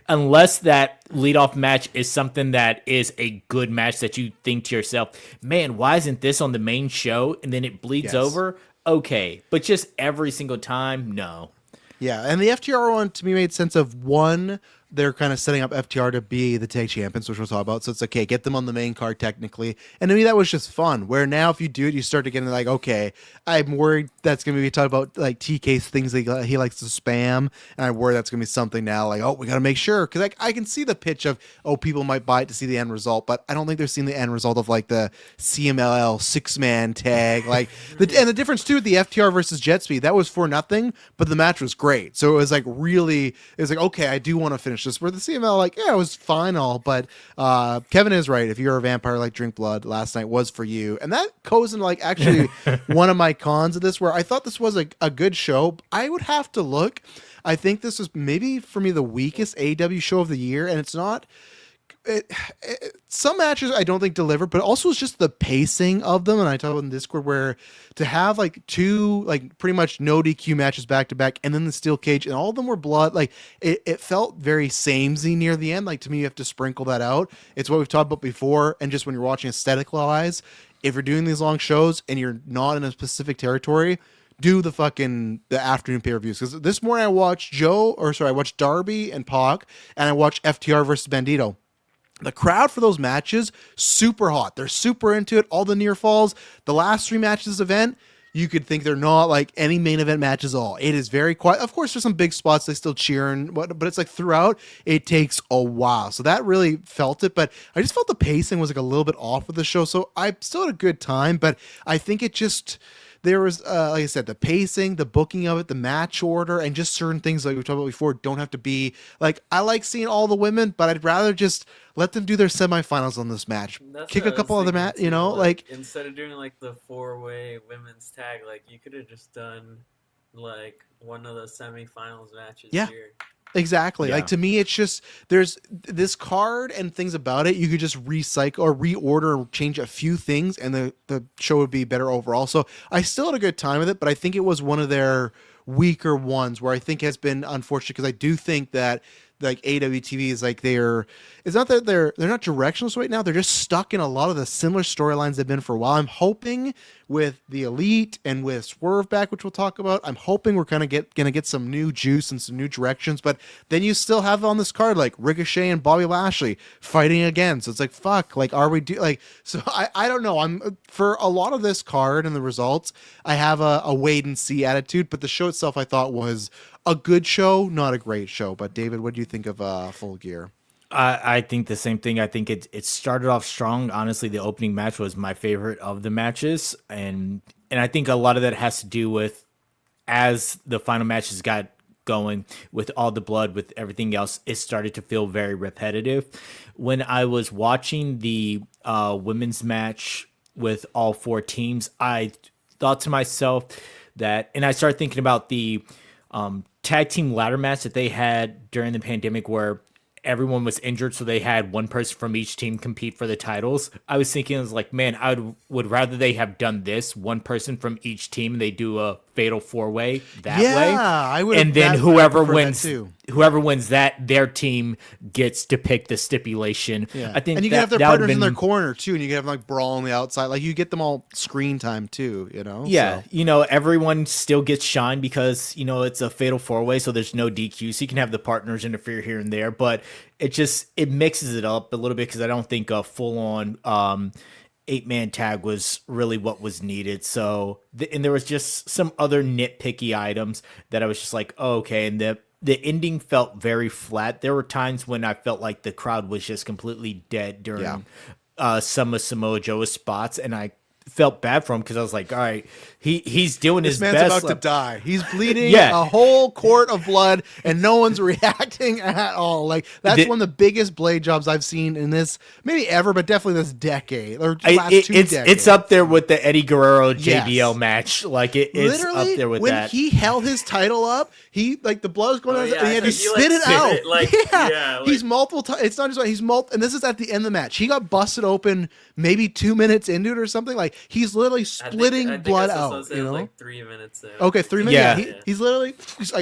Unless that lead-off match is something that is a good match that you think to yourself, man, why isn't this on the main show? And then it bleeds over. Okay, but just every single time, no. Yeah, and the FTR one to me made sense of one. They're kind of setting up FTR to be the tag champions, which we'll talk about. So it's okay, get them on the main card technically. And to me, that was just fun. Where now, if you do it, you start to get into okay, I'm worried that's going to be talking about TK's things that he likes to spam. And I'm worried that's going to be something now oh, we got to make sure. Because I can see the pitch of, oh, people might buy it to see the end result. But I don't think they're seeing the end result of the CMLL 6-man tag. And the difference too with the FTR versus Jet Speed, that was for nothing, but the match was great. So it was really, it was okay, I do want to finish this. Where the CML, it was fine all, but Kevin is right. If you're a vampire, drink blood. Last night was for you, and that goes into actually one of my cons of this, where I thought this was a good show. I would have to look. I think this was maybe for me the weakest AEW show of the year, and it's not. Some matches I don't think delivered, but also it's just the pacing of them. And I talked about in Discord where to have 2 pretty much no DQ matches back to back, and then the steel cage, and all of them were blood. It felt very samey near the end. To me, you have to sprinkle that out. It's what we've talked about before, and just when you're watching aesthetic wise, if you're doing these long shows and you're not in a specific territory, do the afternoon pay-per-views. Because this morning I watched Darby and Pac, and I watched FTR versus Bandito. The crowd for those matches, super hot. They're super into it. All the near falls. The last 3 matches of this event, you could think they're not any main event matches at all. It is very quiet. Of course, there's some big spots they still cheering, but it's throughout, it takes a while. So that really felt it. But I just felt the pacing was a little bit off with the show. So I still had a good time, but I think it just... There was, like I said, the pacing, the booking of it, the match order, and just certain things we talked about before don't have to be I like seeing all the women, but I'd rather just let them do their semifinals on this match. Kick a couple other match, instead of doing the 4-way women's tag, you could have just done one of the semifinals matches here. Exactly. To me, it's just there's this card and things about it. You could just recycle or reorder or change a few things, and the show would be better overall. So I still had a good time with it, but I think it was one of their weaker ones where I think has been unfortunate, because I do think that AWTV is it's not that they're not directionless right now. They're just stuck in a lot of the similar storylines they've been for a while. I'm hoping with the Elite and with Swerve back, which we'll talk about, I'm hoping we're gonna get some new juice and some new directions. But then you still have on this card Ricochet and Bobby Lashley fighting again. So it's fuck, are we so I don't know. I'm for a lot of this card and the results, I have a wait and see attitude. But the show itself I thought was a good show, not a great show. But David, what do you think of Full Gear? I think the same thing. I think it started off strong. Honestly, the opening match was my favorite of the matches, and I think a lot of that has to do with as the final matches got going with all the blood, with everything else, it started to feel very repetitive. When I was watching the women's match with all 4 teams, I thought to myself that, and I started thinking about the tag team ladder match that they had during the pandemic, where everyone was injured, so they had one person from each team compete for the titles. I was thinking, I was like, man, would rather they have done this, one person from each team, and they do a fatal 4-way that way. I would. And then I whoever prefer that wins, too. whoever wins that, their team gets to pick the stipulation. Yeah. I think and you can have their partners in their corner too, and you can have like brawl on the outside. Like you get them all screen time too, you know. Yeah, So. everyone still gets shine because it's a fatal 4-way, so there's no DQ, so you can have the partners interfere here and there, but it mixes it up a little bit because I don't think a full on 8-man tag was really what was needed. So and there was just some other nitpicky items that I was just like, oh, okay, and the ending felt very flat. There were times when I felt like the crowd was just completely dead during some of Samoa Joe's spots, and I felt bad for him because I was like, all right, he's doing his best. This man's about to die. He's bleeding a whole quart of blood, and no one's reacting at all. Like that's one of the biggest blade jobs I've seen in this, maybe ever, but definitely this decade or last 2 decades. It's up there with the Eddie Guerrero JBL match. Like it's literally up there with when that. he held his title up, he like the blood was going on, and he had to spit it out. He's multiple times. It's not just he's multiple, and this is at the end of the match. He got busted open maybe 2 minutes into it or something. Like he's literally splitting blood out. Like 3 minutes there. Okay, 3 minutes. Yeah, he's literally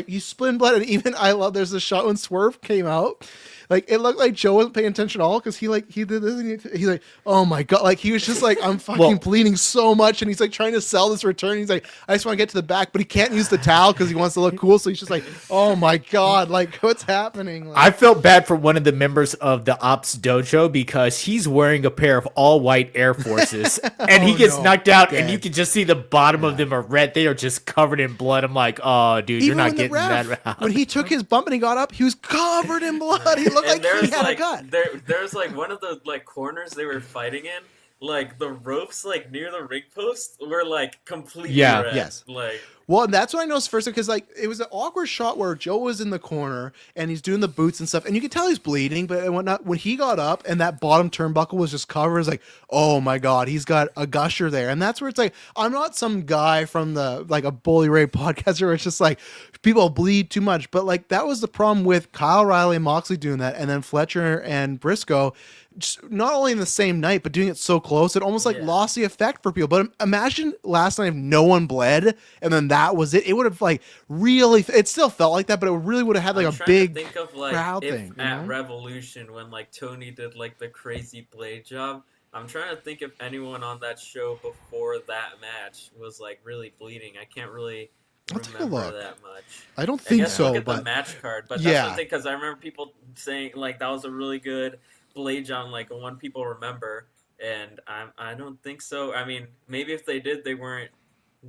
he's splitting blood, and even I love. There's a shot when Swerve came out. Like it looked like Joe wasn't paying attention at all because he did this and he's like, oh my god, like he was just like, I'm fucking bleeding so much, and he's like trying to sell this return. He's like, I just want to get to the back, but he can't use the towel because he wants to look cool. So he's just like, oh my god, like what's happening? Like, I felt bad for one of the members of the Ops Dojo because he's wearing a pair of all white Air Forces, and he gets knocked out, and you can just see the bottom of them are red. They are just covered in blood. I'm like, oh dude, you're not getting that out. When he took his bump and he got up, he was covered in blood. He looked like he had a gut. There's like one of the like corners they were fighting in, like the ropes like near the ring post were like completely red. Yes. Like well, and that's what I noticed first because like it was an awkward shot where Joe was in the corner and he's doing the boots and stuff, and you could tell he's bleeding, but when he got up and that bottom turnbuckle was just covered, it's like, oh my god, he's got a gusher there. And that's where it's like, I'm not some guy from the like a Bully Ray podcast where it's just like people bleed too much, but like that was the problem with Kyle O'Reilly and Moxley doing that, and then Fletcher and Briscoe. Just not only in the same night, but doing it so close, it almost like lost the effect for people. But imagine last night if no one bled, and then that was it. It would have like really. It still felt like that, but it really would have had like a big think of, like, crowd thing. At Revolution, when like Tony did like the crazy blade job. I'm trying to think if anyone on that show before that match was like really bleeding. I can't really remember that much. I don't think so. Look at but the match card, but that's the thing because I remember people saying like that was a really good blade job, like one people remember, and I don't think so. I mean, maybe if they did, they weren't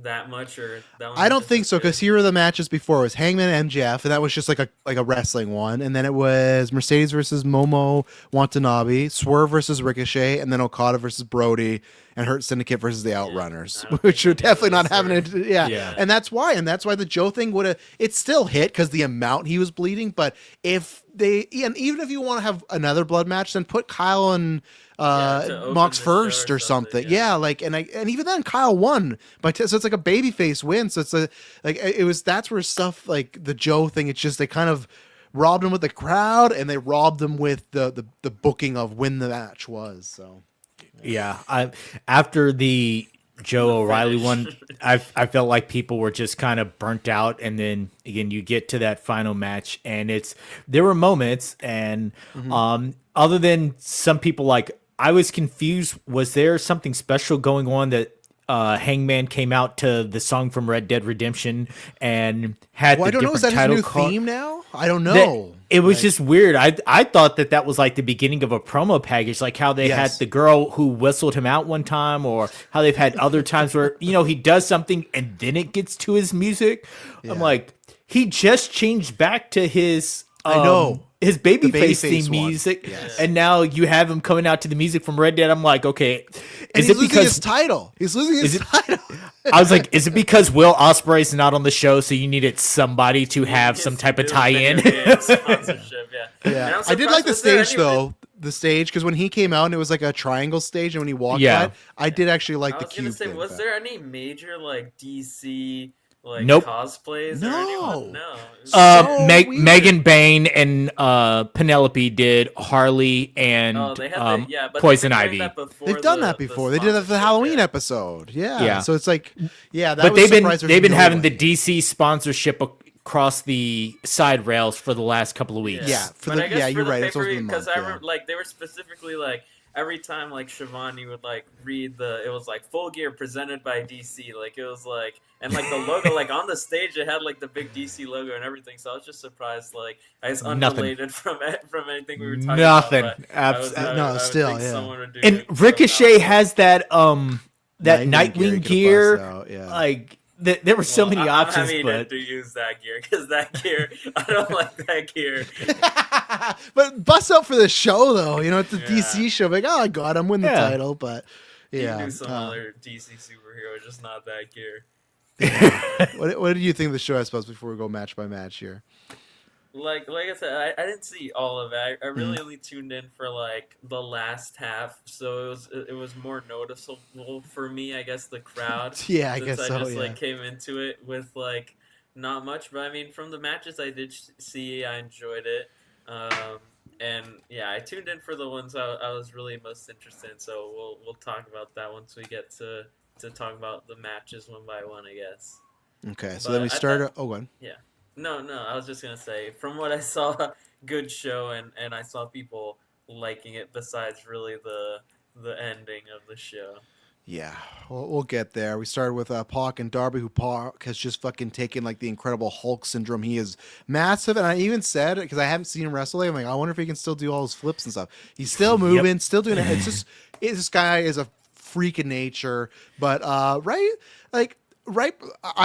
that much or that one. I don't think so because here are the matches before. It was Hangman MJF, and that was just like a wrestling one, and then it was Mercedes versus Momo Watanabe, Swerve versus Ricochet, and then Okada versus Brody, and Hurt Syndicate versus the Outrunners, which are definitely not having it. And that's why the Joe thing would have it still hit because the amount he was bleeding, but if they and even if you want to have another blood match, then put Kyle and Mox first or something. Like and even then Kyle won so it's like a babyface win. So it's that's where stuff like the Joe thing. It's just they kind of robbed him with the crowd and they robbed him with the booking of when the match was. So after the Joe O'Reilly one, I felt like people were just kind of burnt out, and then again you get to that final match, and there were moments, and other than some people, like I was confused. Was there something special going on that Hangman came out to the song from Red Dead Redemption and had the different title card? I don't know. Is that his new theme now? I don't know. It was just weird. I thought that was like the beginning of a promo package, like how they had the girl who whistled him out one time, or how they've had other times where, he does something and then it gets to his music. Yeah. I'm like, he just changed back to his his babyface theme music, and now you have him coming out to the music from Red Dead. I'm like, okay, is it because his title? He's losing his title. I was like, is it because Will Ospreay's not on the show, so you needed somebody to have some type of tie-in? Sponsorship, I did like the stage though. The stage, because when he came out and it was like a triangle stage, and when he walked by, I did actually like the cube. Was there any major like DC like Nope. cosplays or anyone? No. No. It was So weird. Megan Bain and Penelope did Harley and they had but Poison they've been doing Ivy. that before. They've done that before. They did that for the Halloween episode. Yeah. So it's like, that but was they've been having the DC sponsorship across the side rails for the last couple of weeks. Yeah, you're right. It's supposed to be because I remember like they were specifically like every time like Shivani would like read it was like Full Gear presented by DC, like it was like, and like the logo like on the stage it had like the big DC logo and everything. So I was just surprised, like it's unrelated from anything we were talking about. Someone would do and Ricochet has that Nightwing gear. Like there were so many options, but to use that gear because that gear I don't like that gear. But bust out for the show though, it's a DC show. Like, oh, I got him, win the title, but you can do some other DC superhero, just not that gear. What did you think of the show? I suppose before we go match by match here. Like I said, I didn't see all of it. I really only tuned in for like the last half, so it was more noticeable for me, I guess, the crowd. I guess so. I just like came into it with like not much, but I mean, from the matches I did see, I enjoyed it. And I tuned in for the ones I was really most interested in. So we'll talk about that once we get to talk about the matches one by one, I guess. Okay, so then we start. Go on. Yeah. No, I was just gonna say, from what I saw, good show, and I saw people liking it. Besides, really the ending of the show. Yeah, we'll get there. We started with Pac and Darby, who Pac has just fucking taken like the Incredible Hulk syndrome. He is massive, and I even said, because I haven't seen him wrestle, I'm like, I wonder if he can still do all his flips and stuff. He's still moving, still doing it. It's just this guy is a freak of nature, but I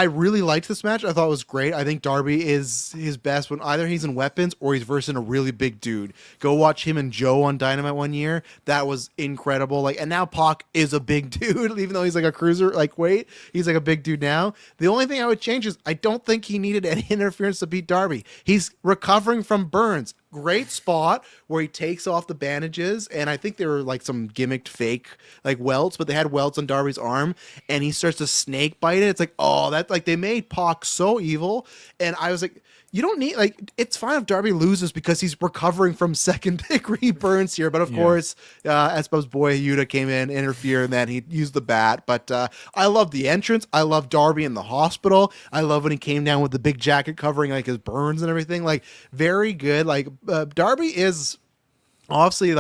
really liked this match. I thought it was great. I think Darby is his best when either he's in weapons or he's versing a really big dude. Go watch him and Joe on Dynamite one year. That was incredible. And now Pac is a big dude, even though he's like a cruiser, weight. He's like a big dude now. The only thing I would change is I don't think he needed any interference to beat Darby. He's recovering from burns. Great spot where he takes off the bandages, and I think they were like some gimmicked fake welts, but they had welts on Darby's arm, and he starts to snake bite it. It's like, oh, that they made Pac so evil, and I was like, you don't need it's fine if Darby loses because he's recovering from second degree burns here, but of course, I suppose Boy Yuta came in, interfered, and then he used the bat. But I love the entrance. I love Darby in the hospital. I love when he came down with the big jacket covering his burns and everything. Very good. Darby is obviously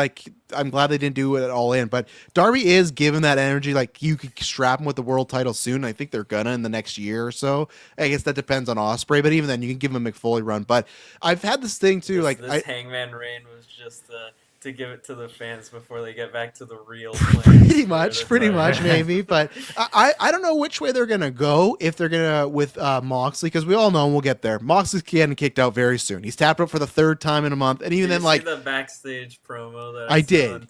I'm glad they didn't do it all in, but Darby is given that energy. You could strap him with the world title soon. I think they're gonna in the next year or so. I guess that depends on Ospreay, but even then you can give him a McFoley run. But I've had this thing too, this Hangman reign was just to give it to the fans before they get back to the real plans. pretty much maybe, but I don't know which way they're gonna go. If they're gonna with Moxley, because we all know, and we'll get there, Moxley's getting kicked out very soon. He's tapped out for the third time in a month, and even did then you see the backstage promo that I did,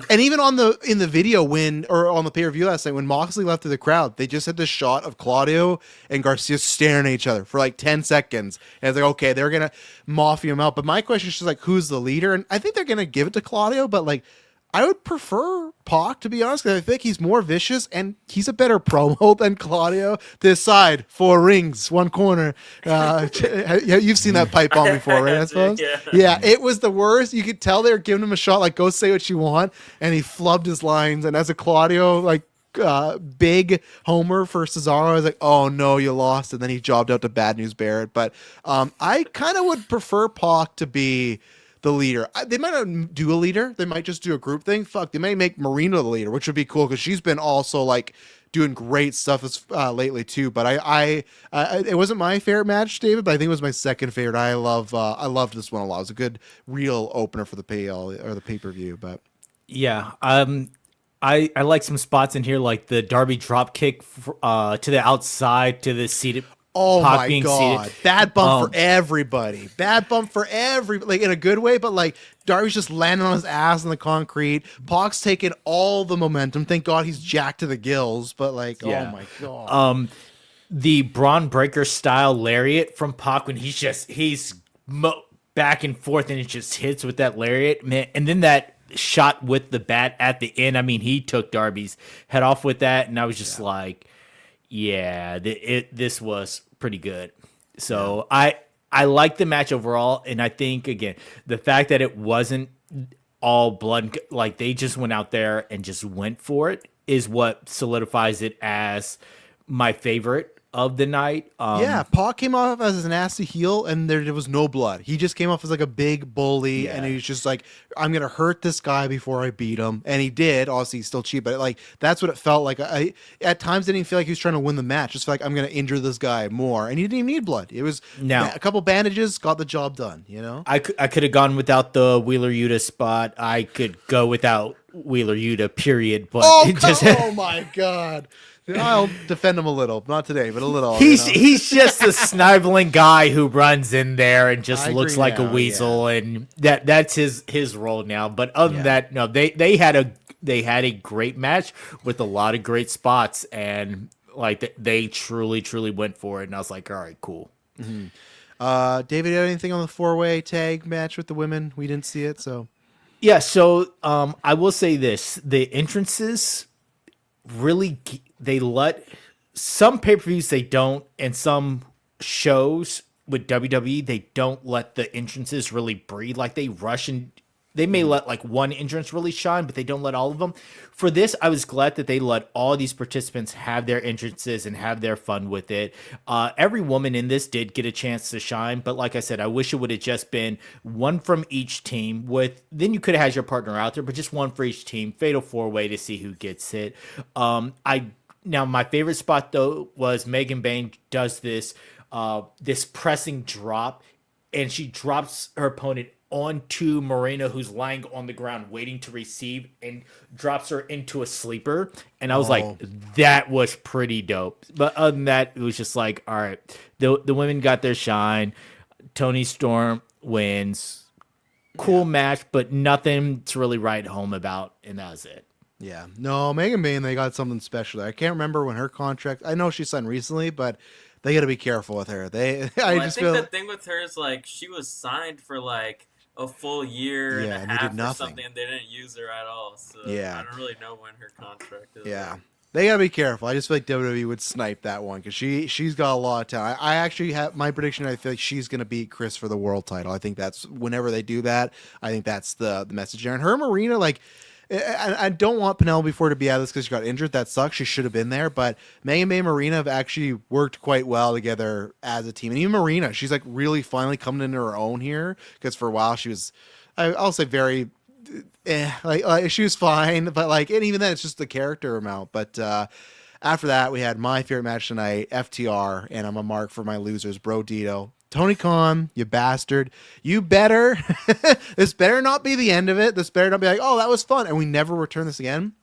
and even on in the video on the pay-per-view last night when Moxley left to the crowd, they just had this shot of Claudio and Garcia staring at each other for 10 seconds, and it's okay, they're gonna mafia him out. But my question is just who's the leader? And I think they're gonna give it to Claudio, but I would prefer Pac, to be honest, because I think he's more vicious and he's a better promo than Claudio. This side, 4 rings, 1 corner. You've seen that pipe bomb before, right? I suppose. Yeah, it was the worst. You could tell they were giving him a shot, go say what you want, and he flubbed his lines. And as a Claudio, big homer for Cesaro, I was like, oh no, you lost, and then he jobbed out to Bad News Barrett. But I kind of would prefer Pac to be the leader. They might not do a leader. They might just do a group thing. Fuck, they may make Marina the leader, which would be cool because she's been also doing great stuff lately too. But I it wasn't my favorite match, David, but I think it was my second favorite. I loved this one a lot. It was a good real opener for the pay-per-view. But yeah, I like some spots in here, like the Darby drop kick to the outside to the seated. Oh Pac my god! Seated. Bad bump for everybody. Bad bump for in a good way, but Darby's just landing on his ass in the concrete. Pac's taking all the momentum. Thank God he's jacked to the gills. But oh my god. The Braun Breaker style lariat from Pac when he's back and forth and it just hits with that lariat, man, and then that shot with the bat at the end. I mean, he took Darby's head off with that, and I was just Yeah, this was pretty good. So I like the match overall, and I think again the fact that it wasn't all blood, like they just went out there and just went for it, is what solidifies it as my favorite of the night. Yeah, Pac came off as a nasty heel, and there was no blood. He just came off as like a big bully, and he was just like, "I'm gonna hurt this guy before I beat him," and he did. Obviously, he's still cheap, but like that's what it felt like. I at times didn't even feel like he was trying to win the match. Just felt like I'm gonna injure this guy more, and he didn't even need blood. It was Now- a couple bandages got the job done. You know, I could have gone without the Wheeler Yuta spot. I could go without Wheeler Yuta, period. But oh, it just oh my god. I'll defend him a little, not today, but a little. he's just a sniveling guy who runs in there and just looks agree like now, a weasel, and that's his role now. But other than that, no, they had a great match with a lot of great spots, and like they truly went for it. And I was like, all right, cool. David, anything on the 4-way tag match with the women? We didn't see it, so Yeah, so I will say this: the entrances really they let some pay-per-views they don't, and some shows with WWE they don't let the entrances really breathe. Like they rush, and they may let like one entrance really shine, but they don't let all of them. For this, I was glad that they let all these participants have their entrances and have their fun with it. Every woman in this did get a chance to shine, but like I said, I wish it would have just been one from each team. Then you could have had your partner out there, but just one for each team. Fatal 4-way to see who gets it. Now my favorite spot though was Megan Bayne does this pressing drop, and she drops her opponent onto Marina, who's lying on the ground waiting to receive, and drops her into a sleeper. And I was like, that was pretty dope. But other than that, it was just like, all right, the women got their shine. Toni Storm wins. Cool match, but nothing to really write home about, and that was it. yeah. No, Megan Bayne, they got something special there. I can't remember when her contract. I know she signed recently, but they got to be careful with her. I think the thing with her is like she was signed for like a full year and a half or something, and they didn't use her at all. So I don't really know when her contract is. Yeah. They gotta be careful. I just feel like WWE would snipe that one because she's got a lot of talent. I actually have my prediction. I feel like she's gonna beat Chris for the world title. I think that's whenever they do that. I think that's the message there. And her Marina, like, I don't want Penelope Ford to be out of this because she got injured. That sucks. She should have been there. But Megan Bay and Marina have actually worked quite well together as a team. And even Marina, she's like really finally coming into her own here because for a while she was, I'll say very. Like she was fine, but like, and even then, it's just the character amount. But after that, we had my favorite match tonight, FTR, and I'm a mark for my losers, Bro Dito, Tony Khan, you bastard. You better, this better not be the end of it. This better not be like, oh, that was fun, and we never return this again.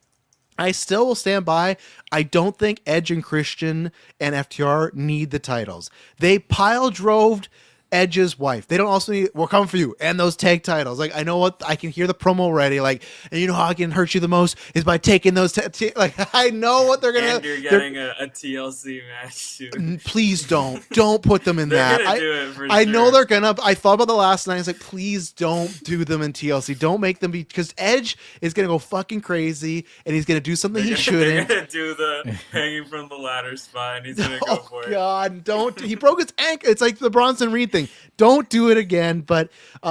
I still will stand by. I don't think Edge and Christian and FTR need the titles. They pile droved Edge's wife. They don't also need, we're coming for you and those tag titles. Like, I know what, I can hear the promo already. Like, and you know how I can hurt you the most is by taking those like, I know what they're gonna. And you're getting a TLC match too. Please don't put them in that. Gonna do it for I sure. know they're gonna. I thought about the last night. I was like, please don't do them in TLC. Don't make them be, because Edge is gonna go fucking crazy and he's gonna do something he shouldn't. They're gonna do the hanging from the ladder spot, and he's gonna go for it. God, don't. He broke his ankle. It's like the Bronson Reed thing. Don't do it again. But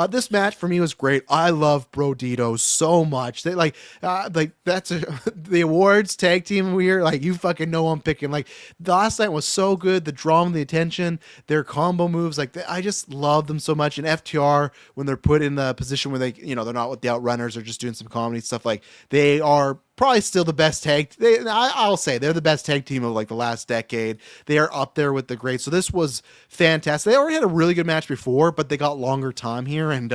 this match for me was great. I love Bro Dito so much. They like that's the awards tag team we're like, you fucking know I'm picking. Like the last night was so good. The drama, the attention, their combo moves. Like I just love them so much. And FTR, when they're put in the position where they, you know, they're not with the Outrunners, they're just doing some comedy stuff. Like they are probably still the best tag. I'll say they're the best tag team of like the last decade. They are up there with the greats. So this was fantastic. They already had a really good match before, but they got longer time here. And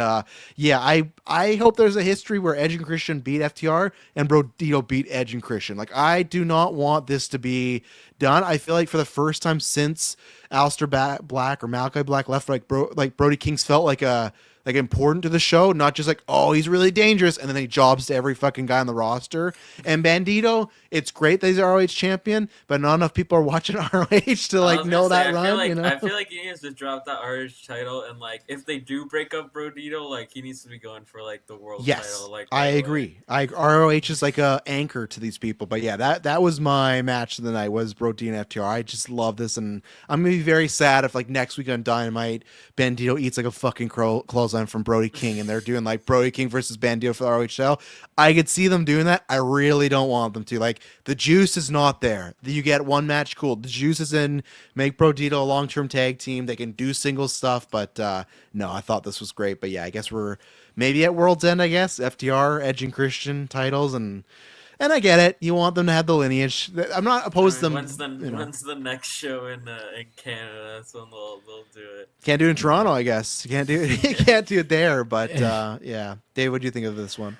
yeah, I hope there's a history where Edge and Christian beat FTR and Bro Dito beat Edge and Christian. Like I do not want this to be done. I feel like for the first time since Aleister Black or Malachi Black left, like Brody King's felt like a like important to the show, not just like, oh, he's really dangerous, and then he jobs to every fucking guy on the roster. And Bandito, it's great that he's ROH champion, but not enough people are watching ROH to like know that run. I feel like he needs to drop that RH title, and like if they do break up Brodito, like he needs to be going for like the world title. Like I agree. ROH is like a anchor to these people. But yeah, that was my match of the night was Brody and FTR. I just love this, and I'm gonna be very sad if like next week on Dynamite, Bandito eats like a fucking clothesline from Brody King, and they're doing like Brody King versus Bandito for the ROH title. I could see them doing that. I really don't want them to. Like the juice is not there. You get one match, cool. The juice is in. Make Brodito a long-term tag team. They can do singles stuff, but no, I thought this was great. But yeah, I guess we're maybe at World's End. I guess FTR, Edge and Christian titles, and I get it. You want them to have the lineage. I'm not opposed to them. When's the next show in Canada? That's when they'll do it. Can't do it in Toronto, I guess. You can't do it. You can't do it there. But yeah, Dave, what do you think of this one?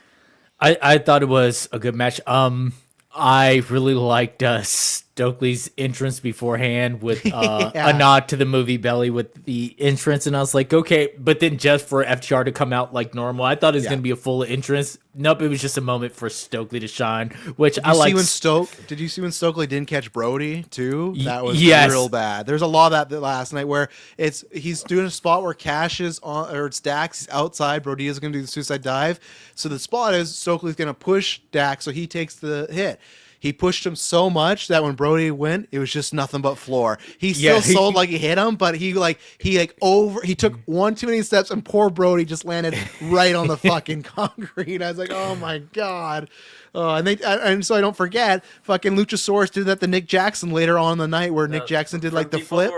I thought it was a good match. I really liked Stokely's entrance beforehand with a nod to the movie Belly with the entrance, and I was like, okay, but then just for FTR to come out like normal, I thought it was going to be a full entrance. Nope, it was just a moment for Stokely to shine, which I like. Did you see when Stokely didn't catch Brody too? That was real bad. There's a lot of that last night where he's doing a spot where Cash is on, or it's Dax, he's outside. Brody is going to do the suicide dive. So the spot is Stokely's going to push Dax, so he takes the hit. He pushed him so much that when Brody went, it was just nothing but floor. He still sold like he hit him, but he took one too many steps, and poor Brody just landed right on the fucking concrete. I was like, oh my god. And so I don't forget, fucking Luchasaurus did that to Nick Jackson later on in the night, where Nick Jackson did like the flip.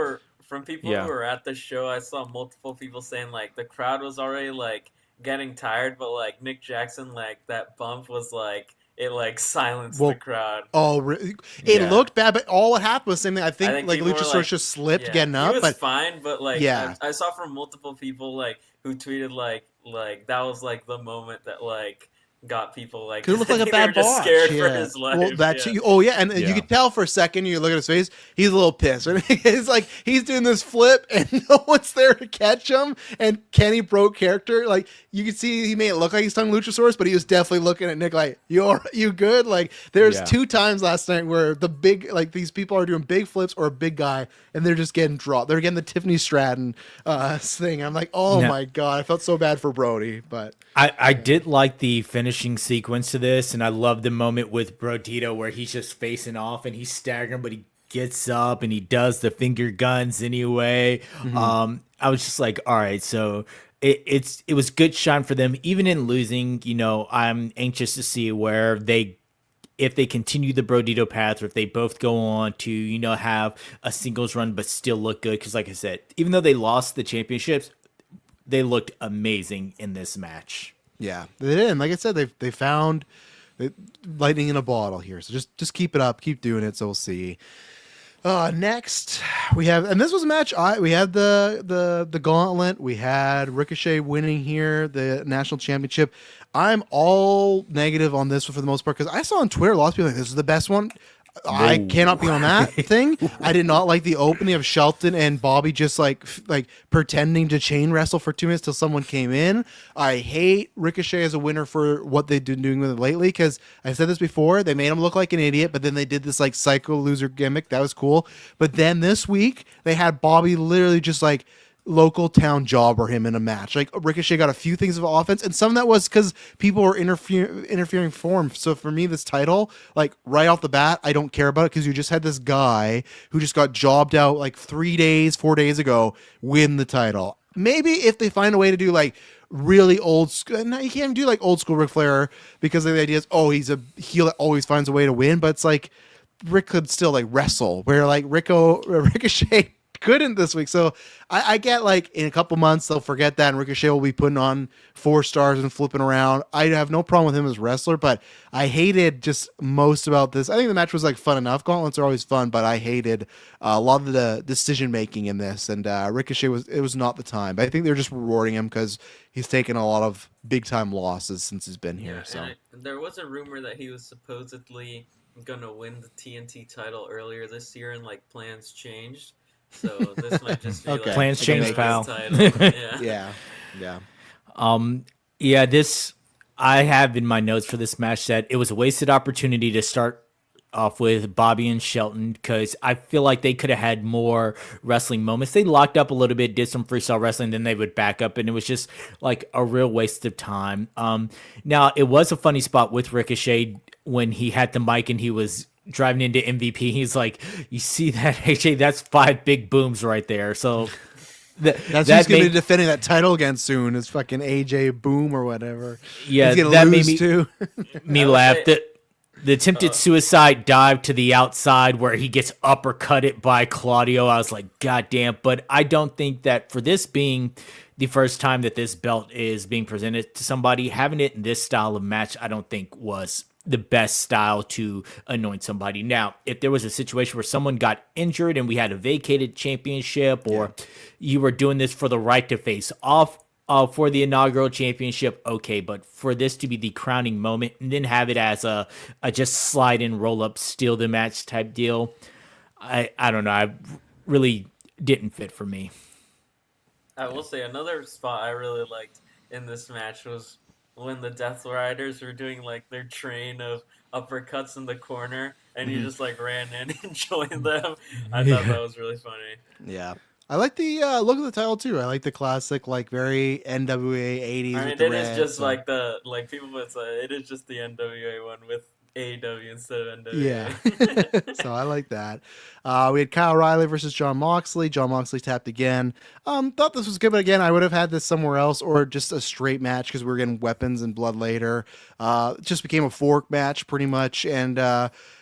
From people who were at the show, I saw multiple people saying like the crowd was already like getting tired, but like Nick Jackson, like that bump was like. It like silenced the crowd. Oh, really? It looked bad, but all that happened was the same thing. I think like Luchasaurus just slipped getting up. He was fine, but like I saw from multiple people like who tweeted like that was like the moment that like got people like it looked like a bad just botch. scared for his life. Well, and you could tell for a second. You look at his face; he's a little pissed. It's like he's doing this flip, and no one's there to catch him. And Kenny broke character. Like you could see, he made it look like he's tongue Luchasaurus, but he was definitely looking at Nick like, "You good?" Like there's 2 times last night where the big these people are doing big flips or a big guy, and they're just getting dropped. They're getting the Tiffany Stratton thing. I'm like, oh my god, I felt so bad for Brody, but. I did like the finishing sequence to this, and I love the moment with Brodito where he's just facing off and he's staggering, but he gets up and he does the finger guns anyway. Mm-hmm. I was just like, all right, so it was good shine for them, even in losing. You know, I'm anxious to see where if they continue the Brodito path, or if they both go on to have a singles run but still look good. Because, like I said, even though they lost the championships, they looked amazing in this match. Yeah, they did. And like I said, they found lightning in a bottle here. So just keep it up, keep doing it. So we'll see. Next we have, and this was a match. We had the gauntlet. We had Ricochet winning here the national championship. I'm all negative on this one for the most part because I saw on Twitter a lot of people like this is the best one. I cannot be on that thing. I did not like the opening of Shelton and Bobby just like pretending to chain wrestle for 2 minutes till someone came in. I hate Ricochet as a winner for what they've been doing with it lately because I've said this before. They made him look like an idiot, but then they did this like psycho loser gimmick. That was cool. But then this week they had Bobby literally just like local town jobber him in a match. Like Ricochet got a few things of offense, and some of that was because people were interfering for him. So for me, this title, like right off the bat, I don't care about it because you just had this guy who just got jobbed out like 4 days ago win the title. Maybe if they find a way to do like really old school, no, you can't even do like old school Ric Flair because the idea is, he's a heel that always finds a way to win, but it's like Rick could still like wrestle where like Ricochet couldn't this week. So I get like in a couple months they'll forget that and Ricochet will be putting on 4 stars and flipping around. I have no problem with him as a wrestler, but I hated just most about this. I think the match was like fun enough. Gauntlets are always fun, but I hated a lot of the decision making in this, and Ricochet was not the time. But I think they're just rewarding him because he's taken a lot of big time losses since he's been here. So there was a rumor that he was supposedly gonna win the TNT title earlier this year, and like plans changed. So this might just be plans change, pal. yeah. Yeah. Yeah, this I have in my notes for this match that it was a wasted opportunity to start off with Bobby and Shelton because I feel like they could have had more wrestling moments. They locked up a little bit, did some freestyle wrestling, then they would back up, and it was just like a real waste of time. Now it was a funny spot with Ricochet when he had the mic and he was driving into MVP. He's like, "You see that, AJ? That's 5 big booms right there." So. That's who's going to be defending that title again soon. Is fucking AJ Boom or whatever. Yeah, he's that lose made too. me laugh. The attempted suicide dive to the outside where he gets uppercutted by Claudio. I was like, God damn. But I don't think that for this being the first time that this belt is being presented to somebody, having it in this style of match, I don't think was the best style to anoint somebody. Now, if there was a situation where someone got injured and we had a vacated championship, or you were doing this for the right to face off for the inaugural championship, okay, but for this to be the crowning moment and then have it as a just slide in, roll up, steal the match type deal, I don't know. I really didn't fit for me. I will say another spot I really liked in this match was when the Death Riders were doing like their train of uppercuts in the corner, and he just like ran in and joined them. I thought that was really funny. Yeah. I like the look of the title too. I like the classic, like very NWA 80s. I mean, with the it red, is just so. like people would say it is just the NWA one with AEW instead of NWA. Yeah. So I like that. We had Kyle O'Reilly versus John Moxley. John Moxley tapped again. Thought this was good, but again, I would have had this somewhere else or just a straight match because we were getting weapons and blood later. Just became a fork match pretty much. And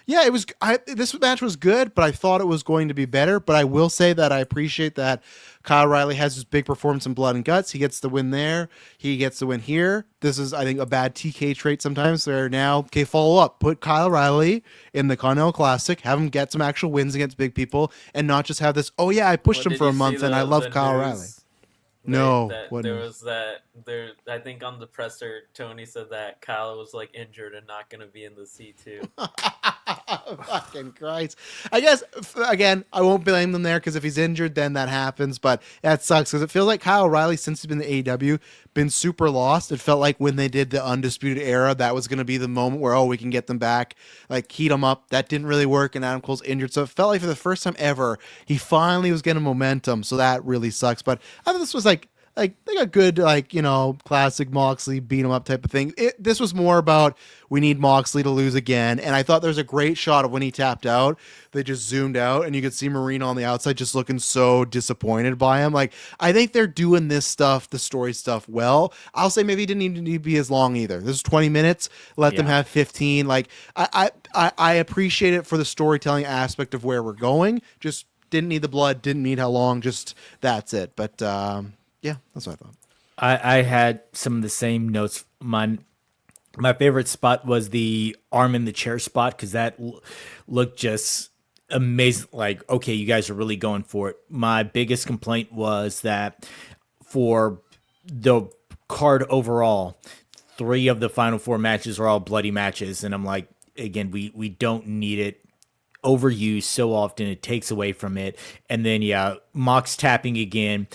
yeah, it was. This match was good, but I thought it was going to be better. But I will say that I appreciate that Kyle O'Reilly has this big performance in Blood and Guts. He gets the win there. He gets the win here. This is, I think, a bad TK trait sometimes. They're now, okay, follow up. Put Kyle O'Reilly in the Continental Classic. Have him get some actual wins against big people and not just have this, oh, yeah, I pushed him for a month and I love Kyle O'Reilly. No, there was that. I think on the presser, Tony said that Kyle was like injured and not going to be in the C2. Fucking Christ! I guess again, I won't blame them there because if he's injured, then that happens. But that sucks because it feels like Kyle O'Reilly, since he's been in the AEW, been super lost. It felt like when they did the Undisputed Era, that was going to be the moment where we can get them back, like heat them up. That didn't really work, and Adam Cole's injured, so it felt like for the first time ever, he finally was getting momentum. So that really sucks. But I thought this was like a good, classic Moxley beat him up type of thing. This was more about we need Moxley to lose again, and I thought there was a great shot of when he tapped out. They just zoomed out, and you could see Marina on the outside just looking so disappointed by him. Like, I think they're doing this stuff, the story stuff, well. I'll say maybe it didn't even need to be as long either. This is 20 minutes. Let them have 15. Like, I appreciate it for the storytelling aspect of where we're going. Just didn't need the blood, didn't need how long. Just that's it. But yeah, that's what I thought. I had some of the same notes. My favorite spot was the arm in the chair spot because that looked just amazing. Like, okay, you guys are really going for it. My biggest complaint was that for the card overall, 3 of the final 4 matches are all bloody matches, and I'm like, again, we don't need it overused so often. It takes away from it. And then Mox tapping again.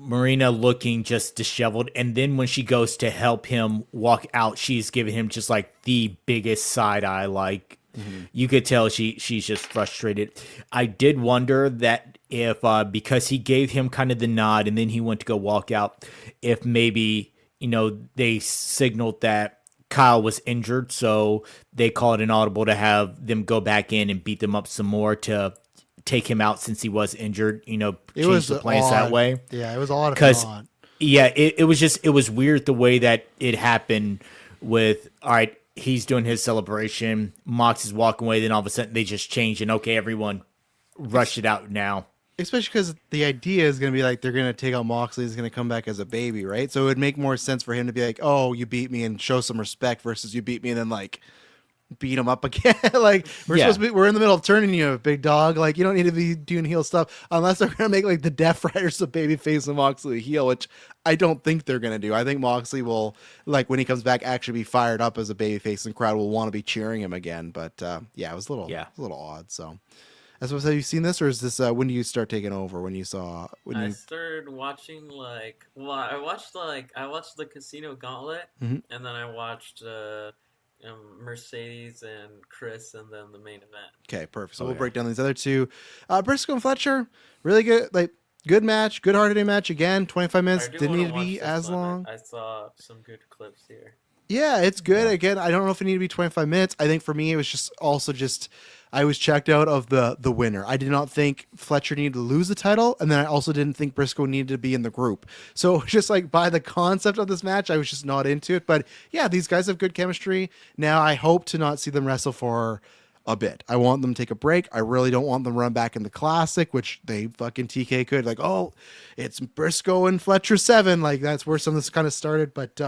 Marina looking just disheveled, and then when she goes to help him walk out, she's giving him just like the biggest side eye. Like, you could tell she's just frustrated. I did wonder that if because he gave him kind of the nod and then he went to go walk out, if maybe they signaled that Kyle was injured, so they called an audible to have them go back in and beat them up some more to take him out since he was injured, change the plans that way. Yeah, it was odd. Because, it was weird the way that it happened with, all right, he's doing his celebration, Mox is walking away, then all of a sudden they just change and, okay, everyone rush it out now. Especially because the idea is going to be like they're going to take out Moxley, he's going to come back as a baby, right? So it would make more sense for him to be like, oh, you beat me and show some respect versus you beat me and then like beat him up again. Like we're in the middle of turning you, big dog. Like you don't need to be doing heel stuff unless they're gonna make like the Death Riders the baby face and Moxley a heel, which I don't think they're gonna do. I think Moxley will, like when he comes back, actually be fired up as a baby face and crowd will want to be cheering him again. But it was a little odd. So I suppose, have you seen this, or is this when do you start taking over? I started watching I watched the Casino Gauntlet, Mhm. and then I watched Mercedes and Chris, and then the main event. Okay, perfect. So Oh, we'll yeah. break down these other two. Briscoe and Fletcher, really good, like good match, good hard hitting match again. 25 minutes, I do didn't want need to to watch be this as one. long. I saw some good clips here. Yeah, it's good. Yeah. Again, I don't know if it needed to be 25 minutes. I think for me, it was just I was checked out of the winner. I did not think Fletcher needed to lose the title, and then I also didn't think Briscoe needed to be in the group. So just like by the concept of this match, I was just not into it. But yeah, these guys have good chemistry. Now I hope to not see them wrestle for a bit. I want them to take a break. I really don't want them to run back in the classic, which they fucking TK could. Like, oh, it's Briscoe and Fletcher 7. Like that's where some of this kind of started. But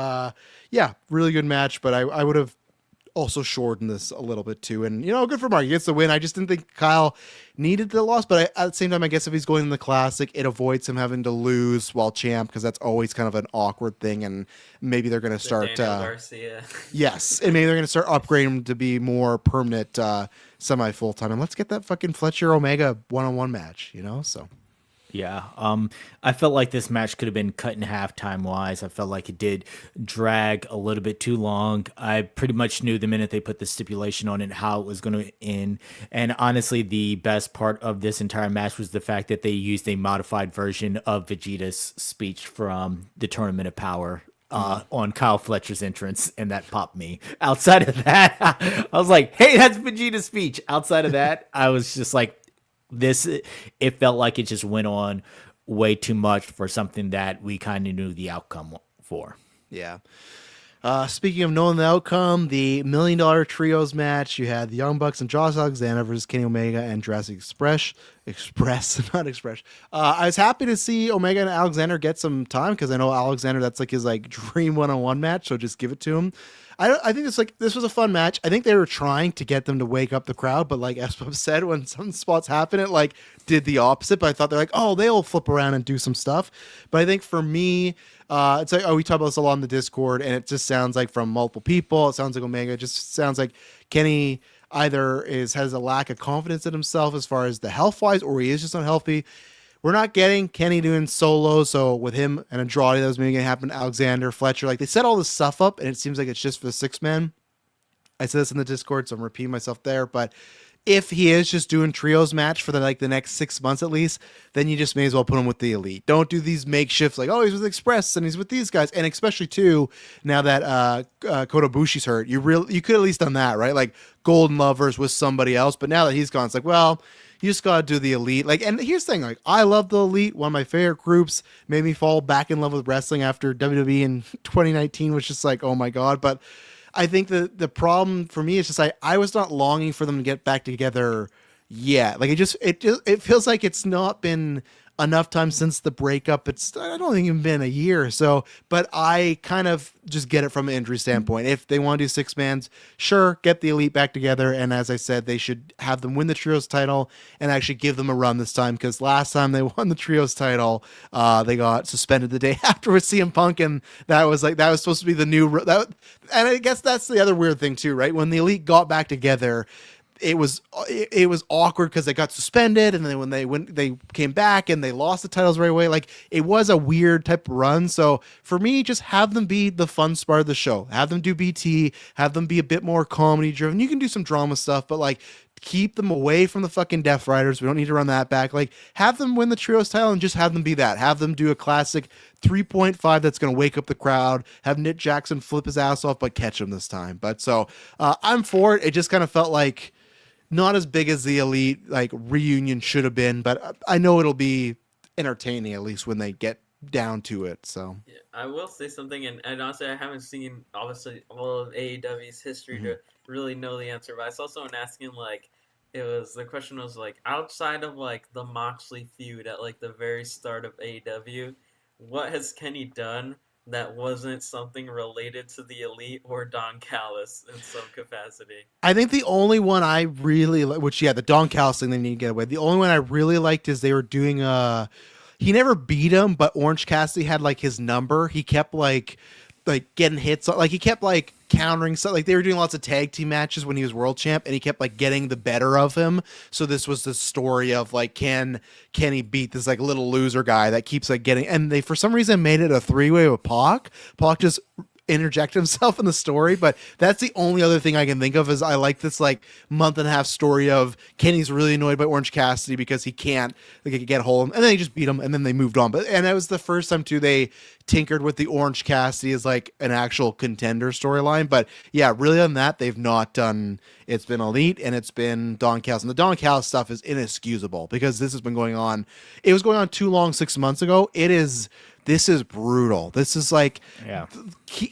yeah, really good match. But I would have also shortened this a little bit too. And, good for Mark. He gets the win. I just didn't think Kyle needed the loss. But at the same time, I guess if he's going in the classic, it avoids him having to lose while champ, because that's always kind of an awkward thing. And maybe they're going to start. Daniel Garcia. Yes. And maybe they're going to start upgrading him to be more permanent semi full time. And let's get that fucking Fletcher Omega 1-on-1 match, So. Yeah, I felt like this match could have been cut in half time-wise. I felt like it did drag a little bit too long. I pretty much knew the minute they put the stipulation on it how it was going to end. And honestly, the best part of this entire match was the fact that they used a modified version of Vegeta's speech from the Tournament of Power on Kyle Fletcher's entrance, and that popped me. Outside of that, I was like, hey, that's Vegeta's speech. Outside of that, I was just like, it felt like it just went on way too much for something that we kind of knew the outcome for. Yeah. Speaking of knowing the outcome, the $1 Million Trios match, you had the Young Bucks and Josh Alexander versus Kenny Omega and Jurassic Express, not Express. I was happy to see Omega and Alexander get some time, because I know Alexander, that's like his like dream one-on-one match, so just give it to him. I think this was a fun match. I think they were trying to get them to wake up the crowd, but like Espub said, when some spots happen, it like did the opposite. But I thought they're like, oh, they'll flip around and do some stuff. But I think for me, it's like, we talk about this a lot on the Discord, and it just sounds like from multiple people. It sounds like Omega. It just sounds like Kenny either has a lack of confidence in himself as far as the health wise, or he is just unhealthy. We're not getting Kenny doing solos, so with him and Andrade, that was maybe going to happen. Alexander, Fletcher, like they set all this stuff up, and it seems like it's just for the 6-man. I said this in the Discord, so I'm repeating myself there, but if he is just doing trios match for the next 6 months at least, then you just may as well put him with the Elite. Don't do these makeshifts like, oh, he's with Express and he's with these guys, and especially too now that Kota Ibushi's hurt, you could at least done that, right? Like Golden Lovers with somebody else, but now that he's gone, it's like, well, you just gotta do the Elite. Like, and here's the thing, like, I love the Elite. One of my favorite groups. Made me fall back in love with wrestling after WWE in 2019 was just like, oh my god. But I think the problem for me is just I was not longing for them to get back together yet. Like it feels like it's not been enough time since the breakup. I don't think even been a year or so, but I kind of just get it from an injury standpoint. If they want to do 6-mans, sure, get the Elite back together. And as I said, they should have them win the Trios title and actually give them a run this time, because last time they won the Trios title, they got suspended the day after with CM Punk, and that was supposed to be the new and I guess that's the other weird thing too, right? When the Elite got back together, it was awkward because they got suspended, and then when they came back and they lost the titles right away. Like, it was a weird type of run. So for me, just have them be the fun part of the show. Have them do BT. Have them be a bit more comedy driven. You can do some drama stuff, but like, keep them away from the fucking Death Riders. We don't need to run that back. Like, have them win the Trios title and just have them be that. Have them do a classic 3.5 that's going to wake up the crowd. Have Nick Jackson flip his ass off, but catch him this time. But so I'm for it. It just kind of felt like not as big as the Elite like reunion should have been, but I know it'll be entertaining at least when they get down to it. So Yeah, I will say something, and honestly, I haven't seen obviously all of AEW's history to really know the answer. But I saw someone asking like, the question was like, outside of like the Moxley feud at like the very start of AEW, what has Kenny done that wasn't something related to the Elite or Don Callis in some capacity? I think the only one I really the Don Callis thing they need to get away. The only one I really liked is they were doing he never beat him, but Orange Cassidy had like his number. He kept like getting hits, like he kept like countering stuff. Like they were doing lots of tag team matches when he was world champ, and he kept like getting the better of him. So this was the story of like, can he beat this like little loser guy that keeps like getting, and they for some reason made it a 3-way with Pac. Pac just interject himself in the story, but that's the only other thing I can think of is I like this like month and a half story of Kenny's really annoyed by Orange Cassidy because he can't like get a hold of him, and then he just beat him, and then they moved on. But and that was the first time too they tinkered with the Orange Cassidy as like an actual contender storyline. But yeah, really on that they've not done. It's been Elite and it's been Don Callis, and the Don Callis stuff is inexcusable because this has been going on. It was going on too long 6 months ago. This is brutal. This is like,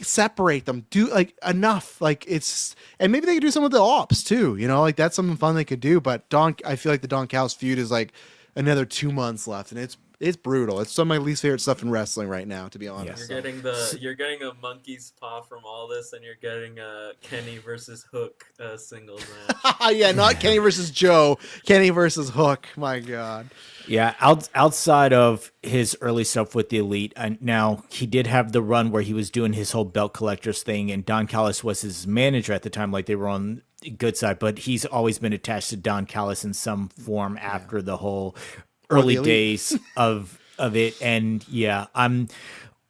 separate them. Do like enough. Like it's, and maybe they could do some of the ops too. You know, like that's something fun they could do. But I feel like the Don Callis feud is like another 2 months left, and it's brutal. It's some of my least favorite stuff in wrestling right now, to be honest. You're getting a monkey's paw from all this, and you're getting a Kenny versus Hook singles match. Yeah, not Kenny versus Joe. Kenny versus Hook. My God. Yeah, outside of his early stuff with the Elite, now he did have the run where he was doing his whole belt collectors thing, and Don Callis was his manager at the time, like they were on the good side, but he's always been attached to Don Callis in some form after the whole early days of it. And yeah,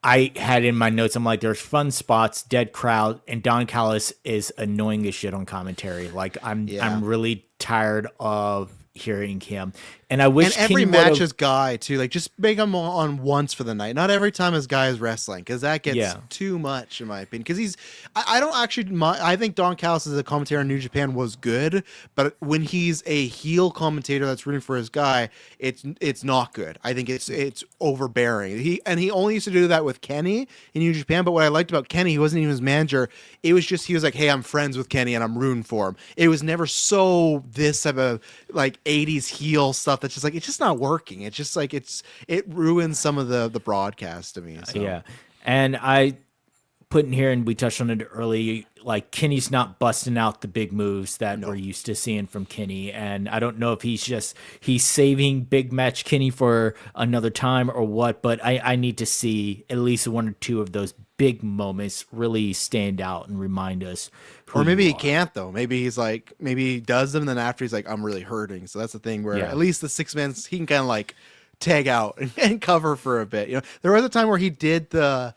I had in my notes, I'm like, there's fun spots, dead crowd, and Don Callis is annoying as shit on commentary. Like I'm really tired of hearing him, and I wish and every match is Guy too. Like just make him on once for the night, not every time his Guy is wrestling, because that gets too much in my opinion. Because I don't actually I think Don Callis as a commentator in New Japan was good, but when he's a heel commentator that's rooting for his Guy, it's not good. I think it's overbearing. He only used to do that with Kenny in New Japan. But what I liked about Kenny, he wasn't even his manager. It was just he was like, hey, I'm friends with Kenny and I'm rooting for him. It was never so this type of like 80s heel stuff that's just like it's just not working. It's just like it ruins some of the broadcast to me. So. Yeah, and I put in here, and we touched on it early. Like Kenny's not busting out the big moves that we're used to seeing from Kenny, and I don't know if he's saving big match Kenny for another time or what. But I need to see at least one or two of those big moments really stand out and remind us. Or maybe he can't though. Maybe he's like, maybe he does them, and then after he's like, I'm really hurting. So that's the thing where at least the 6 months he can kind of like tag out and cover for a bit. You know, there was a time where he did the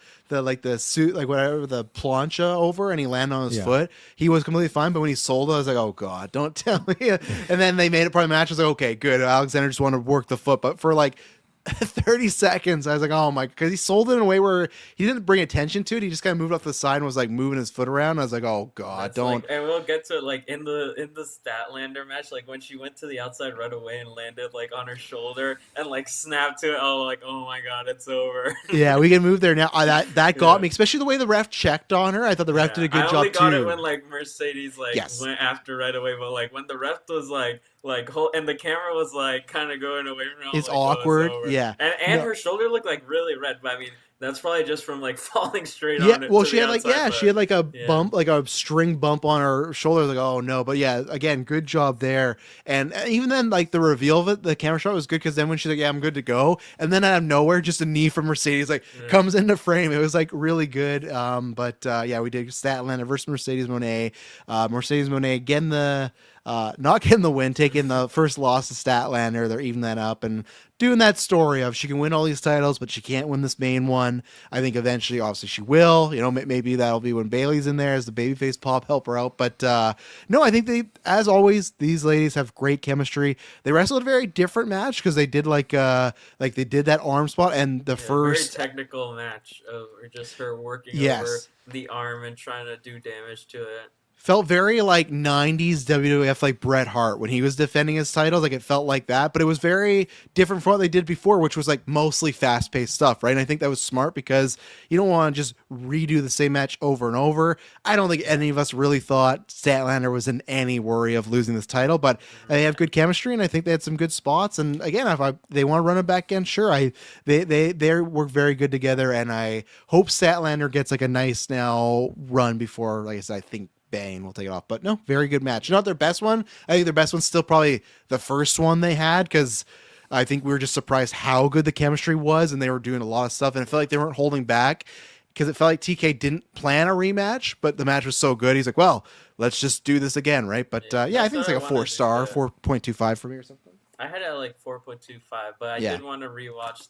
suit, like whatever, the plancha over, and he landed on his foot. He was completely fine, but when he sold it, I was like, oh God, don't tell me. And then they made it part of the match. I was like, okay, good. Alexander just wanted to work the foot, but for like 30 seconds, I was like, oh my, because he sold it in a way where he didn't bring attention to it. He just kind of moved off the side and was like moving his foot around. I was like, oh God, That's don't. Like, and we'll get to it like in the Statlander match, like when she went to the outside right away and landed like on her shoulder and like snapped to it. Oh, like, oh my God, it's over. Yeah, we can move there now. That got me, especially the way the ref checked on her. I thought the ref did a good job too. I only got it when like Mercedes like went after right away, but like when the ref was like and the camera was like kind of going away from her. It's like, awkward, and her shoulder looked like really red. But I mean, that's probably just from like falling straight on it. Well, she had she had like a bump, like a string bump on her shoulder. Like, oh no, but yeah, again, good job there. And even then, like the reveal of it, the camera shot was good because then when she's like, yeah, I'm good to go, and then out of nowhere, just a knee from Mercedes like comes into frame. It was like really good. But we did Statlander versus Mercedes Moné. Mercedes Moné getting the. Not getting the win, taking the first loss to Statlander. They're evening that up and doing that story of she can win all these titles, but she can't win this main one. I think eventually, obviously, she will. You know, maybe that'll be when Bailey's in there as the babyface pop, help her out. But no, I think as always, these ladies have great chemistry. They wrestled a very different match because they did like they did that arm spot and the first very technical match of just her working over the arm and trying to do damage to it. Felt very like 90s WWF, like Bret Hart when he was defending his titles. Like it felt like that, but it was very different from what they did before, which was like mostly fast-paced stuff, right? And I think that was smart because you don't want to just redo the same match over and over. I don't think any of us really thought Statlander was in any worry of losing this title, but they have good chemistry, and I think they had some good spots. And again, if they want to run it back again, sure. They work very good together, and I hope Statlander gets like a nice now run before, like I said, I think Bane will take it off. But no, very good match. Not their best one. I think their best one's still probably the first one they had because I think we were just surprised how good the chemistry was, and they were doing a lot of stuff, and it felt like they weren't holding back. because it felt like TK didn't plan a rematch, but the match was so good. He's like, well, let's just do this again, right? But yeah, I think it's like a 4-star, 4.25 for me or something. I had it at like 4.25, but I did want to rewatch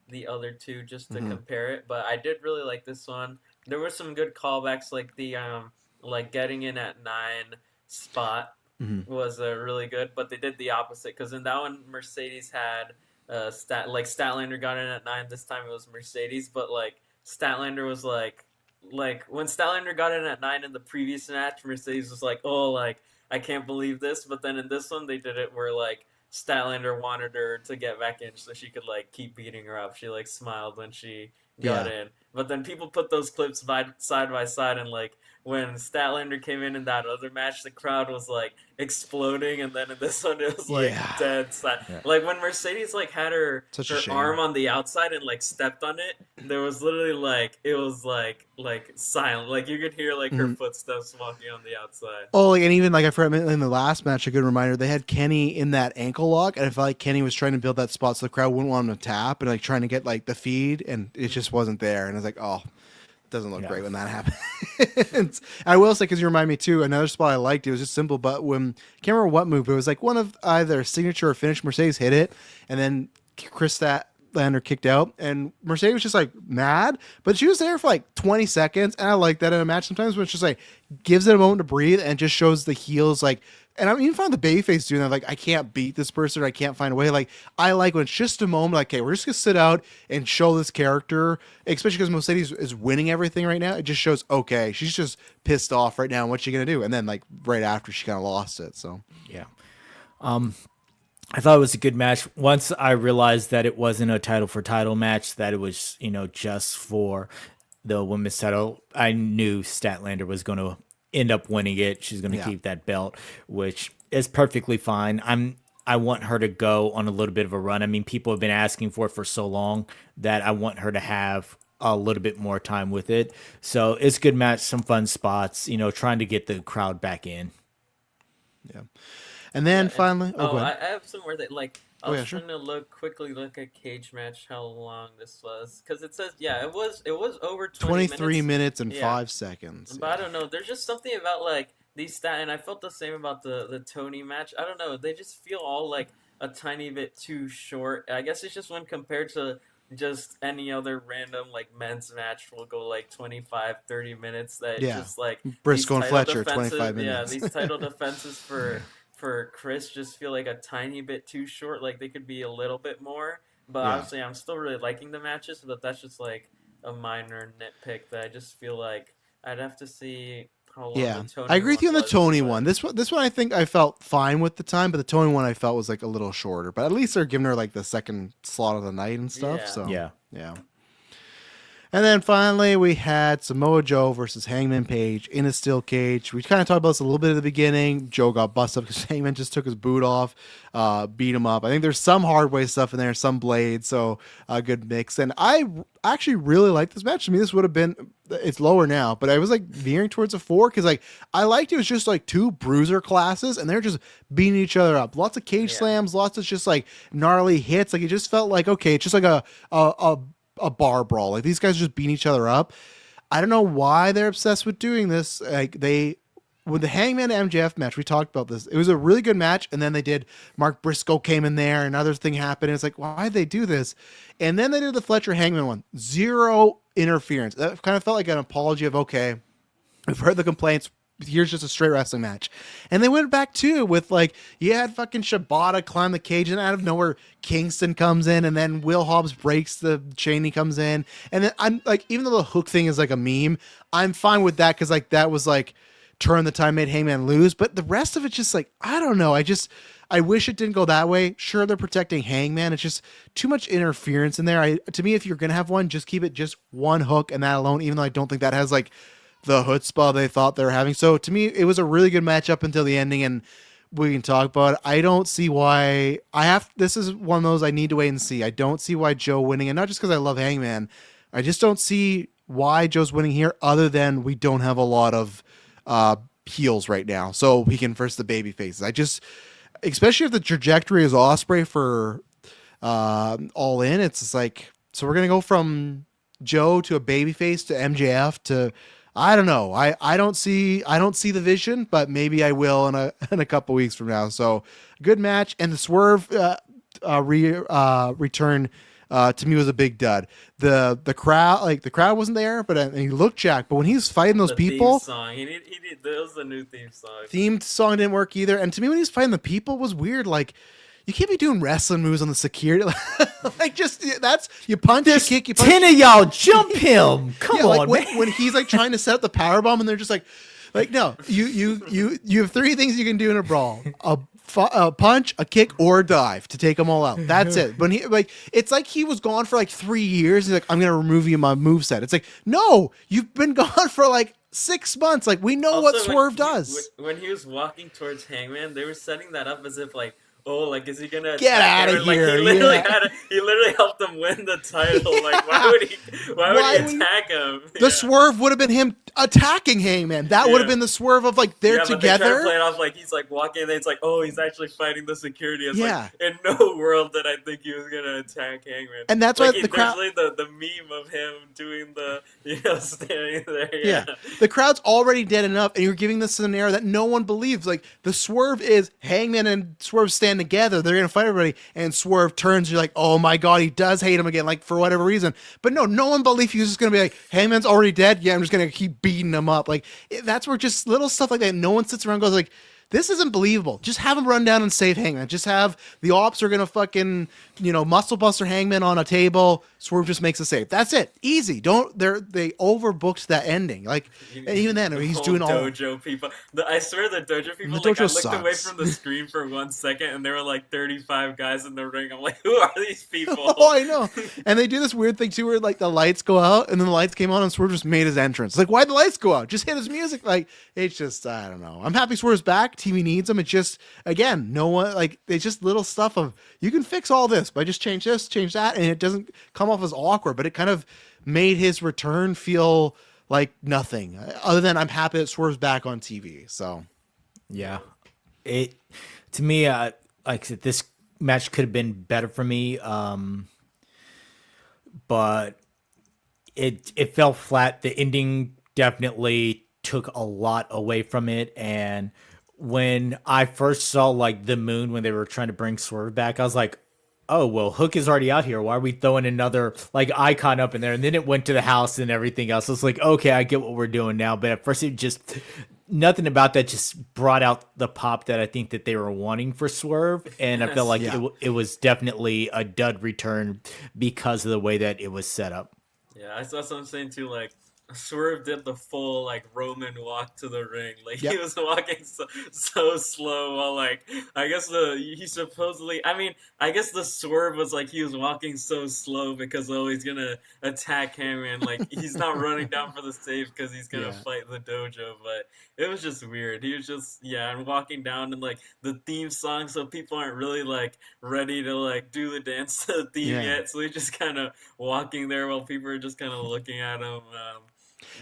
the other two just to compare it. But I did really like this one. There were some good callbacks, like the like getting in at 9 spot was really good. But they did the opposite, because in that one Mercedes had Statlander got in at 9. This time it was Mercedes, but like Statlander was like when Statlander got in at 9 in the previous match, Mercedes was like, oh, like I can't believe this. But then in this one they did it where like Statlander wanted her to get back in so she could like keep beating her up. She like smiled when she got in. But then people put those clips side by side, and like when Statlander came in that other match, the crowd was like exploding, and then in this one it was like dead silent. Yeah. Like when Mercedes like had her arm on the outside and like stepped on it, there was literally like it was like silent. Like you could hear like her footsteps walking on the outside. Oh, like, and even like I forgot in the last match, a good reminder, they had Kenny in that ankle lock, and I felt like Kenny was trying to build that spot so the crowd wouldn't want him to tap, and like trying to get like the feed, and it just wasn't there. And I was like, oh, it doesn't look great when that happens. I will say, because you remind me too, another spot I liked, it was just simple, but when I can't remember what move, it was like one of either signature or finish. Mercedes hit it, and then Chris Statlander kicked out, and Mercedes was just like mad, but she was there for like 20 seconds, and I like that in a match sometimes when it's just like gives it a moment to breathe and just shows the heels like. And I even found the babyface doing that. Like, I can't beat this person. I can't find a way. Like, I like when it's just a moment. Like, okay, we're just gonna sit out and show this character, especially because Mercedes is winning everything right now. It just shows, okay, she's just pissed off right now. And what's she gonna do? And then like right after, she kind of lost it. So yeah, I thought it was a good match. Once I realized that it wasn't a title for title match, that it was just for the women's title, I knew Statlander was going to end up winning it. She's going to keep that belt, which is perfectly fine. I want her to go on a little bit of a run. I mean, people have been asking for it for so long that I want her to have a little bit more time with it. So it's a good match, some fun spots, trying to get the crowd back in. Yeah. And then finally, I have somewhere that like I was trying to quickly look at Cage Match how long this was, because it says it was over 23 minutes and 5 seconds. But I don't know. There's just something about like these and I felt the same about the Tony match. I don't know. They just feel all like a tiny bit too short. I guess it's just when compared to just any other random like men's match will go like 25-30 minutes. That just like Briscoe and Fletcher 25 minutes. Yeah, these title defenses for Chris just feel like a tiny bit too short. Like they could be a little bit more, but obviously I'm still really liking the matches, but that's just like a minor nitpick that I just feel like I'd have to see how long the Tony I agree with you on the Tony but... one. This one I think I felt fine with the time, but the Tony one I felt was like a little shorter, but at least they're giving her like the second slot of the night and stuff. So yeah. And then finally, we had Samoa Joe versus Hangman Page in a steel cage. We kind of talked about this a little bit at the beginning. Joe got busted up because Hangman just took his boot off, beat him up. I think there's some hard way stuff in there, some blades, so a good mix. And I actually really like this match. To me, this would have been, it's lower now, but I was like veering towards a 4 because like I liked it was just like two bruiser classes and they're just beating each other up. Lots of cage slams, lots of just like gnarly hits. Like it just felt like, okay, it's just like a bar brawl. Like these guys are just beating each other up. I don't know why they're obsessed with doing this. Like with the Hangman MJF match, we talked about this. It was a really good match, and then they did Mark Briscoe came in there, another thing happened. And it's like, why did they do this? And then they did the Fletcher Hangman one. Zero interference. That kind of felt like an apology of, okay, we've heard the complaints. Here's just a straight wrestling match. And they went back too with like, you had fucking Shibata climb the cage and out of nowhere Kingston comes in and then Will Hobbs breaks the chain, he comes in. And then I'm like, even though the hook thing is like a meme, I'm fine with that because like that was like turn the time made Hangman lose. But the rest of it's just like, I don't know. I wish it didn't go that way. Sure, they're protecting Hangman. It's just too much interference in there. To me, if you're going to have one, just keep it just one hook and that alone, even though I don't think that has like the chutzpah they thought they were having. So to me, it was a really good match up until the ending, and we can talk about it. I don't see why this is one of those I need to wait and see. I don't see why Joe winning, and not just because I love Hangman. I just don't see why Joe's winning here, other than we don't have a lot of heels right now, so he can first the baby faces. Especially if the trajectory is Ospreay for All In, it's just like, so we're gonna go from Joe to a babyface to MJF to, I don't know. I don't see the vision, but maybe I will in a couple weeks from now. So good match, and the Swerve return to me was a big dud. The crowd wasn't there, but he looked jacked. But when he was fighting those The people, theme song. He need. That was the new theme song. themed song didn't work either. And to me, when he was fighting the people, was weird. Like, you can't be doing wrestling moves on the security. Like, just that's you punch, you kick, you punch. 10 of y'all jump him. Come Yeah, on, like man. when he's like trying to set up the power bomb, and they're just like no, you have three things you can do in a brawl: a punch, a kick, or a dive to take them all out. That's it. When he it's like he was gone for like 3 years. He's like, I'm gonna remove you my moveset. It's like, no, you've been gone for like 6 months. Like, we know what Swerve does. When he was walking towards Hangman, they were setting that up as if like, oh, like, is he gonna Get attack outta Aaron? Like, here, he literally yeah. he literally helped them win the title. Like, why would he attack him? The Swerve would have been him attacking Hangman. That would have been the Swerve of like they're But they try to together. play it off like he's like walking, and it's like, oh, he's actually fighting the security. It's Yeah. like, in no world did I think he was gonna attack Hangman. And that's like, why the crowd. There's like the meme of him doing the standing there. Yeah. The crowd's already dead enough, and you're giving this scenario that no one believes. Like, the Swerve is Hangman and Swerve stand together. They're gonna fight everybody, and Swerve turns. You're like, oh my god, he does hate him again, like for whatever reason. But no one believes he's just gonna be like, Hangman's already dead. Yeah, I'm just gonna keep beating him up. Like, that's where just little stuff like that. No one sits around and goes like, this isn't believable. Just have him run down and save Hangman. Just have the ops are gonna fucking muscle buster Hangman on a table. Swerve just makes a save. That's it. Easy. They overbooked that ending. Like, and even then, he's doing all dojo people. I swear the dojo people. The Like, I dojo looked away sucks. from the screen for 1 second, and there were like 35 guys in the ring. I'm like, who are these people? Oh, I know. And they do this weird thing too, where like the lights go out, and then the lights came on, and Swerve just made his entrance. Like, why'd the lights go out? Just hit his music. Like, it's just, I don't know. I'm happy Swerve's back. TV needs him. It's just, again, no one, like, it's just little stuff of, you can fix all this by just change this, change that, and it doesn't come off as awkward, but it kind of made his return feel like nothing other than I'm happy that Swerve's back on TV. So Yeah, it to me, like I said, this match could have been better for me, but it fell flat. The ending definitely took a lot away from it, and when I first saw like the moon when they were trying to bring Swerve back, I was like, oh, well, Hook is already out here. Why are we throwing another like icon up in there? And then it went to the house and everything else. It's like, okay, I get what we're doing now. But at first, it just nothing about that just brought out the pop that I think that they were wanting for Swerve. And I felt like it was definitely a dud return because of the way that it was set up. Yeah, I saw something saying too, like, Swerve did the full like Roman walk to the ring. Like, he was walking so slow while like I guess I guess the Swerve was like he was walking so slow because he's gonna attack Hangman. Like, he's not running down for the save because he's gonna fight the dojo. But it was just weird. He was just and walking down and like the theme song, so people aren't really like ready to like do the dance to the theme yet. So he's just kind of walking there while people are just kind of looking at him.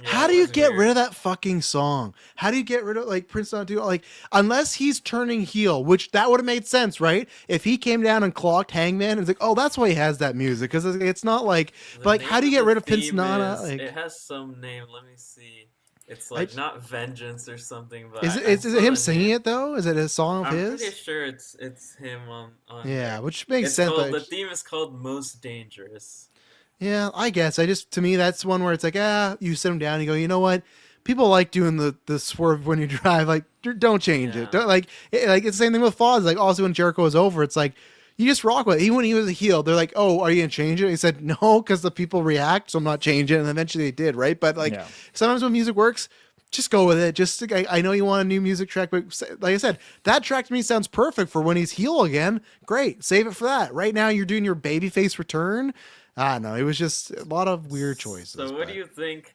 How do you get rid of that fucking song? How do you get rid of like Prince not do like unless he's turning heel, which that would have made sense, right? If he came down and clocked Hangman, it's like, oh, that's why he has that music because it's not like. But like, how do you get rid of Prince Nana? Like, it has some name. Let me see. It's like not Vengeance or something. But is it him singing it though? Is it a song of his? I'm pretty sure it's him on yeah, there. which makes sense. The theme is called Most Dangerous. Yeah, I guess. To me, that's one where it's like, you sit him down and you go, you know what? People like doing the swerve when you drive. Like, don't change it. Don't, like it's the same thing with Foz. Like, also when Jericho was over, it's like, you just rock with it. Even when he was a heel, they're like, oh, are you going to change it? He said, no, because the people react, so I'm not changing it. And eventually they did, right? But like, sometimes when music works, just go with it. Just I know you want a new music track, but like I said, that track to me sounds perfect for when he's heel again. Great. Save it for that. Right now, you're doing your babyface return. I don't know. It was just a lot of weird choices. So what do you think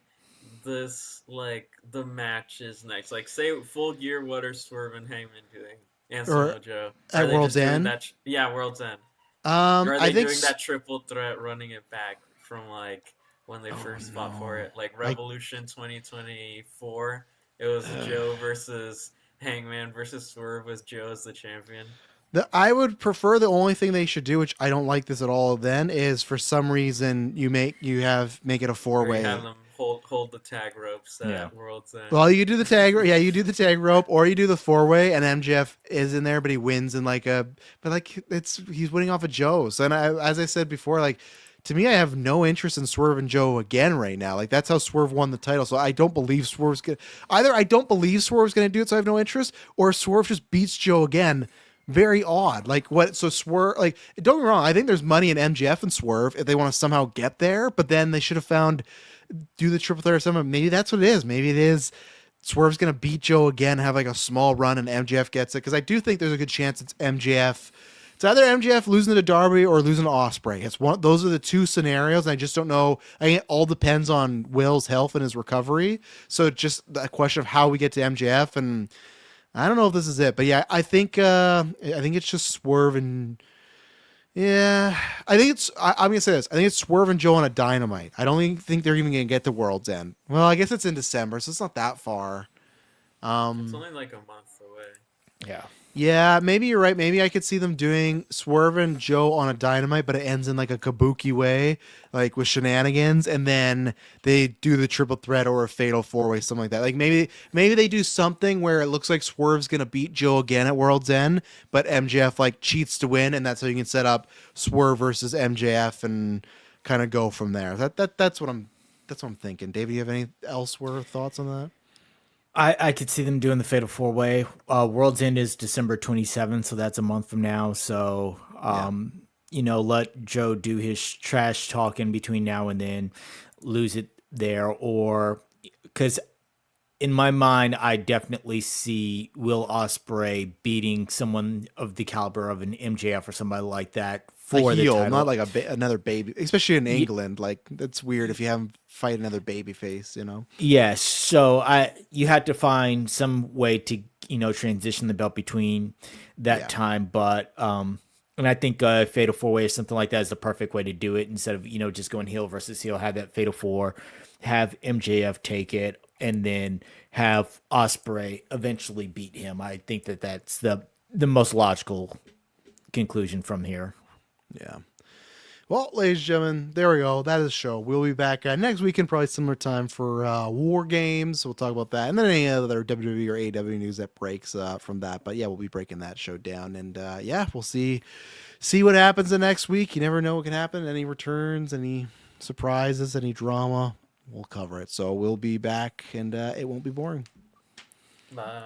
this, like, the match is next? Like, say Full Gear, what are Swerve and Hangman doing? And Samoa Joe. At World's End? World's End. Or are I they think doing that triple threat, running it back from, like, when they first fought for it? Like, Revolution 2024, it was Joe versus Hangman versus Swerve with Joe as the champion. I would prefer the only thing they should do, which I don't like this at all. Then is for some reason make it a four Or you have way. them hold the tag ropes Yeah. at World's End. Well, you do the tag, yeah, you do the tag rope, or you do the four way, and MJF is in there, but he wins in but like he's winning off of Joe. So, and as I said before, like to me, I have no interest in Swerve and Joe again right now. Like that's how Swerve won the title. So I don't believe Swerve's gonna either. I don't believe Swerve's gonna do it, so I have no interest, or Swerve just beats Joe again. Very odd. Like what? So Swerve, like don't get me wrong. I think there's money in MJF and Swerve if they want to somehow get there, but then they should have found do the triple threat or something. Maybe that's what it is. Maybe it is Swerve's gonna beat Joe again, have like a small run, and MJF gets it. Because I do think there's a good chance it's MJF. It's either MJF losing to Darby or losing to Ospreay. It's one. Those are the two scenarios. And I just don't know. I think it all depends on Will's health and his recovery. So it's just a question of how we get to MJF, and I don't know if this is it. But yeah, I think it's just Swerve and. Yeah, I think I'm gonna say this. I think it's Swerve and Joe on a Dynamite. I don't even think they're even gonna get to World's End. Well, I guess it's in December, so it's not that far. It's only like a month away. Yeah. Yeah, maybe you're right. Maybe I could see them doing Swerve and Joe on a Dynamite, but it ends in like a kabuki way, like with shenanigans, and then they do the triple threat or a fatal four way, something like that. Like maybe they do something where it looks like Swerve's gonna beat Joe again at World's End, but MJF like cheats to win, and that's how you can set up Swerve versus MJF and kind of go from there. That's what I'm thinking. Dave, do you have any elsewhere thoughts on that? I could see them doing the Fatal 4-Way. World's End is December 27th, so that's a month from now. So, let Joe do his trash talking between now and then, lose it there. Or, because in my mind, I definitely see Will Ospreay beating someone of the caliber of an MJF or somebody like that for A the heel, title. not like another baby, especially in England. Like that's weird if you have him fight another baby face, you know. Yes, so you had to find some way to transition the belt between that time, but and I think Fatal 4-Way or something like that is the perfect way to do it instead of just going heel versus heel. Have that Fatal 4, have MJF take it, and then have Ospreay eventually beat him. I think that's the most logical conclusion from here. Yeah. Well, ladies and gentlemen, there we go. That is the show. We'll be back next week in probably similar time for War Games. We'll talk about that. And then any other WWE or AEW news that breaks from that. But yeah, we'll be breaking that show down. And we'll see what happens the next week. You never know what can happen. Any returns, any surprises, any drama, we'll cover it. So we'll be back and it won't be boring. Bye.